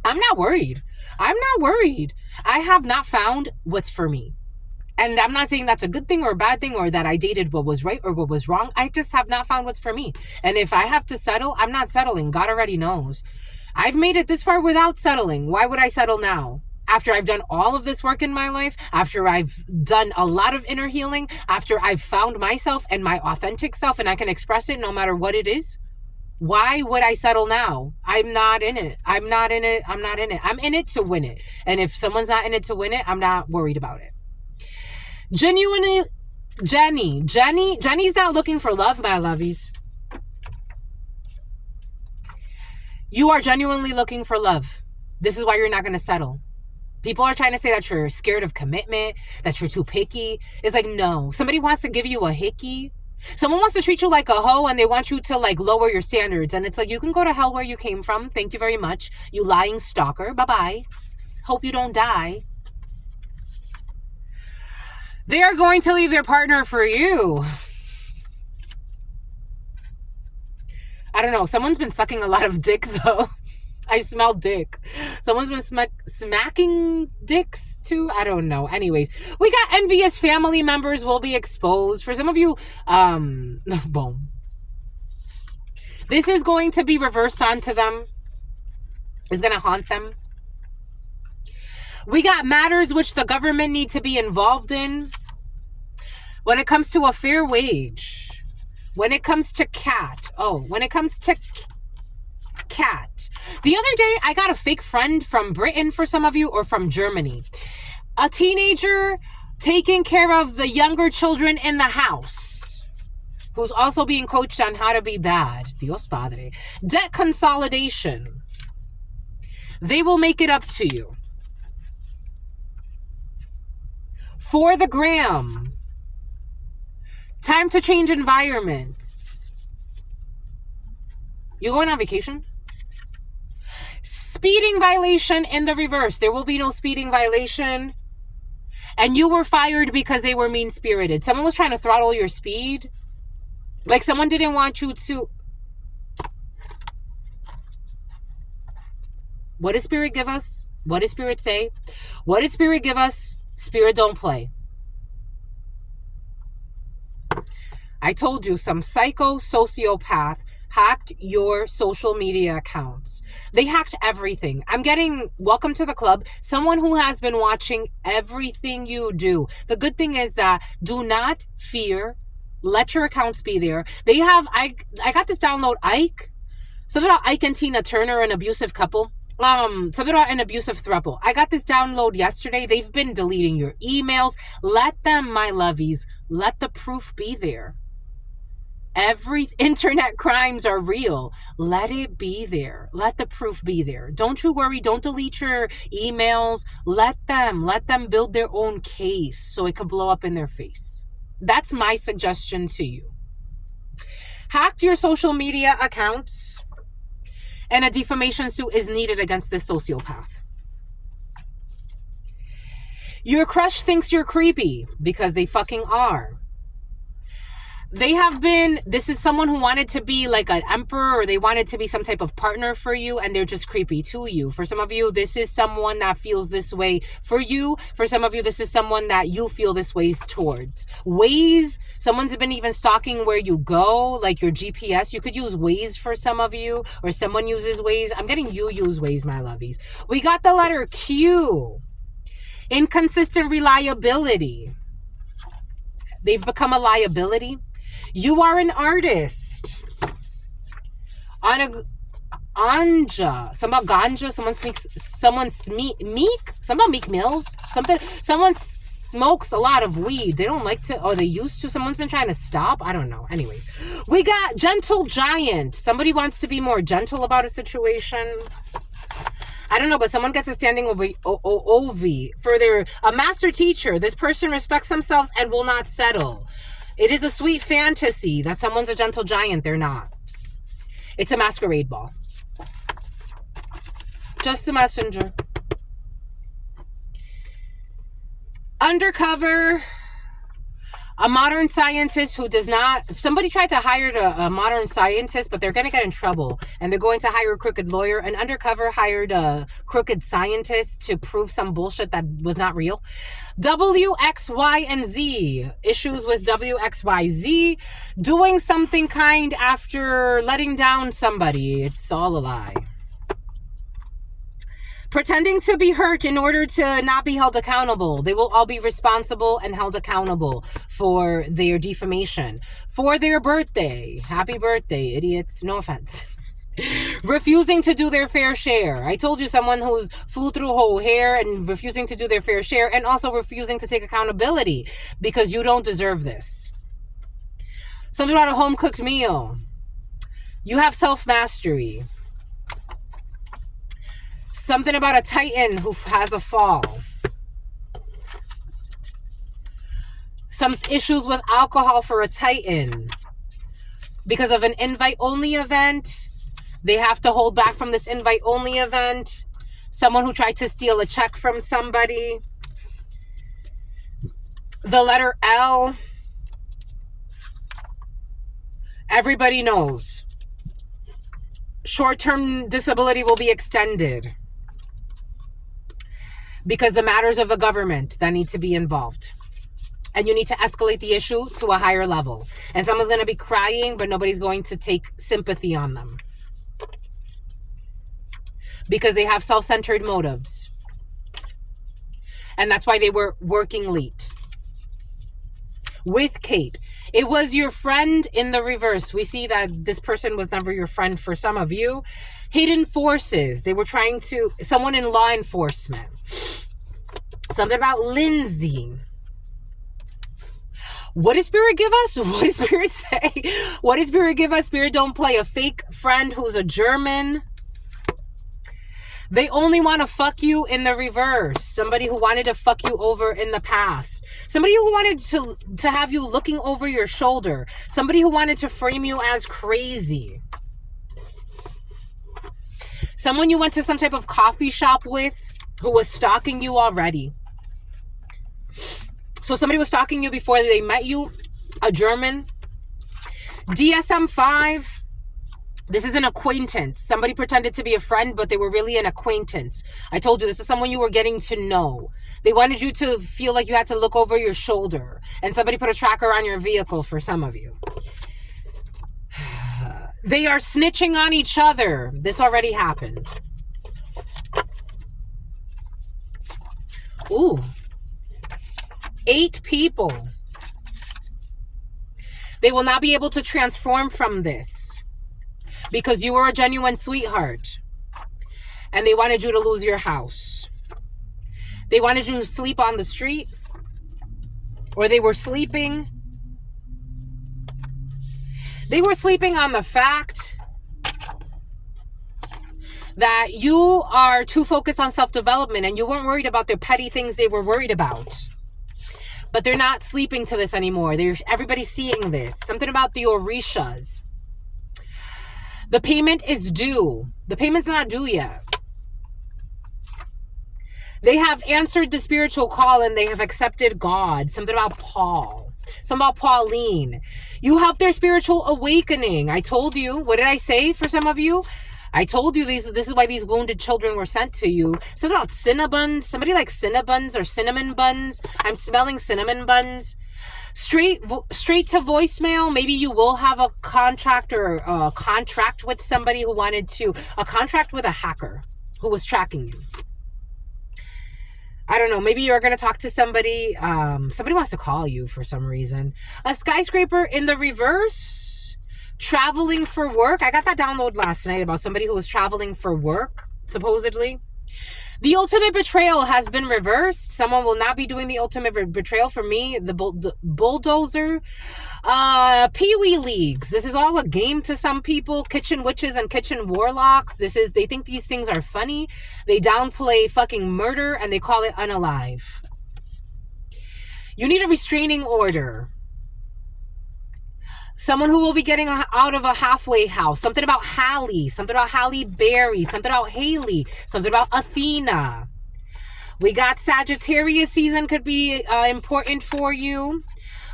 not worried. I'm not worried. I have not found what's for me. And I'm not saying that's a good thing or a bad thing, or that I dated what was right or what was wrong. I just have not found what's for me. And if I have to settle, I'm not settling. God already knows. I've made it this far without settling. Why would I settle now? After I've done all of this work in my life, after I've done a lot of inner healing, after I've found myself and my authentic self, and I can express it no matter what it is, why would I settle now? I'm not in it. I'm not in it. I'm not in it. I'm in it to win it. And if someone's not in it to win it, I'm not worried about it. Genuinely, Jenny's not looking for love, my lovies. You are genuinely looking for love. This is why you're not going to settle. People are trying to say that you're scared of commitment, that you're too picky. It's like, no. Somebody wants to give you a hickey. Someone wants to treat you like a hoe, and they want you to like lower your standards. And it's like, you can go to hell where you came from. Thank you very much. You lying stalker. Bye-bye. Hope you don't die. They are going to leave their partner for you. I don't know. Someone's been sucking a lot of dick, though. I smell dick. Someone's been smacking dicks, too. I don't know. Anyways, we got envious family members will be exposed. For some of you, boom. This is going to be reversed onto them. It's going to haunt them. We got matters which the government need to be involved in. When it comes to a fair wage, when it comes to when it comes to cat. The other day, I got a fake friend from Britain for some of you, or from Germany. A teenager taking care of the younger children in the house, who's also being coached on how to be bad. Dios Padre. Debt consolidation. They will make it up to you. For the gram. Time to change environments. You going on vacation? Speeding violation in the reverse. There will be no speeding violation. And you were fired because they were mean-spirited. Someone was trying to throttle your speed. Like someone didn't want you to... What does Spirit give us? What does Spirit say? What does Spirit give us? Spirit don't play. I told you, some psycho sociopath hacked your social media accounts. They hacked everything. I'm getting, welcome to the club, someone who has been watching everything you do. The good thing is that do not fear. Let your accounts be there. They have, I got this download, Ike. Something about Ike and Tina Turner, an abusive couple. Something about an abusive throuple. I got this download yesterday. They've been deleting your emails. Let them, my lovies, let the proof be there. Every internet crimes are real. Let it be there. Let the proof be there. Don't you worry. Don't delete your emails. Let them build their own case so it can blow up in their face. That's my suggestion to you. Hacked your social media accounts, and a defamation suit is needed against this sociopath. Your crush thinks you're creepy because they fucking are. They have been, this is someone who wanted to be like an emperor, or they wanted to be some type of partner for you, and they're just creepy to you. For some of you, this is someone that feels this way for you. For some of you, this is someone that you feel this way towards. Waze, someone's been even stalking where you go, like your GPS. You could use Waze for some of you, or someone uses Waze. I'm getting you use Waze, my lovies. We got the letter Q. Inconsistent reliability. They've become a liability. You are an artist. Anja. Some about ganja. Someone's Meek. Some about Meek Mills. Someone smokes a lot of weed. They don't like to, or they used to. Someone's been trying to stop. I don't know. Anyways, we got gentle giant. Somebody wants to be more gentle about a situation. I don't know, but someone gets a standing OV for a master teacher. This person respects themselves and will not settle. It is a sweet fantasy that someone's a gentle giant. They're not. It's a masquerade ball. Just a messenger. Undercover. A modern scientist who does not... Somebody tried to hire a modern scientist, but they're going to get in trouble. And they're going to hire a crooked lawyer. An undercover hired a crooked scientist to prove some bullshit that was not real. W, X, Y, and Z. Issues with W, X, Y, Z. Doing something kind after letting down somebody. It's all a lie. Pretending to be hurt in order to not be held accountable. They will all be responsible and held accountable for their defamation. For their birthday. Happy birthday, idiots. No offense. Refusing to do their fair share. I told you, someone who's flew through whole hair and refusing to do their fair share, and also refusing to take accountability because you don't deserve this. Something about a home-cooked meal. You have self-mastery. Something about a Titan who has a fall. Some issues with alcohol for a Titan. Because of an invite-only event. They have to hold back from this invite-only event. Someone who tried to steal a check from somebody. The letter L. Everybody knows. Short-term disability will be extended. Because the matters of the government that need to be involved. And you need to escalate the issue to a higher level. And someone's going to be crying, but nobody's going to take sympathy on them. Because they have self-centered motives. And that's why they were working late. With Kate. It was your friend in the reverse. We see that this person was never your friend for some of you. Hidden forces. They were trying to, someone in law enforcement. Something about Lindsay. What did Spirit give us? What did Spirit say? What did Spirit give us? Spirit don't play. A fake friend who's a German. They only want to fuck you in the reverse. Somebody who wanted to fuck you over in the past. Somebody who wanted to have you looking over your shoulder. Somebody who wanted to frame you as crazy. Someone you went to some type of coffee shop with who was stalking you already. So somebody was stalking you before they met you. A German. DSM-5. This is an acquaintance. Somebody pretended to be a friend, but they were really an acquaintance. I told you, this is someone you were getting to know. They wanted you to feel like you had to look over your shoulder. And somebody put a tracker on your vehicle for some of you. They are snitching on each other. This already happened. Ooh. 8 people. They will not be able to transform from this. Because you were a genuine sweetheart. And they wanted you to lose your house. They wanted you to sleep on the street. Or they were sleeping. They were sleeping on the fact that you are too focused on self-development and you weren't worried about their petty things they were worried about. But they're not sleeping to this anymore. Everybody's seeing this. Something about the Orishas. The payment is due. The payment's not due yet. They have answered the spiritual call and they have accepted God. Something about Paul. Something about Pauline. You helped their spiritual awakening. I told you. What did I say for some of you? I told you this is why these wounded children were sent to you. Something about cinnabuns. Somebody likes cinnabuns or cinnamon buns. I'm smelling cinnamon buns. Straight to voicemail. Maybe you will have a contract or a contract with somebody who wanted to, a contract with a hacker who was tracking you. I don't know. Maybe you're going to talk to somebody. Somebody wants to call you for some reason. A skyscraper in the reverse. Traveling for work. I got that download last night about somebody who was traveling for work, supposedly. The ultimate betrayal has been reversed. Someone will not be doing the ultimate betrayal for me. The bulldozer. Pee-wee leagues. This is all a game to some people. Kitchen witches and kitchen warlocks. They think these things are funny. They downplay fucking murder and they call it unalive. You need a restraining order. Someone who will be getting out of a halfway house. Something about Hallie. Something about Halle Berry. Something about Haley. Something about Athena. We got Sagittarius season could be important for you.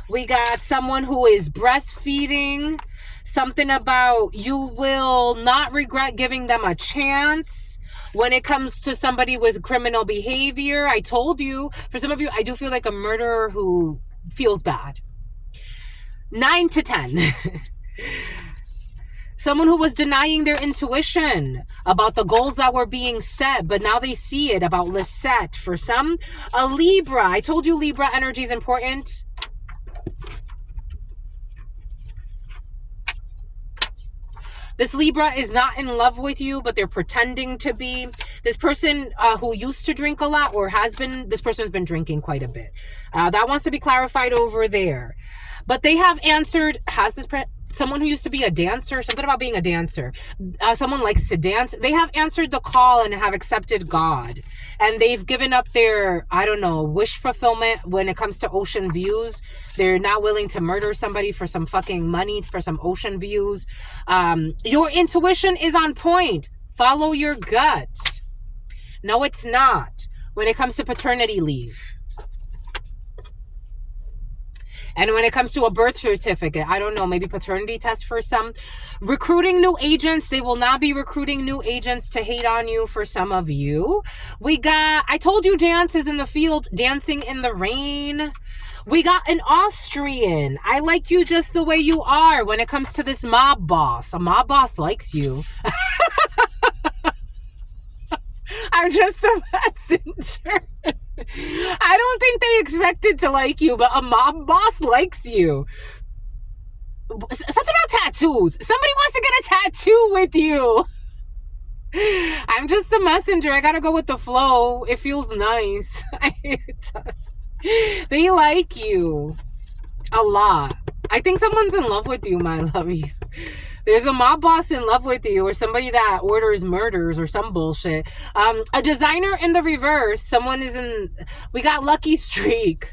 We got someone who is breastfeeding. Something about you will not regret giving them a chance. When it comes to somebody with criminal behavior, I told you, for some of you, I do feel like a murderer who feels bad. 9 to 10. Someone who was denying their intuition about the goals that were being set, but now they see it about Lisette. For some, a Libra. I told you Libra energy is important. This Libra is not in love with you, but they're pretending to be. This person who used to drink a lot or has been, this person's been drinking quite a bit. That wants to be clarified over there. But they have answered, someone who used to be a dancer, something about being a dancer. Someone likes to dance. They have answered the call and have accepted God. And they've given up their, I don't know, wish fulfillment when it comes to ocean views. They're not willing to murder somebody for some fucking money, for some ocean views. Your intuition is on point. Follow your gut. No, it's not. When it comes to paternity leave. And when it comes to a birth certificate, I don't know, maybe paternity test for some. Recruiting new agents. They will not be recruiting new agents to hate on you for some of you. We got, I told you dance is in the field, dancing in the rain. We got an Austrian. I like you just the way you are when it comes to this mob boss. A mob boss likes you. I'm just a messenger. I don't think they expected to like you, but a mob boss likes you. Something about tattoos. Somebody wants to get a tattoo with you. I'm just the messenger. I gotta go with the flow. It feels nice. It does. They like you a lot. I think someone's in love with you, my lovies. There's a mob boss in love with you, or somebody that orders murders or some bullshit. A designer in the reverse. Someone is in... We got lucky streak.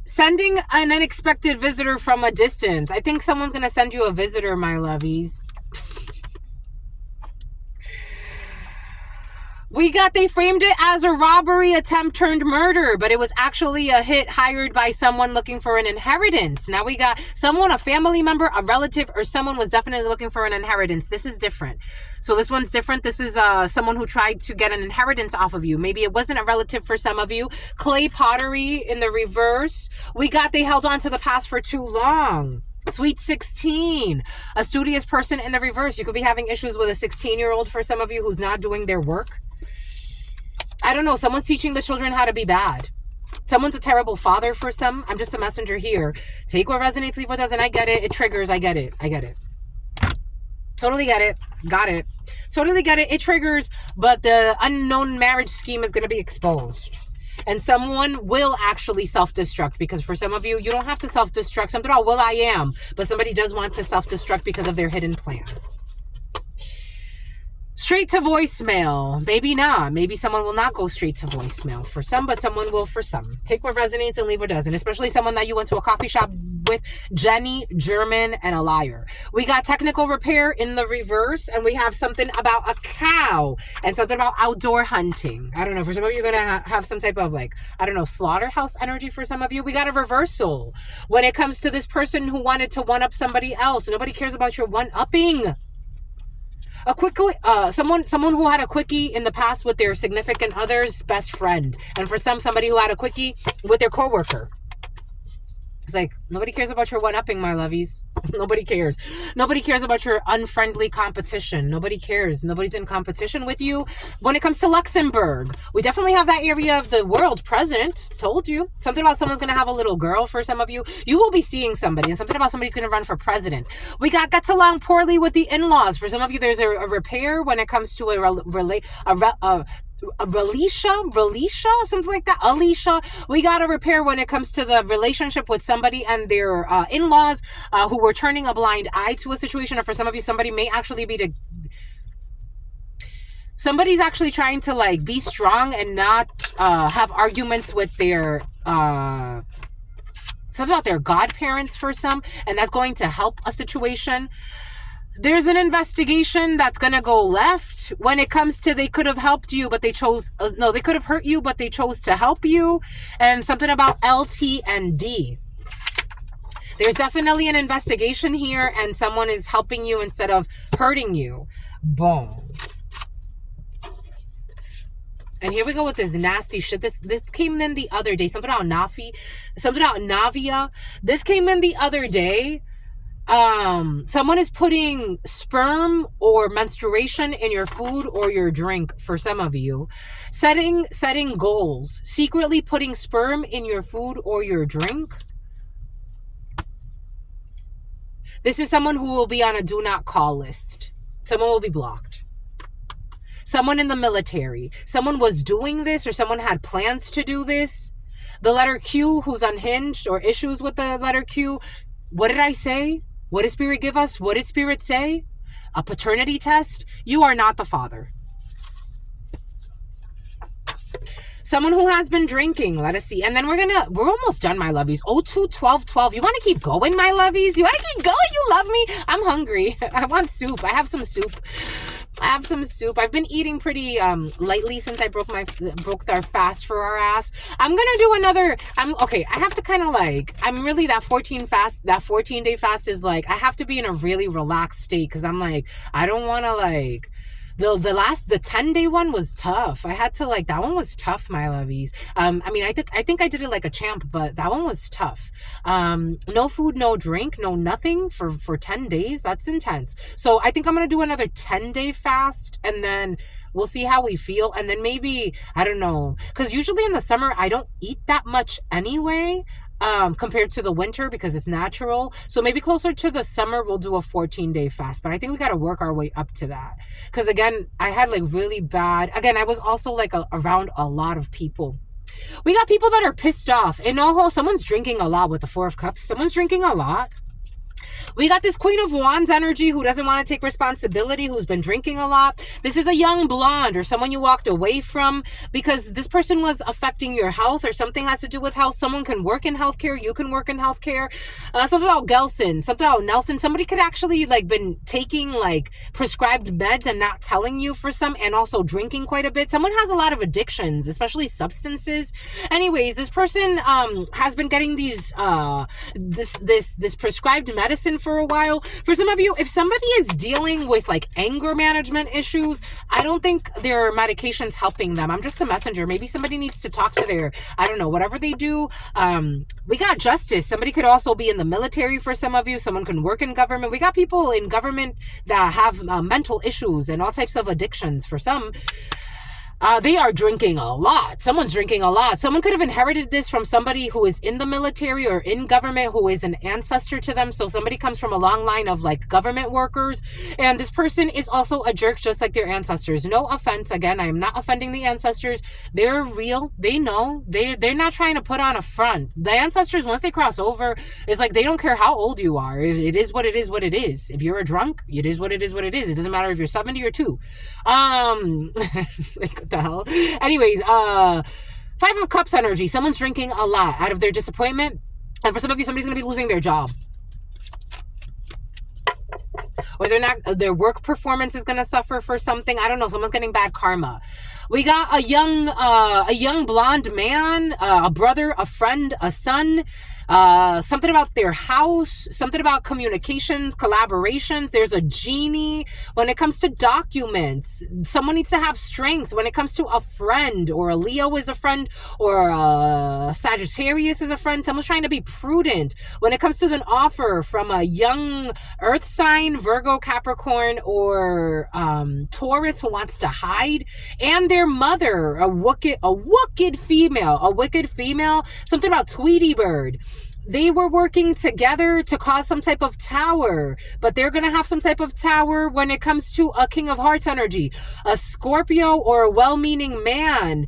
Sending an unexpected visitor from a distance. I think someone's going to send you a visitor, my lovies. They framed it as a robbery attempt turned murder, but it was actually a hit hired by someone looking for an inheritance. Now we got someone, a family member, a relative, or someone was definitely looking for an inheritance. This is different. So this one's different. This is someone who tried to get an inheritance off of you. Maybe it wasn't a relative for some of you. Clay pottery in the reverse. They held on to the past for too long. Sweet 16, a studious person in the reverse. You could be having issues with a 16-year-old for some of you who's not doing their work. I don't know. Someone's teaching the children how to be bad. Someone's a terrible father for some. I'm just a messenger here. Take what resonates, leave what doesn't. I get it. It triggers. I get it. Totally get it. Got it. Totally get it. It triggers, but the unknown marriage scheme is going to be exposed. And someone will actually self-destruct, because for some of you, you don't have to self-destruct. Something about will I am, but somebody does want to self-destruct because of their hidden plan. Straight to voicemail. Maybe not. Maybe someone will not go straight to voicemail for some, but someone will for some. Take what resonates and leave what doesn't. Especially someone that you went to a coffee shop with. Jenny, German, and a liar. We got technical repair in the reverse, and we have something about a cow and something about outdoor hunting. I don't know. For some of you, you're going to have some type of slaughterhouse energy for some of you. We got a reversal when it comes to this person who wanted to one-up somebody else. Nobody cares about your one-upping. A quick someone who had a quickie in the past with their significant other's best friend, and for somebody who had a quickie with their coworker. It's like, nobody cares about your one-upping, my lovies. Nobody cares. Nobody cares about your unfriendly competition. Nobody cares. Nobody's in competition with you. When it comes to Luxembourg, we definitely have that area of the world present. Told you. Something about someone's going to have a little girl for some of you. You will be seeing somebody, and something about somebody's going to run for president. We gets along poorly with the in-laws. For some of you, there's a repair when it comes to Alicia, something like that. Alicia, we got a repair when it comes to the relationship with somebody and their in-laws who were turning a blind eye to a situation. Or for some of you, somebody may actually be somebody's actually trying to be strong and not have arguments with their something about their godparents for some, and that's going to help a situation. There's an investigation that's going to go left when it comes to they could have helped you, but they chose... they could have hurt you, but they chose to help you. And something about LT and D. There's definitely an investigation here, and someone is helping you instead of hurting you. Boom. And here we go with this nasty shit. This came in the other day. Something about Navia. This came in the other day. Someone is putting sperm or menstruation in your food or your drink for some of you. Setting goals. Secretly putting sperm in your food or your drink. This is someone who will be on a do not call list. Someone will be blocked. Someone in the military. Someone was doing this, or someone had plans to do this. The letter Q, who's unhinged or issues with the letter Q. What did I say? What did Spirit give us? What did Spirit say? A paternity test? You are not the father. Someone who has been drinking. Let us see. And then we're almost done, my lovies. 02-12-12. You want to keep going, my lovies? You want to keep going? You love me? I'm hungry. I want soup. I have some soup. I've been eating pretty lightly since I broke our fast for our ass. I'm gonna do another. I have to kind of I'm really that 14-day fast is I have to be in a really relaxed state, because I'm I don't want to the 10-day one was tough. I had to that one was tough, my lovies. I think I did it like a champ, but that one was tough. No food, no drink, no nothing for 10 days. That's intense. So I think I'm going to do another 10-day fast, and then we'll see how we feel. And then maybe, I don't know, because usually in the summer, I don't eat that much anyway. compared to the winter because it's natural. So maybe closer to the summer, we'll do a 14-day fast. But I think we got to work our way up to that. Because again, I had like really bad, again, I was also like around a lot of people. We got people that are pissed off. And someone's drinking a lot with the Four of Cups. Someone's drinking a lot. We got this Queen of Wands energy who doesn't want to take responsibility, who's been drinking a lot. This is a young blonde or someone you walked away from because this person was affecting your health or something has to do with health. Someone can work in healthcare. You can work in healthcare. Something about Gelson, something about Nelson. Somebody could actually like been taking like prescribed meds and not telling you for some, and also drinking quite a bit. Someone has a lot of addictions, especially substances. Anyways, this person has been getting these this prescribed medicine for a while. For some of you, if somebody is dealing with like anger management issues, I don't think their medication's helping them. I'm just a messenger. Maybe somebody needs to talk to their, I don't know, whatever they do. We got justice. Somebody could also be in the military for some of you. Someone can work in government. We got people in government that have mental issues and all types of addictions for some. They are drinking a lot. Someone's drinking a lot. Someone could have inherited this from somebody who is in the military or in government who is an ancestor to them. So somebody comes from a long line of like government workers. And this person is also a jerk just like their ancestors. No offense. Again, I am not offending the ancestors. They're real. They know. They're not trying to put on a front. The ancestors, once they cross over, it's like they don't care how old you are. It is what it is what it is. If you're a drunk, it is what it is what it is. It doesn't matter if you're 70 or 2. Like, the hell. Anyways, Five of Cups energy. Someone's drinking a lot out of their disappointment. And for some of you, somebody's going to be losing their job. Or their work performance is going to suffer for something. I don't know. Someone's getting bad karma. We got a young blonde man, a brother, a friend, a son, something about their house, something about communications, collaborations. There's a genie. When it comes to documents, someone needs to have strength. When it comes to a friend, or a Leo is a friend, or a Sagittarius is a friend, someone's trying to be prudent. When it comes to an offer from a young earth sign, Virgo, Capricorn, or Taurus who wants to hide, and their mother, a wicked female, something about Tweety Bird. They were working together to cause some type of tower, but they're going to have some type of tower when it comes to a King of Hearts energy, a Scorpio or a well-meaning man.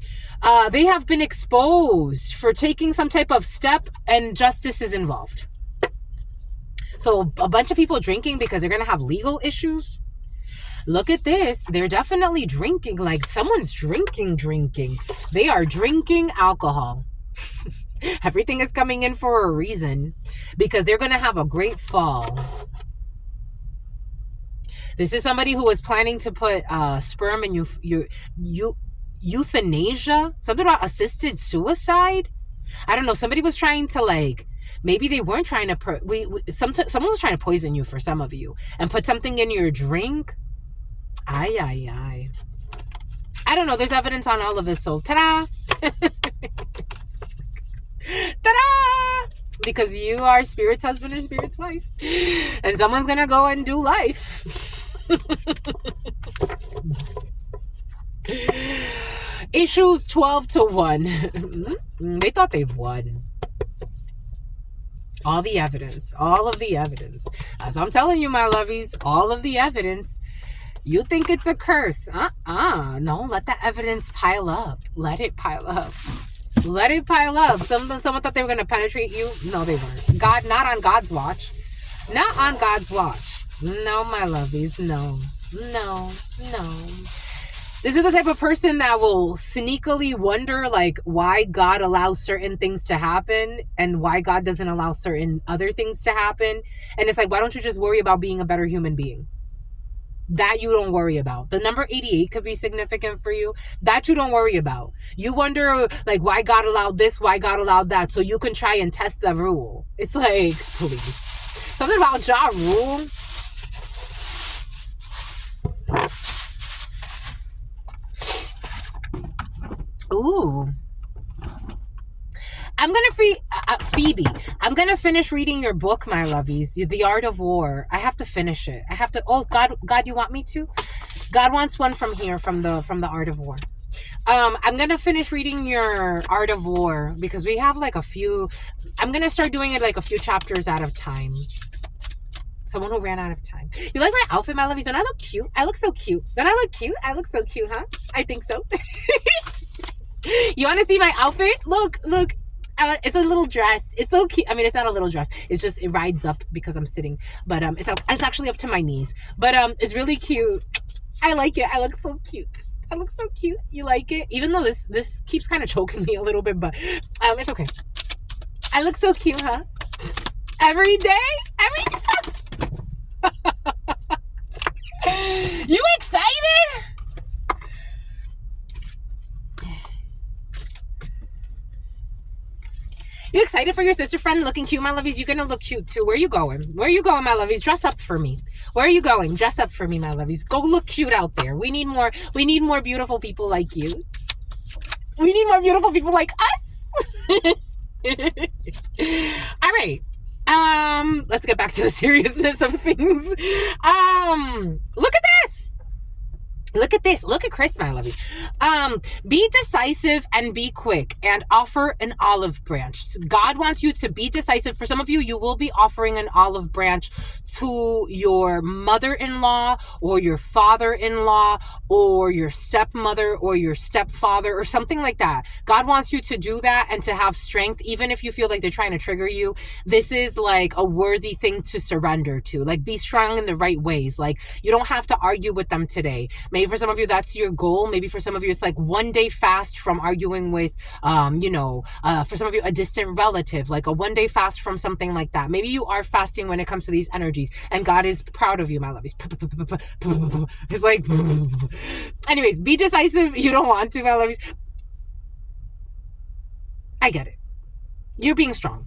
They have been exposed for taking some type of step, and justice is involved. So a bunch of people drinking because they're going to have legal issues. Look at this. They're definitely drinking. Like someone's drinking. They are drinking alcohol. Everything is coming in for a reason because they're going to have a great fall. This is somebody who was planning to put sperm in euthanasia. Something about assisted suicide. I don't know. Somebody was trying to like, maybe they weren't trying to, someone was trying to poison you for some of you and put something in your drink. I don't know. There's evidence on all of this. So ta-da. Ta-da! Because you are Spirit's husband or Spirit's wife. And someone's going to go and do life. Issues 12-1. They thought they've won. All the evidence. All of the evidence. As I'm telling you, my lovies, all of the evidence. You think it's a curse. No, let that evidence pile up. Let it pile up. Let it pile up. Someone thought they were going to penetrate you. No, they weren't. God, not on God's watch. Not on God's watch. No, my lovies. No. This is the type of person that will sneakily wonder, like, why God allows certain things to happen and why God doesn't allow certain other things to happen. And it's like, why don't you just worry about being a better human being? That you don't worry about. The number 88 could be significant for you. That you don't worry about. You wonder, like, why God allowed this, why God allowed that, so you can try and test the rule. It's like, please. Something about Ja Rule. Ooh. I'm going to Phoebe, I'm going to finish reading your book, my lovies, The Art of War. I have to finish it. I have to, oh, God, you want me to? God wants one from here, from the Art of War. I'm gonna finish reading your Art of War because we have like a few. I'm gonna start doing it like a few chapters at a time. Someone who ran out of time. You like my outfit, my lovies? Don't I look cute? I look so cute. Don't I look cute? I look so cute, huh? I think so. You want to see my outfit? Look. It's a little dress. It's so cute. I mean, it's not a little dress. It's just, it rides up because I'm sitting. But it's actually up to my knees. But it's really cute. I like it. I look so cute. I look so cute. You like it? Even though this keeps kind of choking me a little bit, but it's okay. I look so cute, huh? Every day? Every day? You excited? You excited for your sister friend looking cute, my lovies? You're gonna look cute too. Where are you going? Where are you going, my lovies? Dress up for me. Where are you going? Dress up for me, my lovies. Go look cute out there. We need more beautiful people like you. We need more beautiful people like us. All right. Let's get back to the seriousness of things. Look at this. Look at this. Look at Chris, my lovies. Be decisive and be quick and offer an olive branch. God wants you to be decisive. For some of you, you will be offering an olive branch to your mother-in-law or your father-in-law or your stepmother or your stepfather or something like that. God wants you to do that and to have strength, even if you feel like they're trying to trigger you. This is like a worthy thing to surrender to. Like, be strong in the right ways. Like, you don't have to argue with them today. Maybe for some of you, that's your goal. Maybe for some of you, it's like one day fast from arguing with, for some of you, a distant relative, like a one day fast from something like that. Maybe you are fasting when it comes to these energies, and God is proud of you, my lovies. It's like, anyways, be decisive. You don't want to, my lovies. I get it. You're being strong.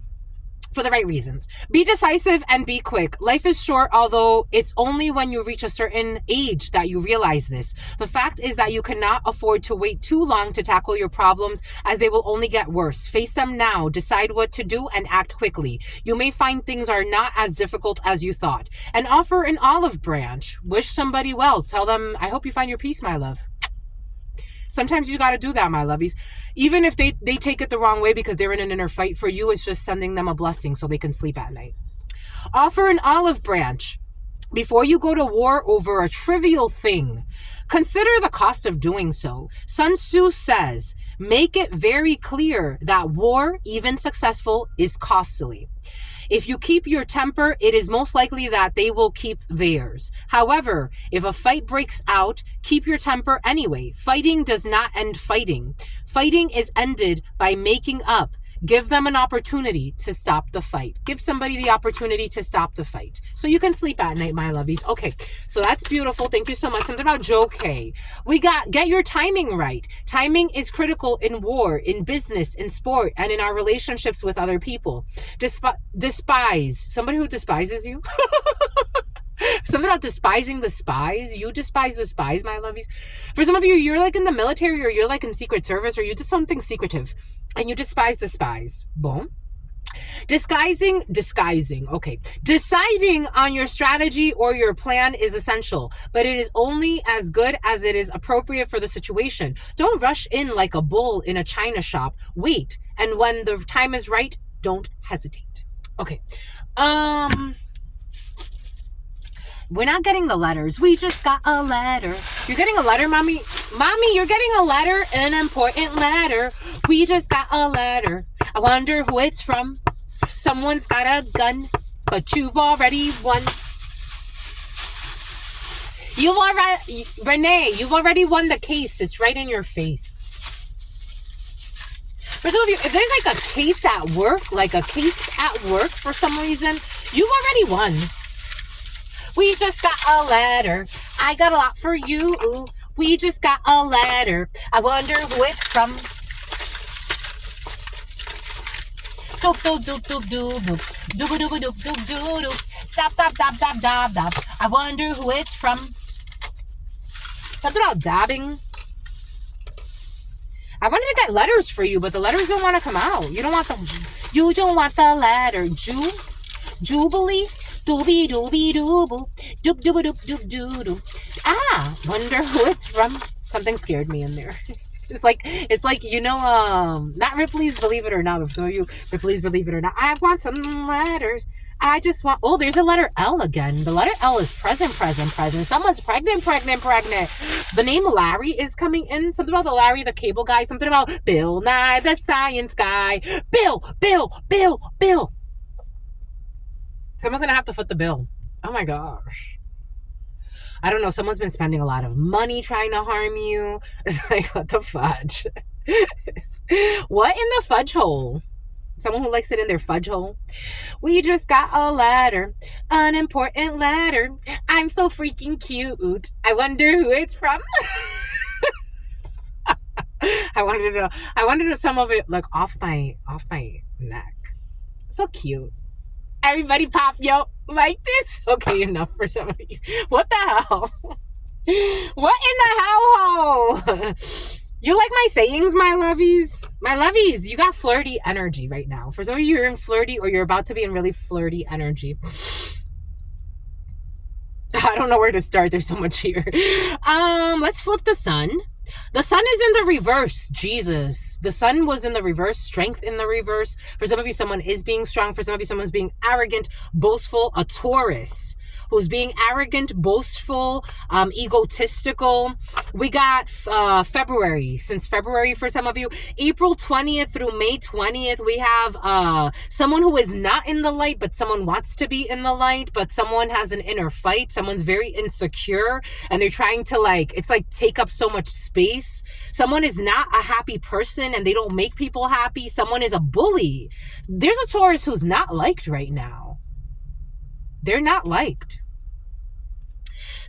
For the right reasons. Be decisive and be quick. Life is short, although it's only when you reach a certain age that you realize this. The fact is that you cannot afford to wait too long to tackle your problems, as they will only get worse. Face them now, decide what to do, and act quickly. You may find things are not as difficult as you thought. And offer an olive branch. Wish somebody well. Tell them, I hope you find your peace, my love. Sometimes you got to do that, my lovies. Even if they take it the wrong way because they're in an inner fight, for you, it's just sending them a blessing so they can sleep at night. Offer an olive branch before you go to war over a trivial thing. Consider the cost of doing so. Sun Tzu says, make it very clear that war, even successful, is costly. If you keep your temper, it is most likely that they will keep theirs. However, if a fight breaks out, keep your temper anyway. Fighting does not end fighting. Fighting is ended by making up. Give them an opportunity to stop the fight. Give somebody the opportunity to stop the fight, so you can sleep at night, my lovies. Okay, so that's beautiful. Thank you so much. Something about Joe K. We got, get your timing right. Timing is critical in war, in business, in sport, and in our relationships with other people. Despise. Somebody who despises you? Something about despising the spies. You despise the spies, my lovies. For some of you, you're like in the military, or you're like in Secret Service, or you did something secretive and you despise the spies. Boom. Disguising. Okay. Deciding on your strategy or your plan is essential, but it is only as good as it is appropriate for the situation. Don't rush in like a bull in a china shop. Wait. And when the time is right, don't hesitate. Okay. We're not getting the letters. We just got a letter. You're getting a letter, mommy? Mommy, you're getting a letter, an important letter. We just got a letter. I wonder who it's from. Someone's got a gun, but you've already won. Renee, you've already won the case. It's right in your face. For some of you, if there's like a case at work, for some reason, you've already won. We just got a letter. I got a lot for you. Ooh, we just got a letter. I wonder who it's from. Doop doop doop doop doop doop doop doop doop doop doop doop. Dab dab dab dab dab dab. I wonder who it's from. Something about dabbing. I wanted to get letters for you, but the letters don't want to come out. You don't want them. You don't want the letter. Jubilee. Doobie doobie dooboo. Doop doop doop doop doop doop. Ah, wonder who it's from. Something scared me in there. It's like not Ripley's Believe It or Not, but so you Ripley's Believe It or Not. I want some letters. I just want. Oh, there's a letter L again. The letter L is present, present, present. Someone's pregnant, pregnant, pregnant. The name Larry is coming in. Something about the Larry, the cable guy. Something about Bill Nye, the science guy. Bill, Bill, Bill, Bill. Someone's gonna have to foot the bill. Oh my gosh. I don't know. Someone's been spending a lot of money trying to harm you. It's like, what the fudge? What in the fudge hole? Someone who likes it in their fudge hole. We just got a letter, an important letter. I'm so freaking cute. I wonder who it's from. I wanted to some of it like off my neck. So cute. Everybody pop yo like this. Okay, enough for some of you. What the hell? What in the hellhole? You like my sayings, my lovies? My lovies, you got flirty energy right now. For some of you, you're in flirty or you're about to be in really flirty energy. I don't know where to start. There's so much here. Let's flip the sun. The sun is in the reverse. Jesus. The sun was in the reverse. Strength in the reverse. For some of you, someone is being strong. For some of you, someone's being arrogant, boastful. A Taurus who's being arrogant, boastful, egotistical. We got February. Since February for some of you. April 20th through May 20th, we have someone who is not in the light, but someone wants to be in the light, but someone has an inner fight. Someone's very insecure, and they're trying to take up so much space. Someone is not a happy person, and they don't make people happy. Someone is a bully. There's a Taurus who's not liked right now. They're not liked.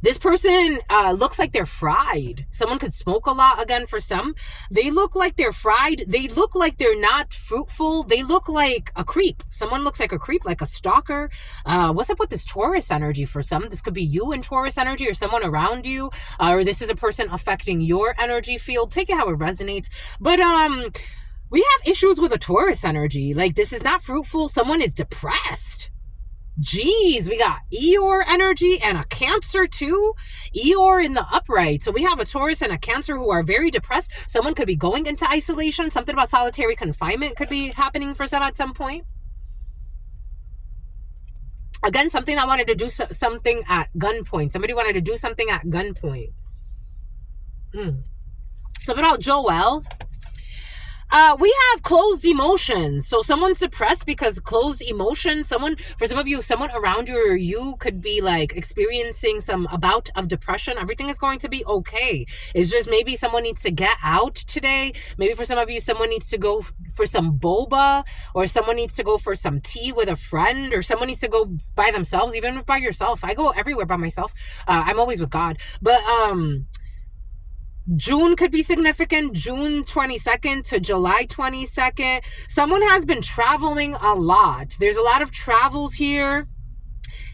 This person looks like they're fried. Someone could smoke a lot again for some. They look like they're fried. They look like they're not fruitful. They look like a creep. Someone looks like a creep, like a stalker. What's up with this Taurus energy for some? This could be you in Taurus energy or someone around you. Or this is a person affecting your energy field. Take it how it resonates. But we have issues with a Taurus energy. Like, this is not fruitful. Someone is depressed. Jeez, we got Eeyore energy and a Cancer too. Eeyore in the upright. So we have a Taurus and a Cancer who are very depressed. Someone could be going into isolation. Something about solitary confinement could be happening for some at some point. Again, something that wanted to do something at gunpoint. Somebody wanted to do something at gunpoint. Something about Joel. We have closed emotions. So someone's suppressed because closed emotions. For some of you, someone around you or you could be like experiencing some bout of depression. Everything is going to be okay. It's just maybe someone needs to get out today. Maybe for some of you, someone needs to go for some boba, or someone needs to go for some tea with a friend, or someone needs to go by themselves, even if by yourself. I go everywhere by myself. I'm always with God. But, June could be significant. June 22nd to July 22nd. Someone has been traveling a lot. There's a lot of travels here.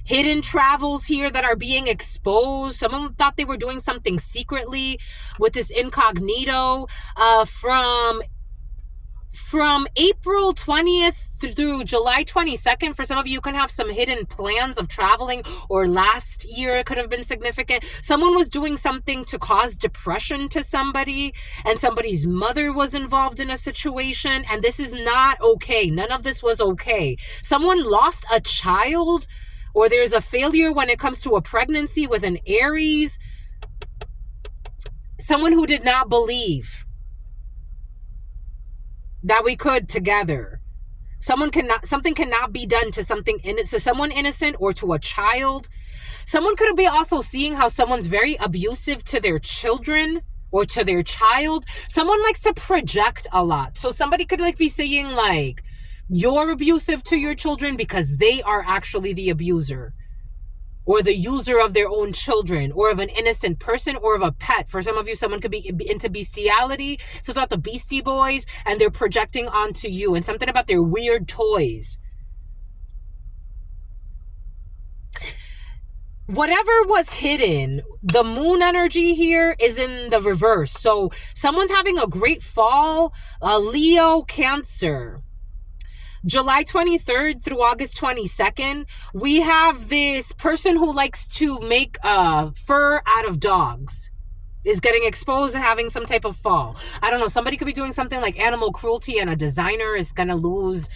Hidden travels here that are being exposed. Someone thought they were doing something secretly with this incognito. From April 20th through July 22nd, for some of you can have some hidden plans of traveling, or last year it could have been significant. Someone was doing something to cause depression to somebody, and somebody's mother was involved in a situation, and this is not okay. None of this was okay. Someone lost a child, or there's a failure when it comes to a pregnancy with an Aries. Someone who did not believe that we could together. Something cannot be done to someone innocent or to a child. Someone could be also seeing how someone's very abusive to their children or to their child. Someone likes to project a lot. So somebody could be saying you're abusive to your children because they are actually the abuser, or the user of their own children, or of an innocent person, or of a pet. For some of you, someone could be into bestiality, so about the Beastie Boys, and they're projecting onto you, and something about their weird toys. Whatever was hidden, the moon energy here is in the reverse. So someone's having a great fall, a Leo, Cancer. July 23rd through August 22nd, we have this person who likes to make fur out of dogs. is getting exposed and having some type of fall. I don't know. Somebody could be doing something like animal cruelty and a designer is going to lose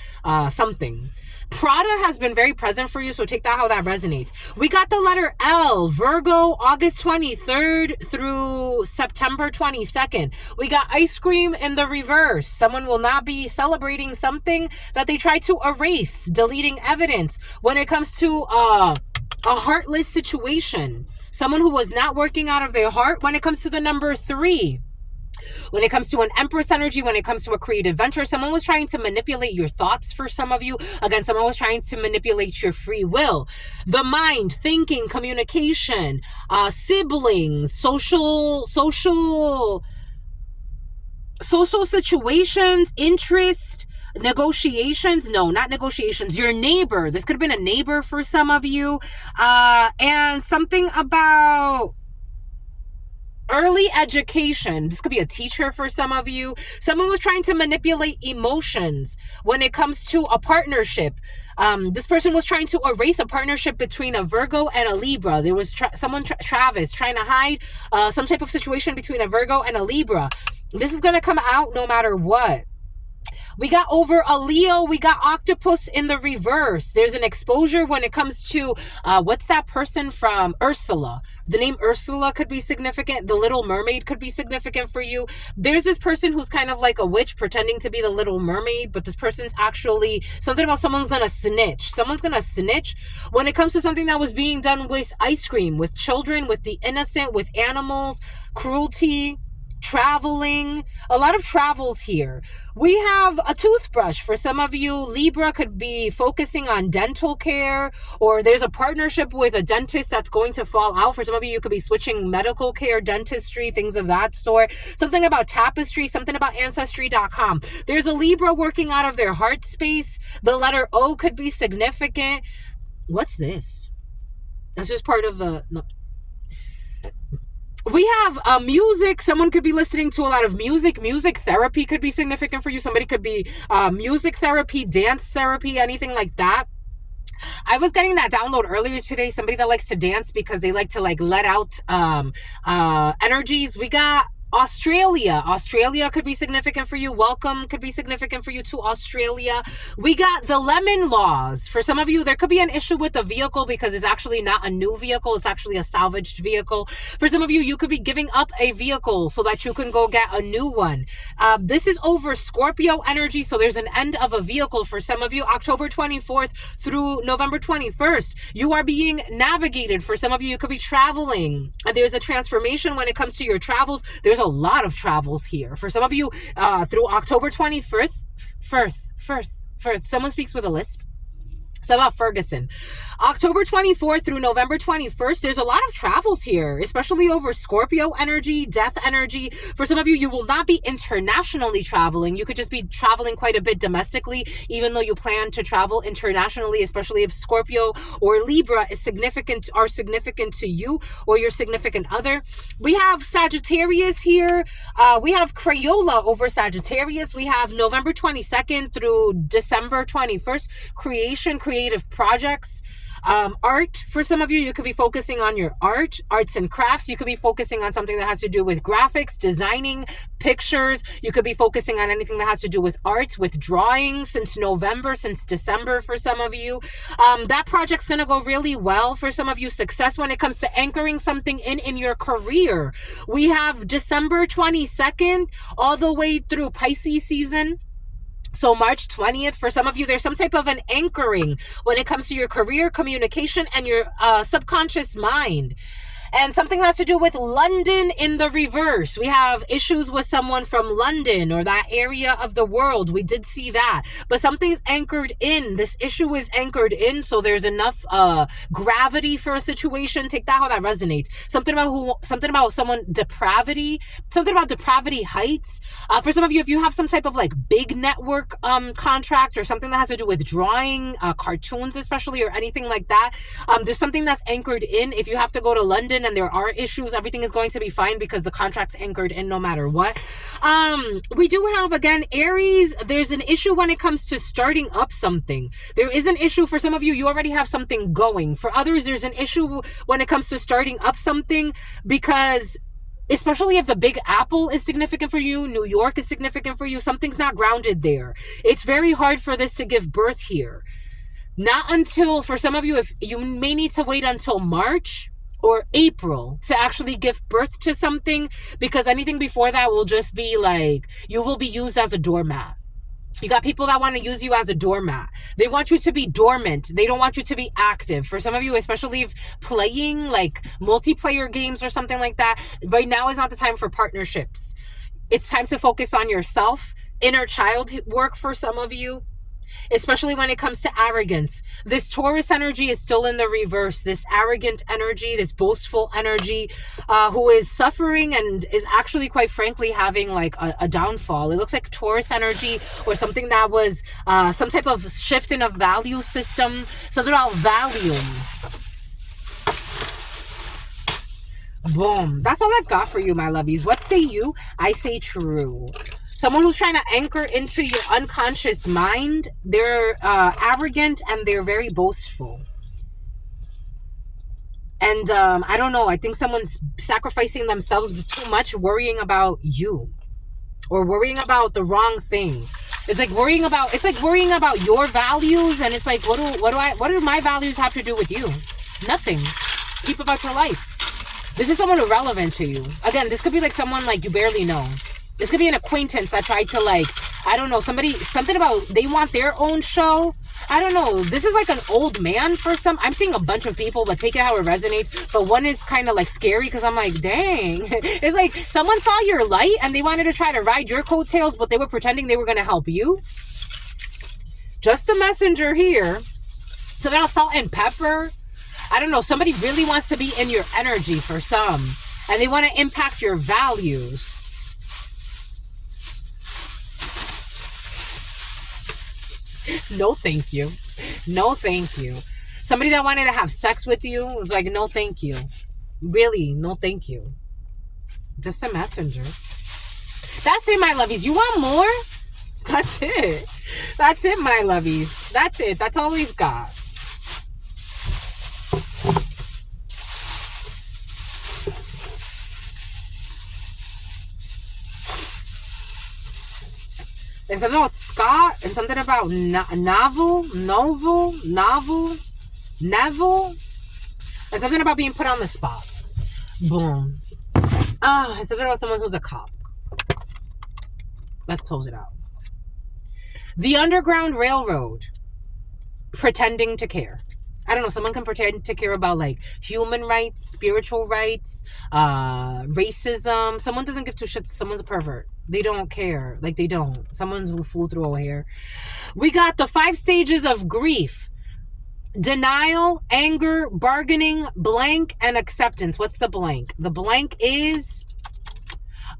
something. Prada has been very present for you, so take that how that resonates. We got the letter L, Virgo, August 23rd through September 22nd. We got ice cream in the reverse. Someone will not be celebrating something that they tried to erase, deleting evidence. When it comes to a heartless situation, someone who was not working out of their heart. When it comes to the number 3, when it comes to an Empress energy, when it comes to a creative venture, someone was trying to manipulate your thoughts for some of you. Again, someone was trying to manipulate your free will. The mind, thinking, communication, siblings, social situations, interest, negotiations. No, not negotiations. Your neighbor. This could have been a neighbor for some of you. And something about early education. This could be a teacher for some of you. Someone was trying to manipulate emotions when it comes to a partnership. This person was trying to erase a partnership between a Virgo and a Libra. There was Travis, trying to hide some type of situation between a Virgo and a Libra. This is going to come out no matter what. We got over a Leo. We got octopus in the reverse. There's an exposure when it comes to, what's that person from Ursula? The name Ursula could be significant. The Little Mermaid could be significant for you. There's this person who's kind of like a witch pretending to be the Little Mermaid, but this person's actually something about someone's going to snitch. Someone's going to snitch when it comes to something that was being done with ice cream, with children, with the innocent, with animals, cruelty, traveling, a lot of travels here. We have a toothbrush. For some of you, Libra could be focusing on dental care, or there's a partnership with a dentist that's going to fall out. For some of you, you could be switching medical care, dentistry, things of that sort. Something about tapestry, something about ancestry.com. There's a Libra working out of their heart space. The letter O could be significant. What's this? That's just part of the... No. We have music. Someone could be listening to a lot of music. Music therapy could be significant for you. Somebody could be music therapy, dance therapy, anything like that. I was getting that download earlier today. Somebody that likes to dance because they like to let out energies. We got Australia. Australia could be significant for you. Welcome could be significant for you to Australia. We got the lemon laws. For some of you, there could be an issue with the vehicle because it's actually not a new vehicle. It's actually a salvaged vehicle. For some of you, you could be giving up a vehicle so that you can go get a new one. This is over Scorpio energy. So there's an end of a vehicle for some of you. October 24th through November 21st, you are being navigated. For some of you, you could be traveling. There's a transformation when it comes to your travels. There's a lot of travels here. For some of you, through October 21st, someone speaks with a lisp. It's about Ferguson. October 24th through November 21st, there's a lot of travels here, especially over Scorpio energy, death energy. For some of you, you will not be internationally traveling. You could just be traveling quite a bit domestically, even though you plan to travel internationally, especially if Scorpio or Libra is significant to you or your significant other. We have Sagittarius here. We have Crayola over Sagittarius. We have November 22nd through December 21st, creative projects. Art, for some of you, you could be focusing on your arts and crafts. You could be focusing on something that has to do with graphics, designing, pictures. You could be focusing on anything that has to do with arts, with drawing since November, since December for some of you. That project's going to go really well for some of you. Success when it comes to anchoring something in your career. We have December 22nd all the way through Pisces season. So March 20th, for some of you, there's some type of an anchoring when it comes to your career, communication, and your subconscious mind. And something has to do with London in the reverse. We have issues with someone from London or that area of the world. We did see that. But something's anchored in. This issue is anchored in, so there's enough gravity for a situation. Take that how that resonates. Something about someone depravity. Something about depravity heights. For some of you, if you have some type of big network contract or something that has to do with drawing, cartoons especially, or anything like that, there's something that's anchored in. If you have to go to London and there are issues, everything is going to be fine because the contract's anchored in no matter what. We do have, again, Aries. There's an issue when it comes to starting up something. There is an issue for some of you. You already have something going. For others, there's an issue when it comes to starting up something because especially if the Big Apple is significant for you, New York is significant for you, something's not grounded there. It's very hard for this to give birth here. Not until, for some of you, if you may need to wait until March or April to actually give birth to something, because anything before that will just be like, you will be used as a doormat. You got people that want to use you as a doormat. They want you to be dormant. They don't want you to be active. For some of you, especially if playing like multiplayer games or something like that, right now is not the time for partnerships. It's time to focus on yourself, inner child work for some of you, especially when it comes to arrogance. This Taurus energy is still in the reverse. This arrogant energy, this boastful energy, who is suffering and is actually, quite frankly, having like a downfall. It looks like Taurus energy or something that was some type of shift in a value system, something about value. Boom. That's all I've got for you, my lovies. What say you? I say true. Someone who's trying to anchor into your unconscious mind. They're arrogant and they're very boastful. And I don't know. I think someone's sacrificing themselves too much, worrying about you or worrying about the wrong thing. It's like worrying about your values, and it's like, what do my values have to do with you? Nothing. Keep about your life. This is someone irrelevant to you. Again, this could be like someone like you barely know. This could be an acquaintance that tried to, like, I don't know, something about they want their own show. I don't know. This is like an old man for some. I'm seeing a bunch of people, but take it how it resonates. But one is kind of like scary because I'm like, dang. It's like someone saw your light and they wanted to try to ride your coattails, but they were pretending they were going to help you. Just the messenger here. So about salt and pepper. I don't know. Somebody really wants to be in your energy for some. And they want to impact your values. No, thank you. No, thank you. Somebody that wanted to have sex with you was like, no, thank you. Really, no, thank you. Just a messenger. That's it, my lovies. You want more? That's it. That's it, my lovies. That's it. That's all we've got. There's something about Scott and something about Neville. And something about being put on the spot. Boom. It's something about someone who's a cop. Let's close it out. The Underground Railroad. Pretending to care. I don't know, someone can pretend to care about like human rights, spiritual rights, racism. Someone doesn't give two shits. Someone's a pervert. They don't care. Like, they don't. Someone who flew through a hair. We got the 5 stages of grief. Denial, anger, bargaining, blank, and acceptance. What's the blank? The blank is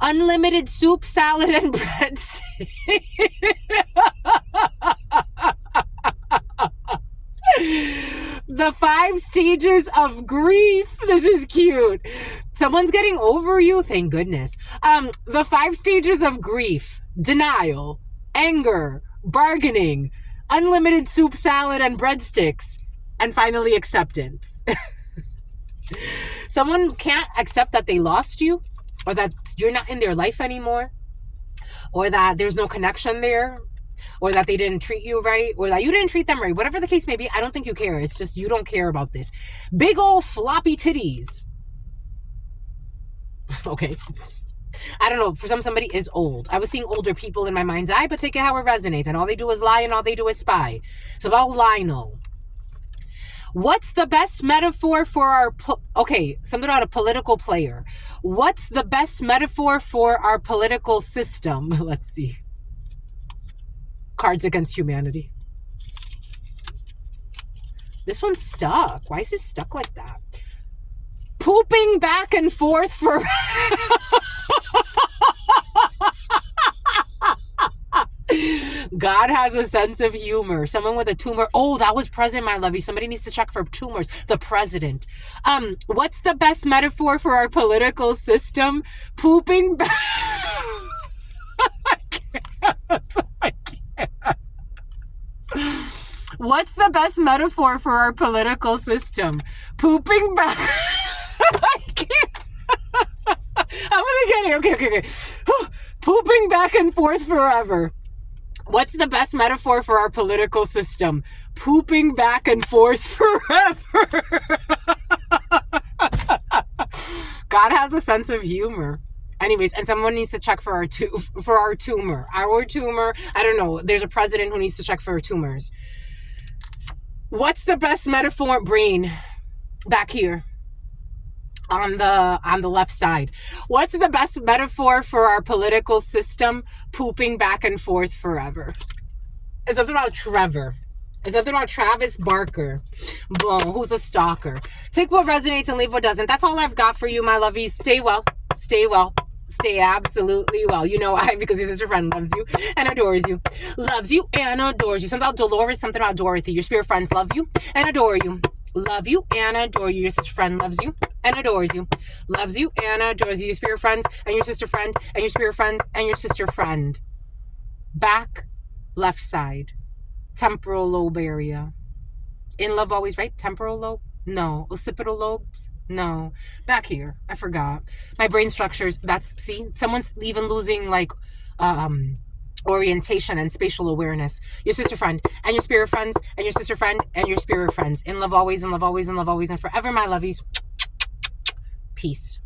unlimited soup, salad, and breadsticks. The 5 stages of grief. This is cute. Someone's getting over you. Thank goodness. The 5 stages of grief. Denial, anger, bargaining, unlimited soup, salad, and breadsticks. And finally, acceptance. Someone can't accept that they lost you, or that you're not in their life anymore, or that there's no connection there, or that they didn't treat you right, or that you didn't treat them right. Whatever the case may be, I don't think you care. It's just you don't care about this. Big old floppy titties. Okay. I don't know. For somebody is old. I was seeing older people in my mind's eye, but take it how it resonates. And all they do is lie and all they do is spy. So about Lionel. What's the best metaphor for our... Okay, something about a political player. What's the best metaphor for our political system? Let's see. Cards Against Humanity. This one's stuck. Why is this stuck like that? Pooping back and forth for... God has a sense of humor. Someone with a tumor. Oh, that was president, my lovey. Somebody needs to check for tumors. The president. What's the best metaphor for our political system? Pooping back... I can't. What's the best metaphor for our political system? Pooping back... I can't. I'm beginning. Okay. Pooping back and forth forever. What's the best metaphor for our political system? Pooping back and forth forever. God has a sense of humor. Anyways, and someone needs to check for our tumor. Our tumor. I don't know. There's a president who needs to check for our tumors. What's the best metaphor? Brain. Back here. On the left side. What's the best metaphor for our political system? Pooping back and forth forever. It's something about Trevor. It's something about Travis Barker. Boom. Who's a stalker. Take what resonates and leave what doesn't. That's all I've got for you, my lovies. Stay well. Stay well. Stay absolutely well. You know why? Because your sister friend loves you and adores you. Loves you and adores you. Something about Dolores, something about Dorothy. Your spirit friends love you and adore you. Love you and adore you. Your sister friend loves you and adores you. Loves you and adores you. Your spirit friends and your sister friend and your spirit friends and your sister friend. Back, left side. Temporal lobe area. In love always, right? Temporal lobe? No. Occipital lobes? No. Back here. I forgot. My brain structures. See? Someone's even losing like orientation and spatial awareness. Your sister friend and your spirit friends and your sister friend and your spirit friends. In love always, in love always, in love always, and forever, my lovies. Peace.